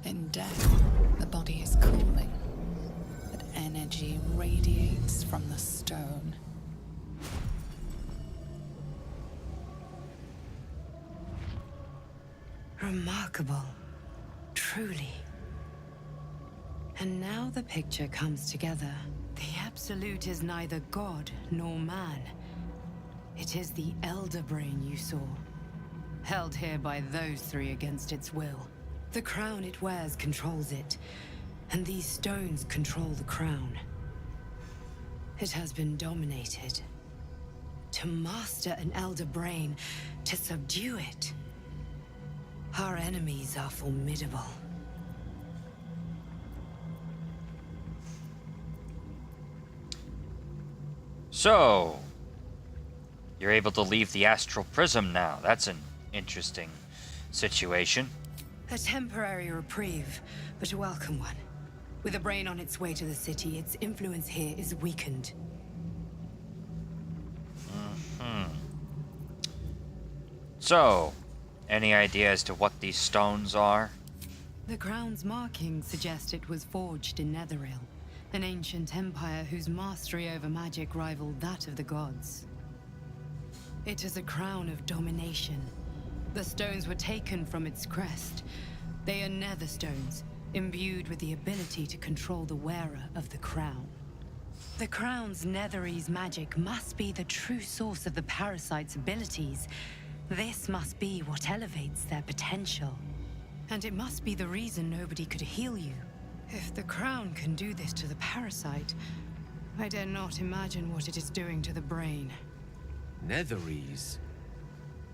In death, the body is cooling, but energy radiates from the stone. Remarkable. Truly. And now the picture comes together. The Absolute is neither god nor man. It is the Elder Brain you saw. Held here by those three against its will. The crown it wears controls it, and these stones control the crown. It has been dominated. To master an Elder Brain, to subdue it. Our enemies are formidable. So, you're able to leave the astral prism now. That's an interesting situation. A temporary reprieve, but a welcome one. With a brain on its way to the city, its influence here is weakened. So, any idea as to what these stones are? The crown's markings suggest it was forged in Netheril, an ancient empire whose mastery over magic rivaled that of the gods. It is a crown of domination. The stones were taken from its crest. They are nether stones, imbued with the ability to control the wearer of the crown. The crown's Netherese magic must be the true source of the parasite's abilities. This must be what elevates their potential. And it must be the reason nobody could heal you. If the crown can do this to the parasite, I dare not imagine what it is doing to the brain. Netherese?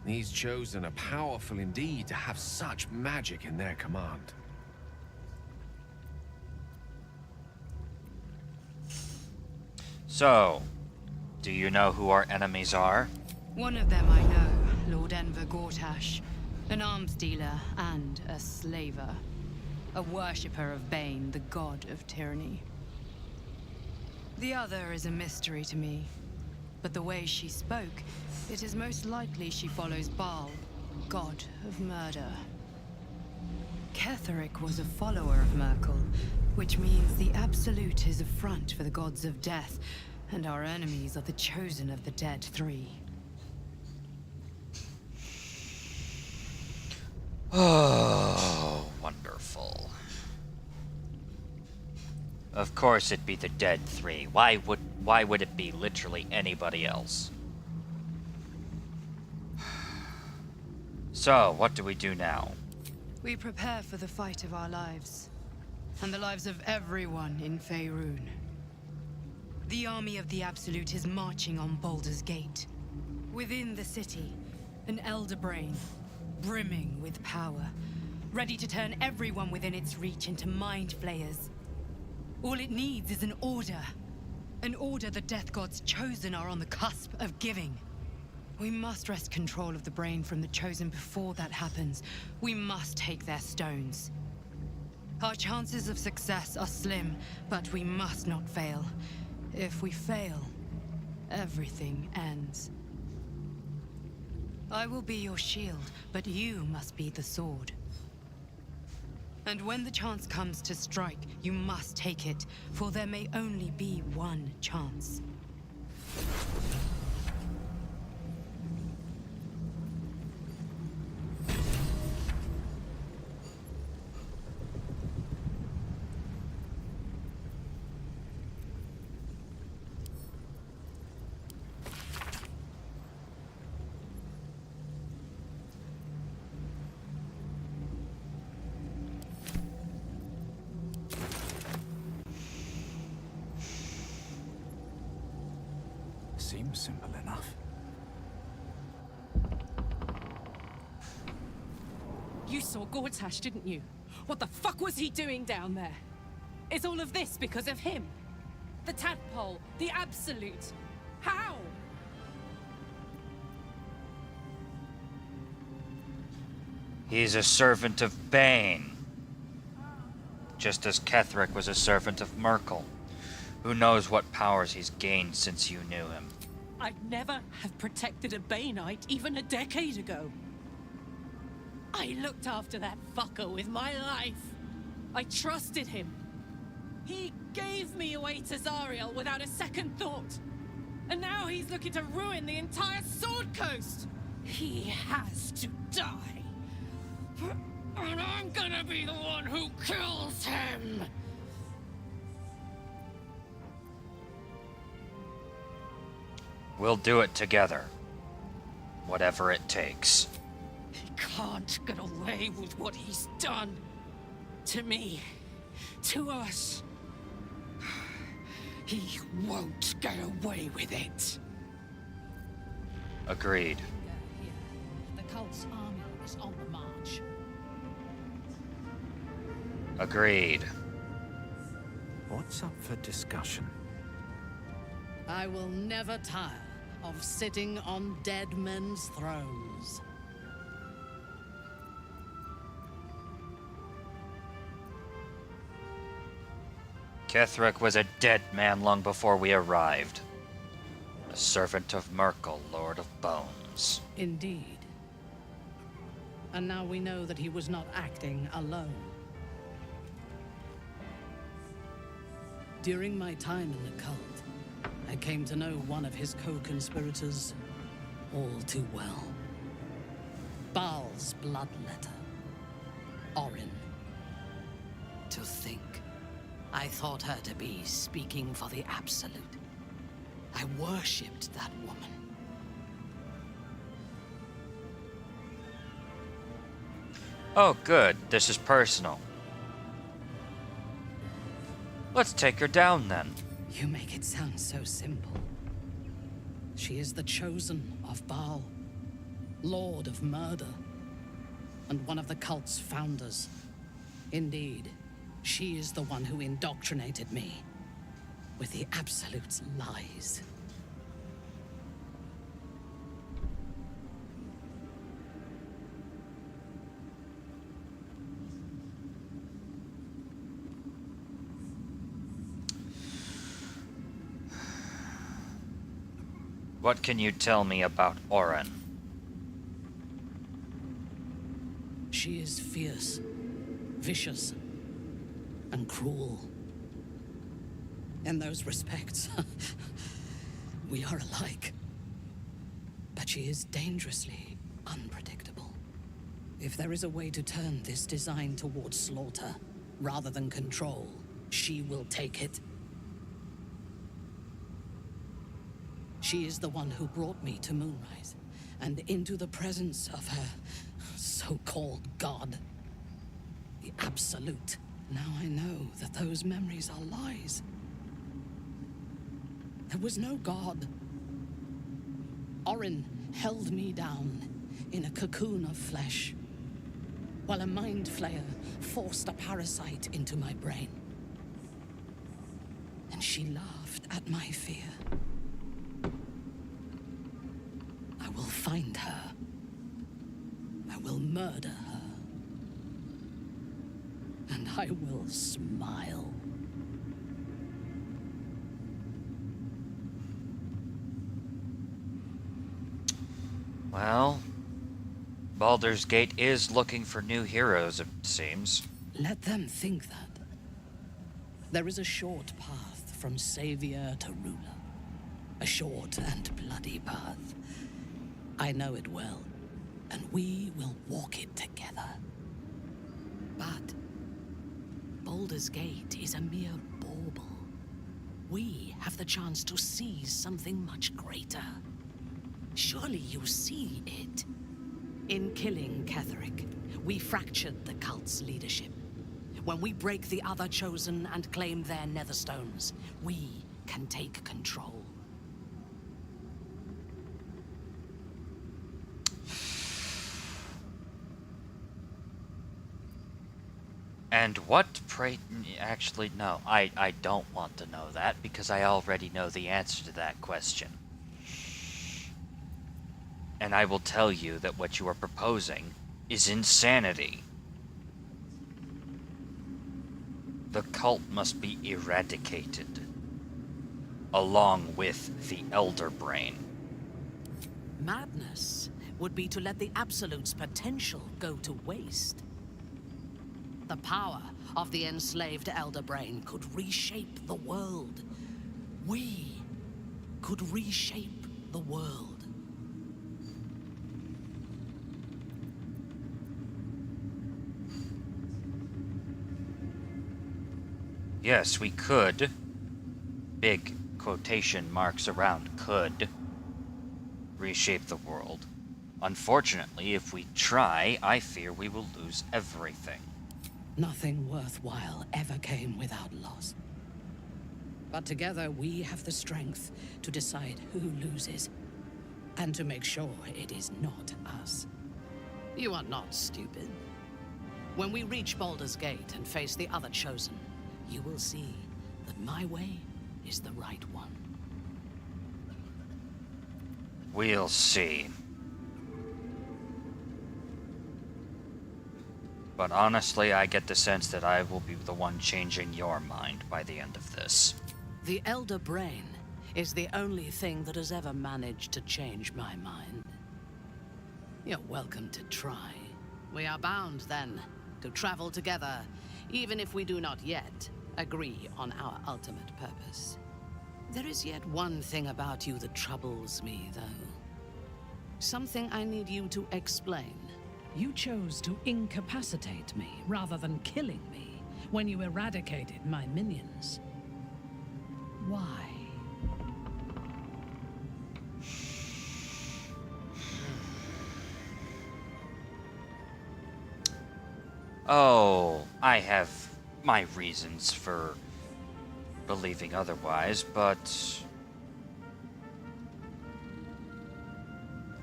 These chosen are powerful indeed to have such magic in their command. So, do you know who our enemies are? One of them I know, Lord Enver Gortash, an arms dealer and a slaver. A worshipper of Bane, the god of tyranny. The other is a mystery to me, but the way she spoke, it is most likely she follows Baal, god of murder. Ketheric was a follower of Myrkul, which means the Absolute is a front for the gods of death, and our enemies are the chosen of the Dead Three. Oh, wonderful. Of course it'd be the Dead Three. Why would it be literally anybody else? So, what do we do now? We prepare for the fight of our lives, and the lives of everyone in Faerun. The army of the Absolute is marching on Baldur's Gate. Within the city, an elder brain, brimming with power, ready to turn everyone within its reach into mind flayers. All it needs is an order the Death God's chosen are on the cusp of giving. We must wrest control of the brain from the chosen before that happens. We must take their stones. Our chances of success are slim, but we must not fail. If we fail, everything ends. I will be your shield, but you must be the sword. And when the chance comes to strike, you must take it, for there may only be one chance. Seems simple enough. You saw Gortash, didn't you? What the fuck was he doing down there? Is all of this because of him? The tadpole, the Absolute. How? He's a servant of Bane. Just as Ketheric was a servant of Myrkul. Who knows what powers he's gained since you knew him. I'd never have protected a Baneite even a decade ago. I looked after that fucker with my life. I trusted him. He gave me away to Zariel without a second thought. And now he's looking to ruin the entire Sword Coast. He has to die. And I'm gonna be the one who kills him. We'll do it together. Whatever it takes. He can't get away with what he's done. To me. To us. He won't get away with it. Agreed. The cult's army is on the march. Agreed. What's up for discussion? I will never tire of sitting on dead men's thrones. Ketheric was a dead man long before we arrived. A servant of Myrkul, Lord of Bones. Indeed. And now we know that he was not acting alone. During my time in the cult, I came to know one of his co-conspirators, all too well. Baal's bloodletter. Orin. To think, I thought her to be speaking for the Absolute. I worshipped that woman. Oh, good. This is personal. Let's take her down, then. You make it sound so simple. She is the chosen of Baal, Lord of Murder, and one of the cult's founders. Indeed, she is the one who indoctrinated me with the Absolute's lies. What can you tell me about Orin? She is fierce, vicious, and cruel. In those respects, we are alike. But she is dangerously unpredictable. If there is a way to turn this design towards slaughter, rather than control, she will take it. She is the one who brought me to Moonrise, and into the presence of her so-called god. The Absolute. Now I know that those memories are lies. There was no god. Orin held me down in a cocoon of flesh, while a mind flayer forced a parasite into my brain. And she laughed at my fear. I will find her. I will murder her. And I will smile. Well, Baldur's Gate is looking for new heroes, it seems. Let them think that. There is a short path from savior to ruler. A short and bloody path. I know it well, and we will walk it together. But Baldur's Gate is a mere bauble. We have the chance to seize something much greater. Surely you see it. In killing Ketheric, we fractured the cult's leadership. When we break the other chosen and claim their netherstones, we can take control. And what, pray... Actually, no, I don't want to know that, because I already know the answer to that question. And I will tell you that what you are proposing is insanity. The cult must be eradicated, along with the Elder Brain. Madness would be to let the Absolute's potential go to waste. The power of the enslaved Elder Brain could reshape the world. We could reshape the world. Yes, we could. Big quotation marks around could. Reshape the world. Unfortunately, if we try, I fear we will lose everything. Nothing worthwhile ever came without loss. But together we have the strength to decide who loses, and to make sure it is not us. You are not stupid. When we reach Baldur's Gate and face the other chosen, you will see that my way is the right one. We'll see. But honestly, I get the sense that I will be the one changing your mind by the end of this. The Elder Brain is the only thing that has ever managed to change my mind. You're welcome to try. We are bound, then, to travel together, even if we do not yet agree on our ultimate purpose. There is yet one thing about you that troubles me, though. Something I need you to explain. You chose to incapacitate me rather than killing me when you eradicated my minions. Why? Oh, I have my reasons for believing otherwise, but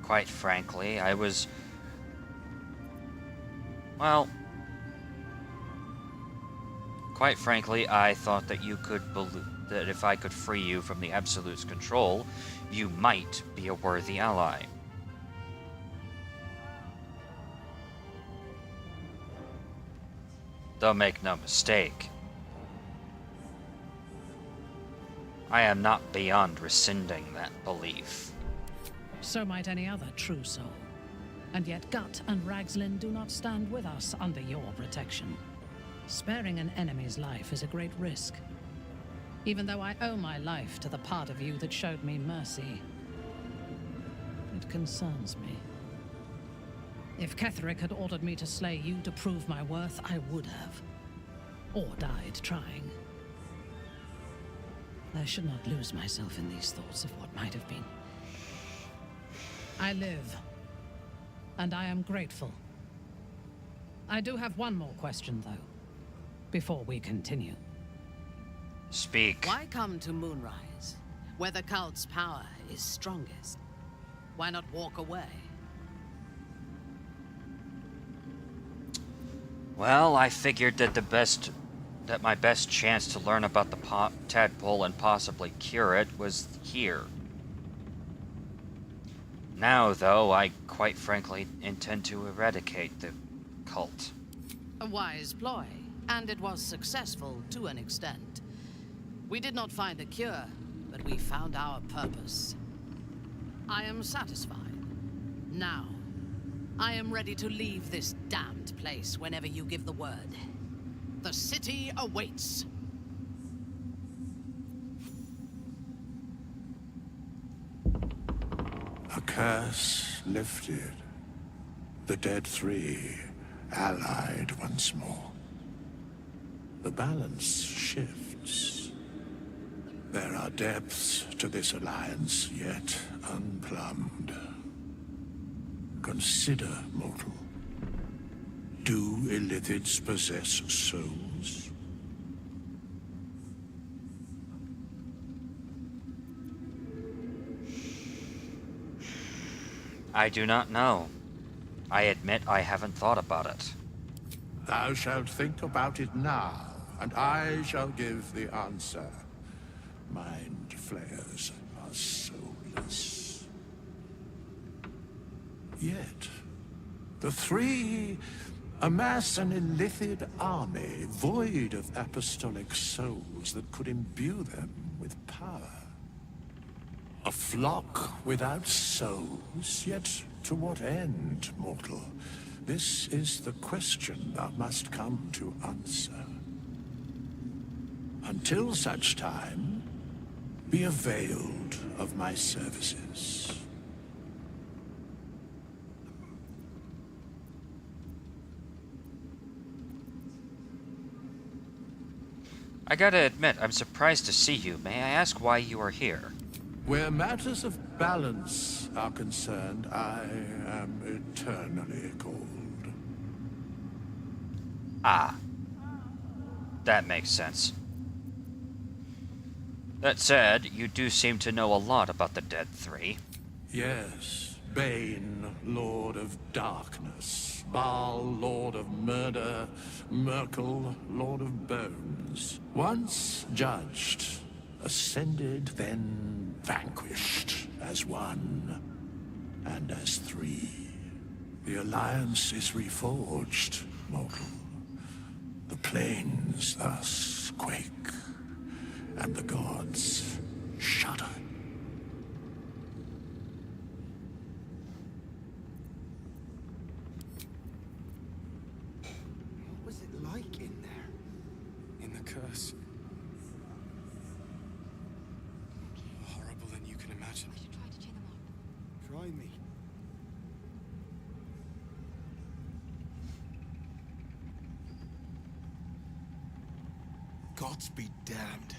quite frankly, I was... Well, quite frankly, I thought that you could that if I could free you from the Absolute's control, you might be a worthy ally. Though make no mistake, I am not beyond rescinding that belief. So might any other true soul. And yet Gut and Ragslin do not stand with us under your protection. Sparing an enemy's life is a great risk. Even though I owe my life to the part of you that showed me mercy, it concerns me. If Ketheric had ordered me to slay you to prove my worth, I would have. Or died trying. I should not lose myself in these thoughts of what might have been. I live. And I am grateful. I do have one more question, though, before we continue. Speak. Why come to Moonrise, where the cult's power is strongest? Why not walk away? Well, I figured that my best chance to learn about the tadpole and possibly cure it was here. Now, though, I quite frankly intend to eradicate the cult. A wise ploy, and it was successful to an extent. We did not find a cure, but we found our purpose. I am satisfied. Now, I am ready to leave this damned place whenever you give the word. The city awaits. A curse lifted. The dead three allied once more. The balance shifts. There are depths to this alliance yet unplumbed. Consider, mortal. Do illithids possess souls? I do not know. I admit I haven't thought about it. Thou shalt think about it now, and I shall give the answer. Mind flayers are soulless. Yet, the three amass an illithid army void of apostolic souls that could imbue them with power. A flock without souls, yet to what end, mortal? This is the question thou must come to answer. Until such time, be availed of my services. I gotta admit, I'm surprised to see you. May I ask why you are here? Where matters of balance are concerned, I am eternally cold. Ah. That makes sense. That said, you do seem to know a lot about the Dead Three. Yes, Bane, Lord of Darkness, Baal, Lord of Murder, Myrkul, Lord of Bones. Once judged, ascended, then vanquished as one, and as three. The alliance is reforged, mortal. The plains thus quake, and the gods shudder. What was it like in there? In the curse? Horrible than you can imagine. Try me. Gods be damned.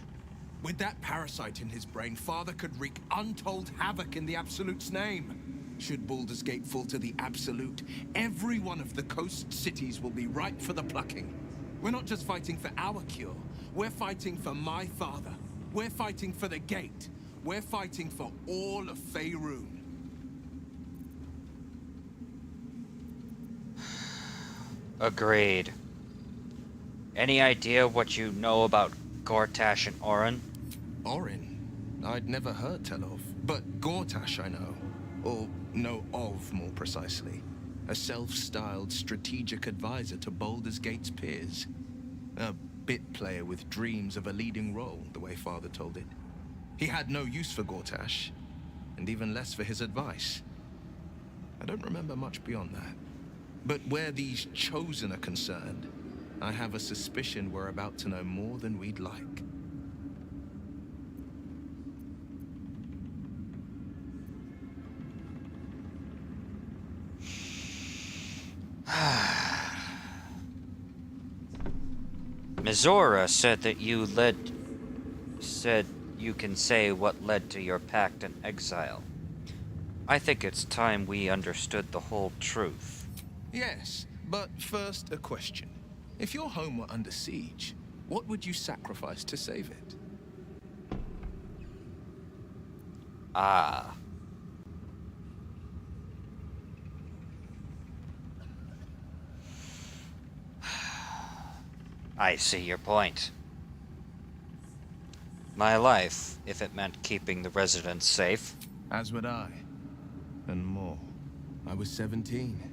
With that parasite in his brain, Father could wreak untold havoc in the Absolute's name. Should Baldur's Gate fall to the Absolute, every one of the coast cities will be ripe for the plucking. We're not just fighting for our cure. We're fighting for my father. We're fighting for the Gate. We're fighting for all of Faerun. Agreed. Any idea what you know about Gortash and Orin? Orin? I'd never heard tell of. But Gortash I know. Or know of, more precisely. A self-styled strategic advisor to Baldur's Gate's peers. A bit player with dreams of a leading role, the way Father told it. He had no use for Gortash, and even less for his advice. I don't remember much beyond that. But where these Chosen are concerned, I have a suspicion we're about to know more than we'd like. Mizora said that said you can say what led to your pact and exile. I think it's time we understood the whole truth. Yes, but first a question. If your home were under siege, what would you sacrifice to save it? Ah. I see your point. My life, if it meant keeping the residents safe. As would I. And more. I was 17.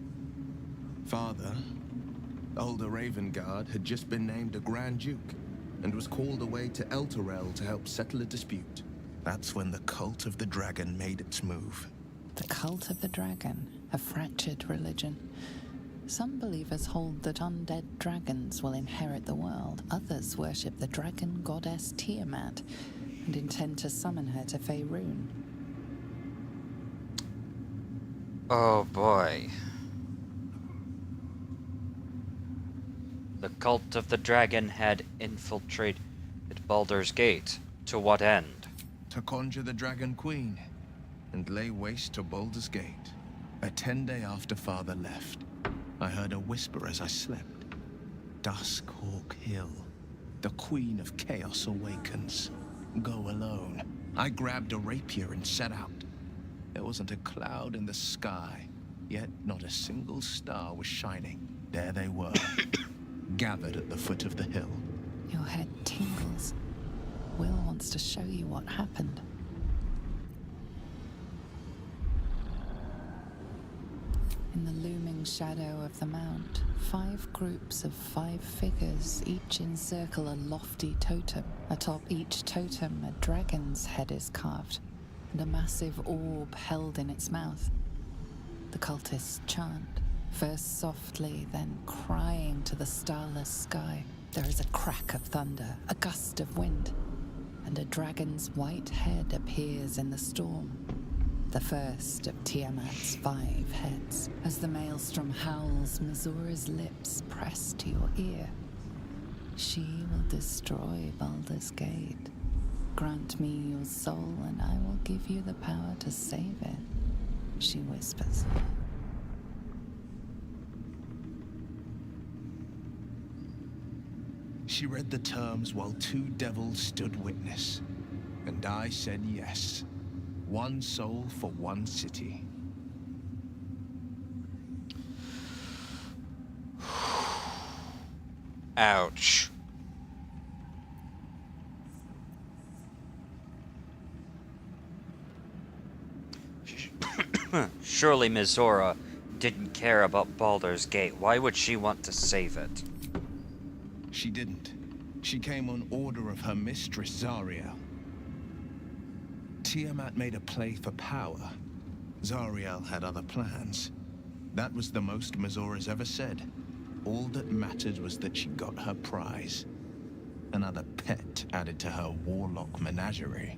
Father, older Ravengard, had just been named a Grand Duke and was called away to Elturel to help settle a dispute. That's when the Cult of the Dragon made its move. The Cult of the Dragon, a fractured religion. Some believers hold that undead dragons will inherit the world. Others worship the dragon goddess Tiamat and intend to summon her to Faerun. Oh boy. The Cult of the Dragon had infiltrated Baldur's Gate. To what end? To conjure the Dragon Queen and lay waste to Baldur's Gate. A 10-day after Father left, I heard a whisper as I slept. Duskhawk Hill. The Queen of Chaos awakens. Go alone. I grabbed a rapier and set out. There wasn't a cloud in the sky, yet not a single star was shining. There they were, gathered at the foot of the hill. Your head tingles. Will wants to show you what happened. In the looming shadow of the mount, 5 groups of 5 figures each encircle a lofty totem. Atop each totem, a dragon's head is carved, and a massive orb held in its mouth. The cultists chant, first softly, then crying to the starless sky. There is a crack of thunder, a gust of wind, and a dragon's white head appears in the storm. The first of Tiamat's 5 heads. As the maelstrom howls, Mizora's lips press to your ear. She will destroy Baldur's Gate. Grant me your soul, and I will give you the power to save it, she whispers. She read the terms while 2 devils stood witness, and I said yes. 1 soul for 1 city. Ouch. Surely Mizora didn't care about Baldur's Gate. Why would she want to save it? She didn't. She came on order of her mistress, Zariel. Tiamat made a play for power. Zariel had other plans. That was the most Mizora's ever said. All that mattered was that she got her prize. Another pet added to her warlock menagerie.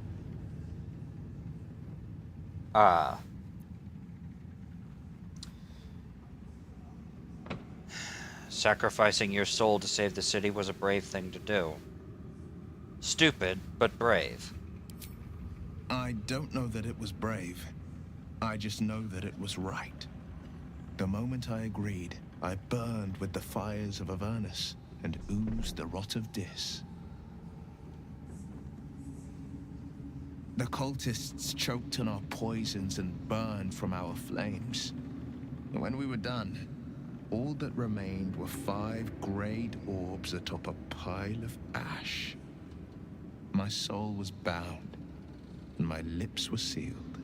Ah. Sacrificing your soul to save the city was a brave thing to do. Stupid, but brave. I don't know that it was brave. I just know that it was right. The moment I agreed, I burned with the fires of Avernus and oozed the rot of Dis. The cultists choked on our poisons and burned from our flames. When we were done, all that remained were 5 greyed orbs atop a pile of ash. My soul was bound, and my lips were sealed.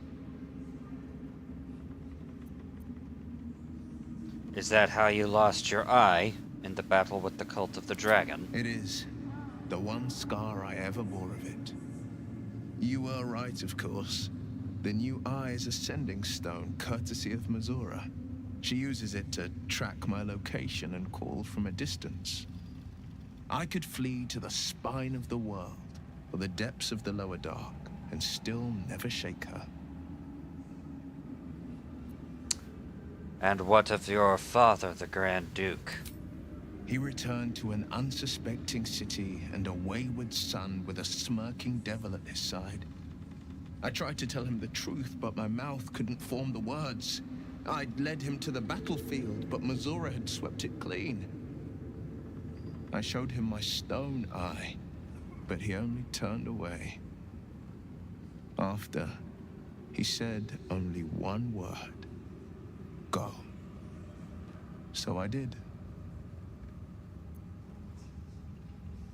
Is that how you lost your eye in the battle with the Cult of the Dragon? It is. The one scar I ever bore of it. You were right, of course. The new eye is a sending stone, courtesy of Mazura. She uses it to track my location and call from a distance. I could flee to the spine of the world, or the depths of the lower dark, and still never shake her. And what of your father, the Grand Duke? He returned to an unsuspecting city and a wayward son with a smirking devil at his side. I tried to tell him the truth, but my mouth couldn't form the words. I'd led him to the battlefield, but Mazura had swept it clean. I showed him my stone eye, but he only turned away. After, he said only one word. Go. So I did.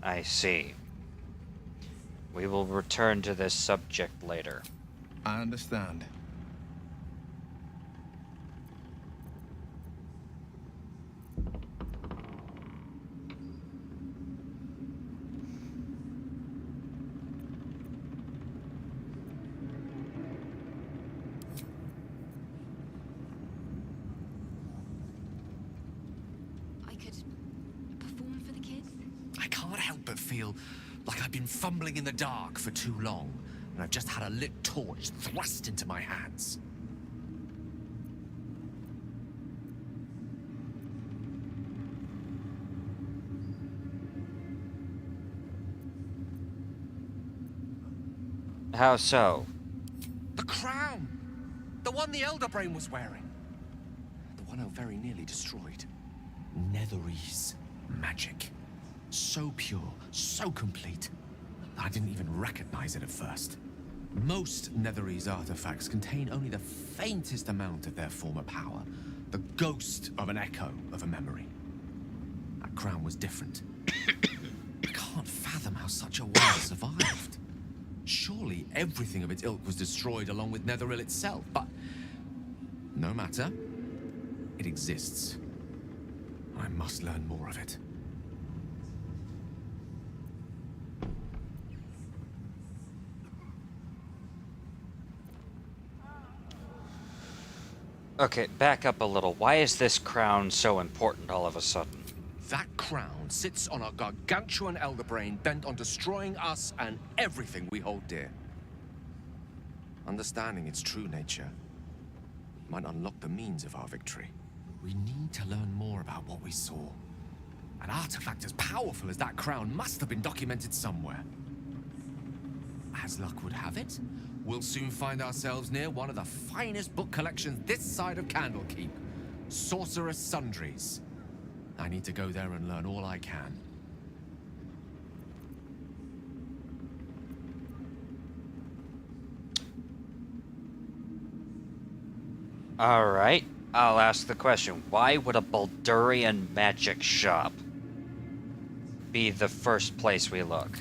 I see. We will return to this subject later. I understand. Feel like I've been fumbling in the dark for too long, and I've just had a lit torch thrust into my hands. How so? The crown! The one the Elderbrain was wearing. The one I very nearly destroyed. Netherese magic. So pure, so complete, that I didn't even recognize it at first. Most Netherese artifacts contain only the faintest amount of their former power, the ghost of an echo of a memory. That crown was different. I can't fathom how such a one survived. Surely everything of its ilk was destroyed along with Netheril itself, but no matter. It exists. I must learn more of it. Okay, back up a little. Why is this crown so important all of a sudden? That crown sits on a gargantuan Elderbrain bent on destroying us and everything we hold dear. Understanding its true nature might unlock the means of our victory. We need to learn more about what we saw. An artifact as powerful as that crown must have been documented somewhere. As luck would have it, we'll soon find ourselves near one of the finest book collections this side of Candlekeep. Sorcerer's Sundries. I need to go there and learn all I can. Alright, I'll ask the question. Why would a Baldurian magic shop be the first place we look?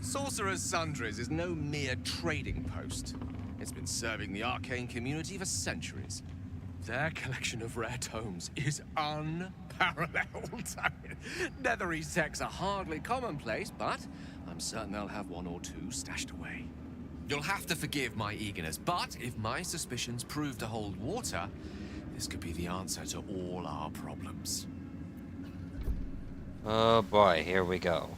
Sorcerer's Sundries is no mere trading post. It's been serving the arcane community for centuries. Their collection of rare tomes is unparalleled. Netherese texts are hardly commonplace, but I'm certain they'll have one or two stashed away. You'll have to forgive my eagerness, but if my suspicions prove to hold water, this could be the answer to all our problems. Oh boy, here we go.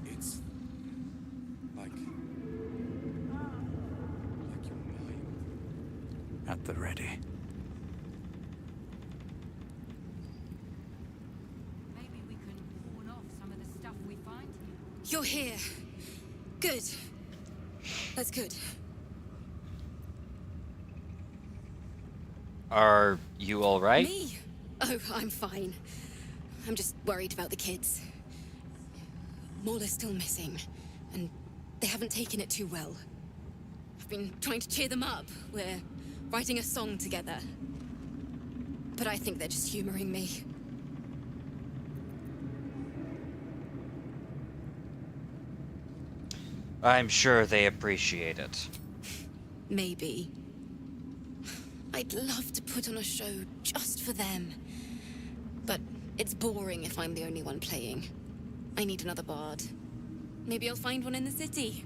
It's like your mind. At the ready. Maybe we can warn off You're here. Good. That's good. Are you alright? Me? Oh, I'm fine. I'm just worried about the kids. Maula's still missing, and they haven't taken it too well. I've been trying to cheer them up. We're writing a song together. But I think they're just humoring me. I'm sure they appreciate it. Maybe. I'd love to put on a show just for them. But it's boring if I'm the only one playing. I need another bard. Maybe I'll find one in the city.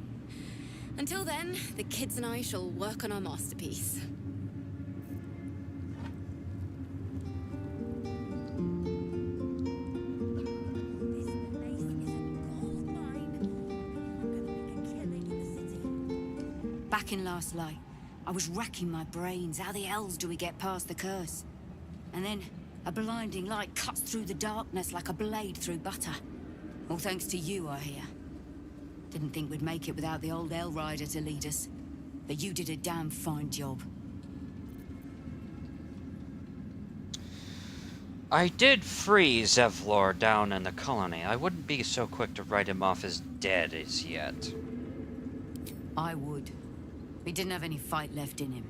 Until then, the kids and I shall work on our masterpiece. Back in last light, I was racking my brains. How the hells do we get past the curse? And then a blinding light cuts through the darkness like a blade through butter. All thanks to you, I hear. Didn't think we'd make it without the old Hell Rider to lead us. But you did a damn fine job. I did free Zevlor down in the colony. I wouldn't be so quick to write him off as dead as yet. I would. He didn't have any fight left in him.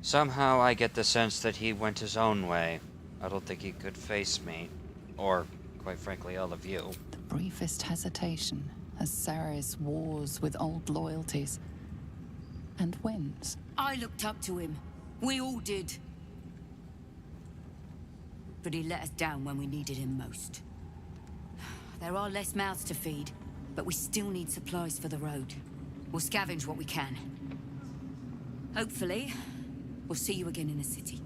Somehow I get the sense that he went his own way. I don't think he could face me. Or, quite frankly, all of you. The briefest hesitation as Saris wars with old loyalties. And wins. I looked up to him. We all did. But he let us down when we needed him most. There are less mouths to feed, but we still need supplies for the road. We'll scavenge what we can. Hopefully, we'll see you again in the city.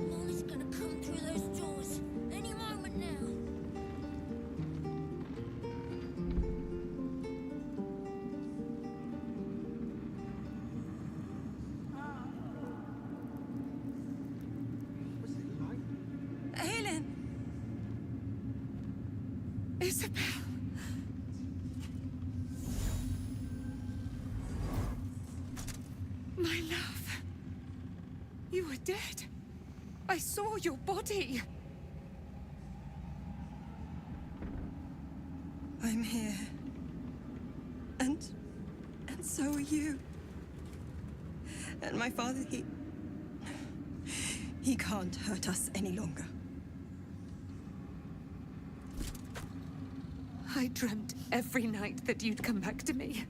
Maula's gonna come through those doors any moment now. Aelin! Isabel! My love. You were dead. I saw your body. I'm here. And so are you. And my father, he can't hurt us any longer. I dreamt every night that you'd come back to me.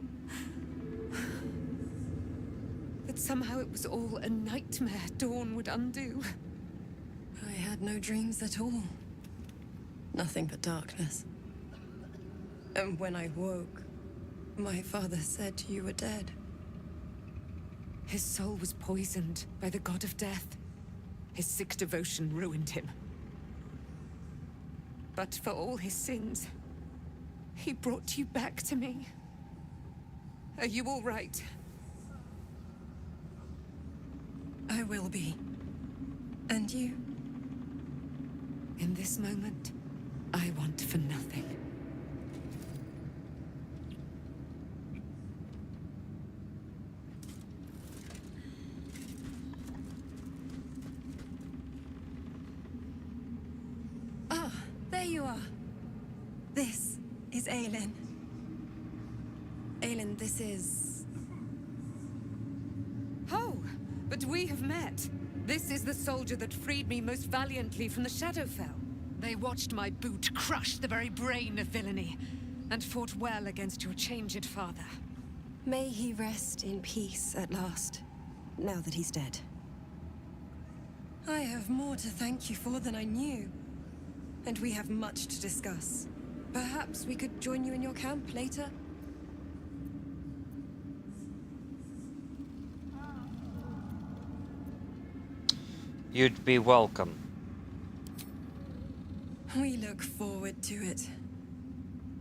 That somehow it was all a nightmare Dawn would undo. I had no dreams at all. Nothing but darkness. And when I woke, my father said you were dead. His soul was poisoned by the god of death. His sick devotion ruined him. But for all his sins, he brought you back to me. Are you all right? I will be. And you? In this moment, I want for nothing. Ah, there you are. This is Aelin. Aelin, this is... Oh, but we have met. This is the soldier that freed me most valiantly from the Shadowfell. They watched my boot crush the very brain of villainy, and fought well against your changed father. May he rest in peace at last, now that he's dead. I have more to thank you for than I knew. And we have much to discuss. Perhaps we could join you in your camp later? You'd be welcome. We look forward to it.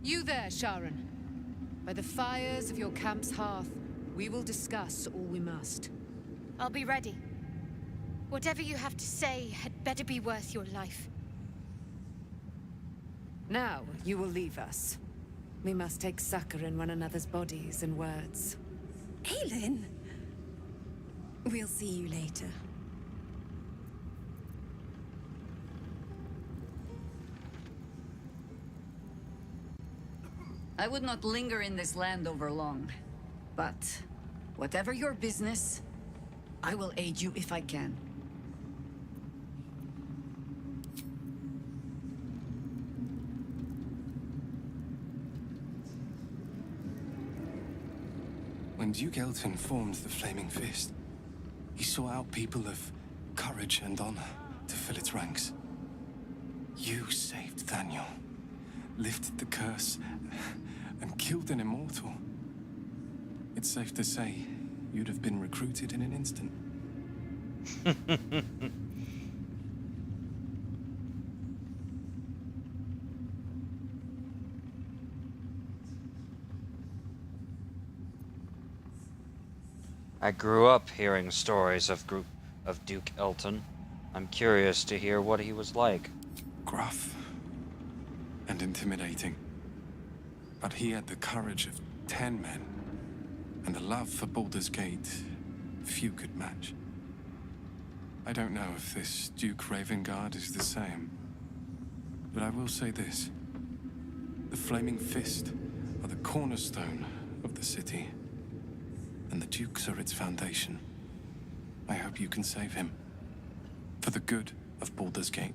You there, Sharon. By the fires of your camp's hearth, We will discuss all we must. I'll be ready. Whatever you have to say had better be worth your life. Now, you will leave us. We must take succor in one another's bodies and words. Aelin! We'll see you later. I would not linger in this land over long. But, whatever your business, I will aid you if I can. When Duke Elton formed the Flaming Fist, he sought out people of courage and honor to fill its ranks. You saved Thaniel, lifted the curse, and killed an immortal. It's safe to say you'd have been recruited in an instant. I grew up hearing stories of Duke Elton. I'm curious to hear what he was like. Gruff and intimidating. But he had the courage of 10 men, and the love for Baldur's Gate few could match. I don't know if this Duke Ravengard is the same, but I will say this. The Flaming Fist are the cornerstone of the city, and the Dukes are its foundation. I hope you can save him, for the good of Baldur's Gate.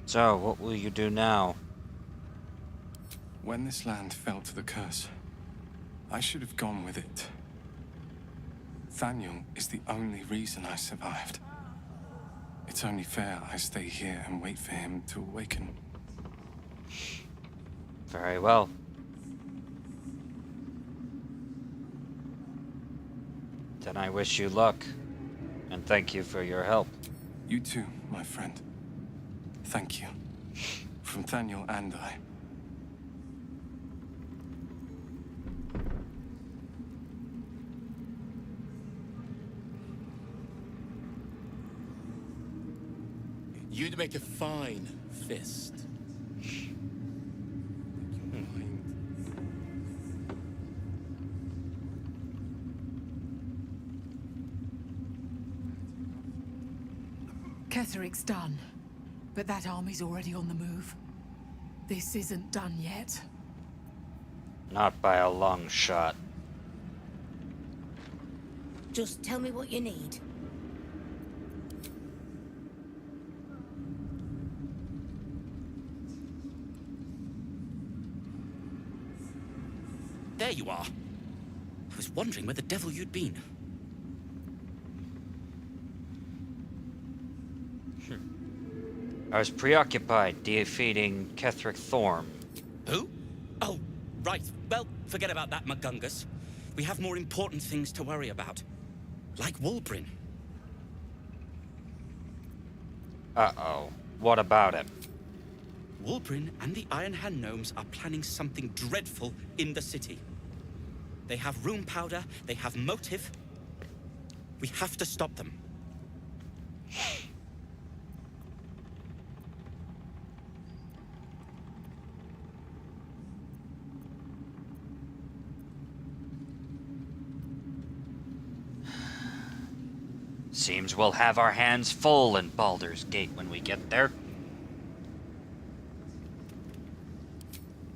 So, what will you do now? When this land fell to the curse, I should have gone with it. Thaniel is the only reason I survived. It's only fair I stay here and wait for him to awaken. Very well. Then I wish you luck, and thank you for your help. You too, my friend. Thank you. From Thaniel and I. You'd make a fine fist. Ketheric's done, but that army's already on the move. This isn't done yet. Not by a long shot. Just tell me what you need. There you are. I was wondering where the devil you'd been. I was preoccupied defeating Ketheric Thorm. Who? Oh, right. Well, forget about that, McGungus. We have more important things to worry about. Like Wulbrin. Uh-oh. What about him? Wulbrin and the Iron Hand Gnomes are planning something dreadful in the city. They have rune powder, they have motive. We have to stop them. Seems we'll have our hands full in Baldur's Gate when we get there.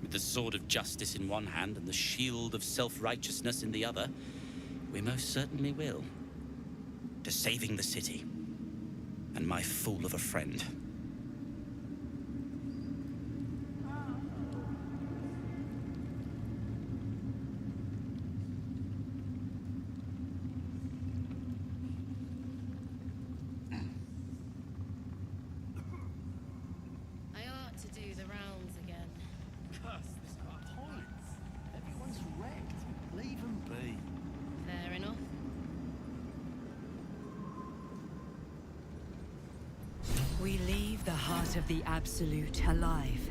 With the sword of justice in one hand and the shield of self-righteousness in the other, we most certainly will. To saving the city. And my fool of a friend. We leave the heart of the Absolute alive,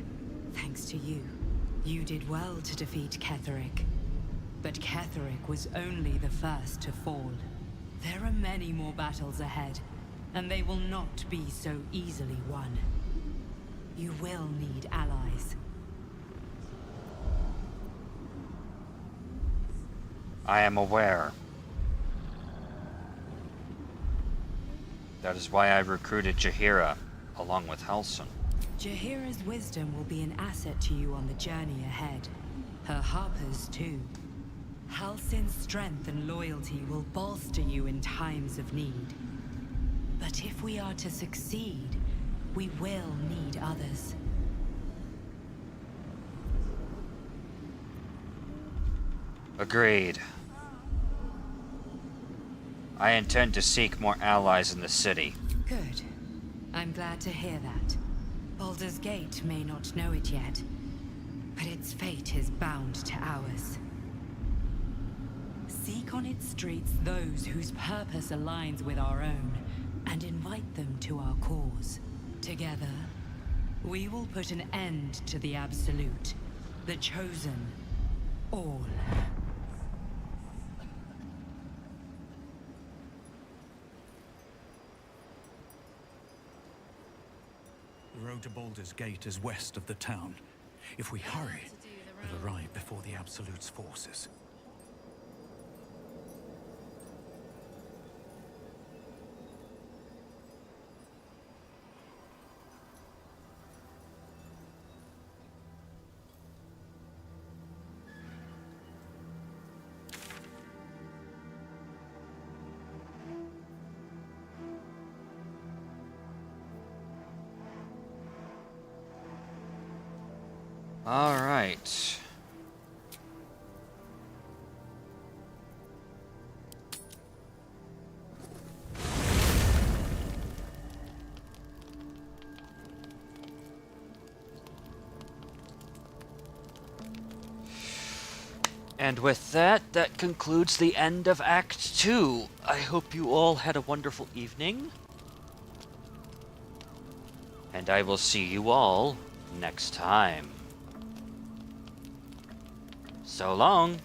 thanks to you. You did well to defeat Ketheric. But Ketheric was only the first to fall. There are many more battles ahead, and they will not be so easily won. You will need allies. I am aware. That is why I recruited Jaheira, along with Halsin. Jaheira's wisdom will be an asset to you on the journey ahead. Her harpers, too. Halsin's strength and loyalty will bolster you in times of need. But if we are to succeed, we will need others. Agreed. I intend to seek more allies in the city. Good. I'm glad to hear that. Baldur's Gate may not know it yet, but its fate is bound to ours. Seek on its streets those whose purpose aligns with our own, and invite them to our cause. Together, we will put an end to the Absolute, the Chosen, all. The road to Baldur's Gate is west of the town. If we hurry, we'll arrive before the Absolute's forces. All right. And with that, that concludes the end of Act 2. I hope you all had a wonderful evening. And I will see you all next time. So long.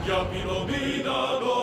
Yapilo mina no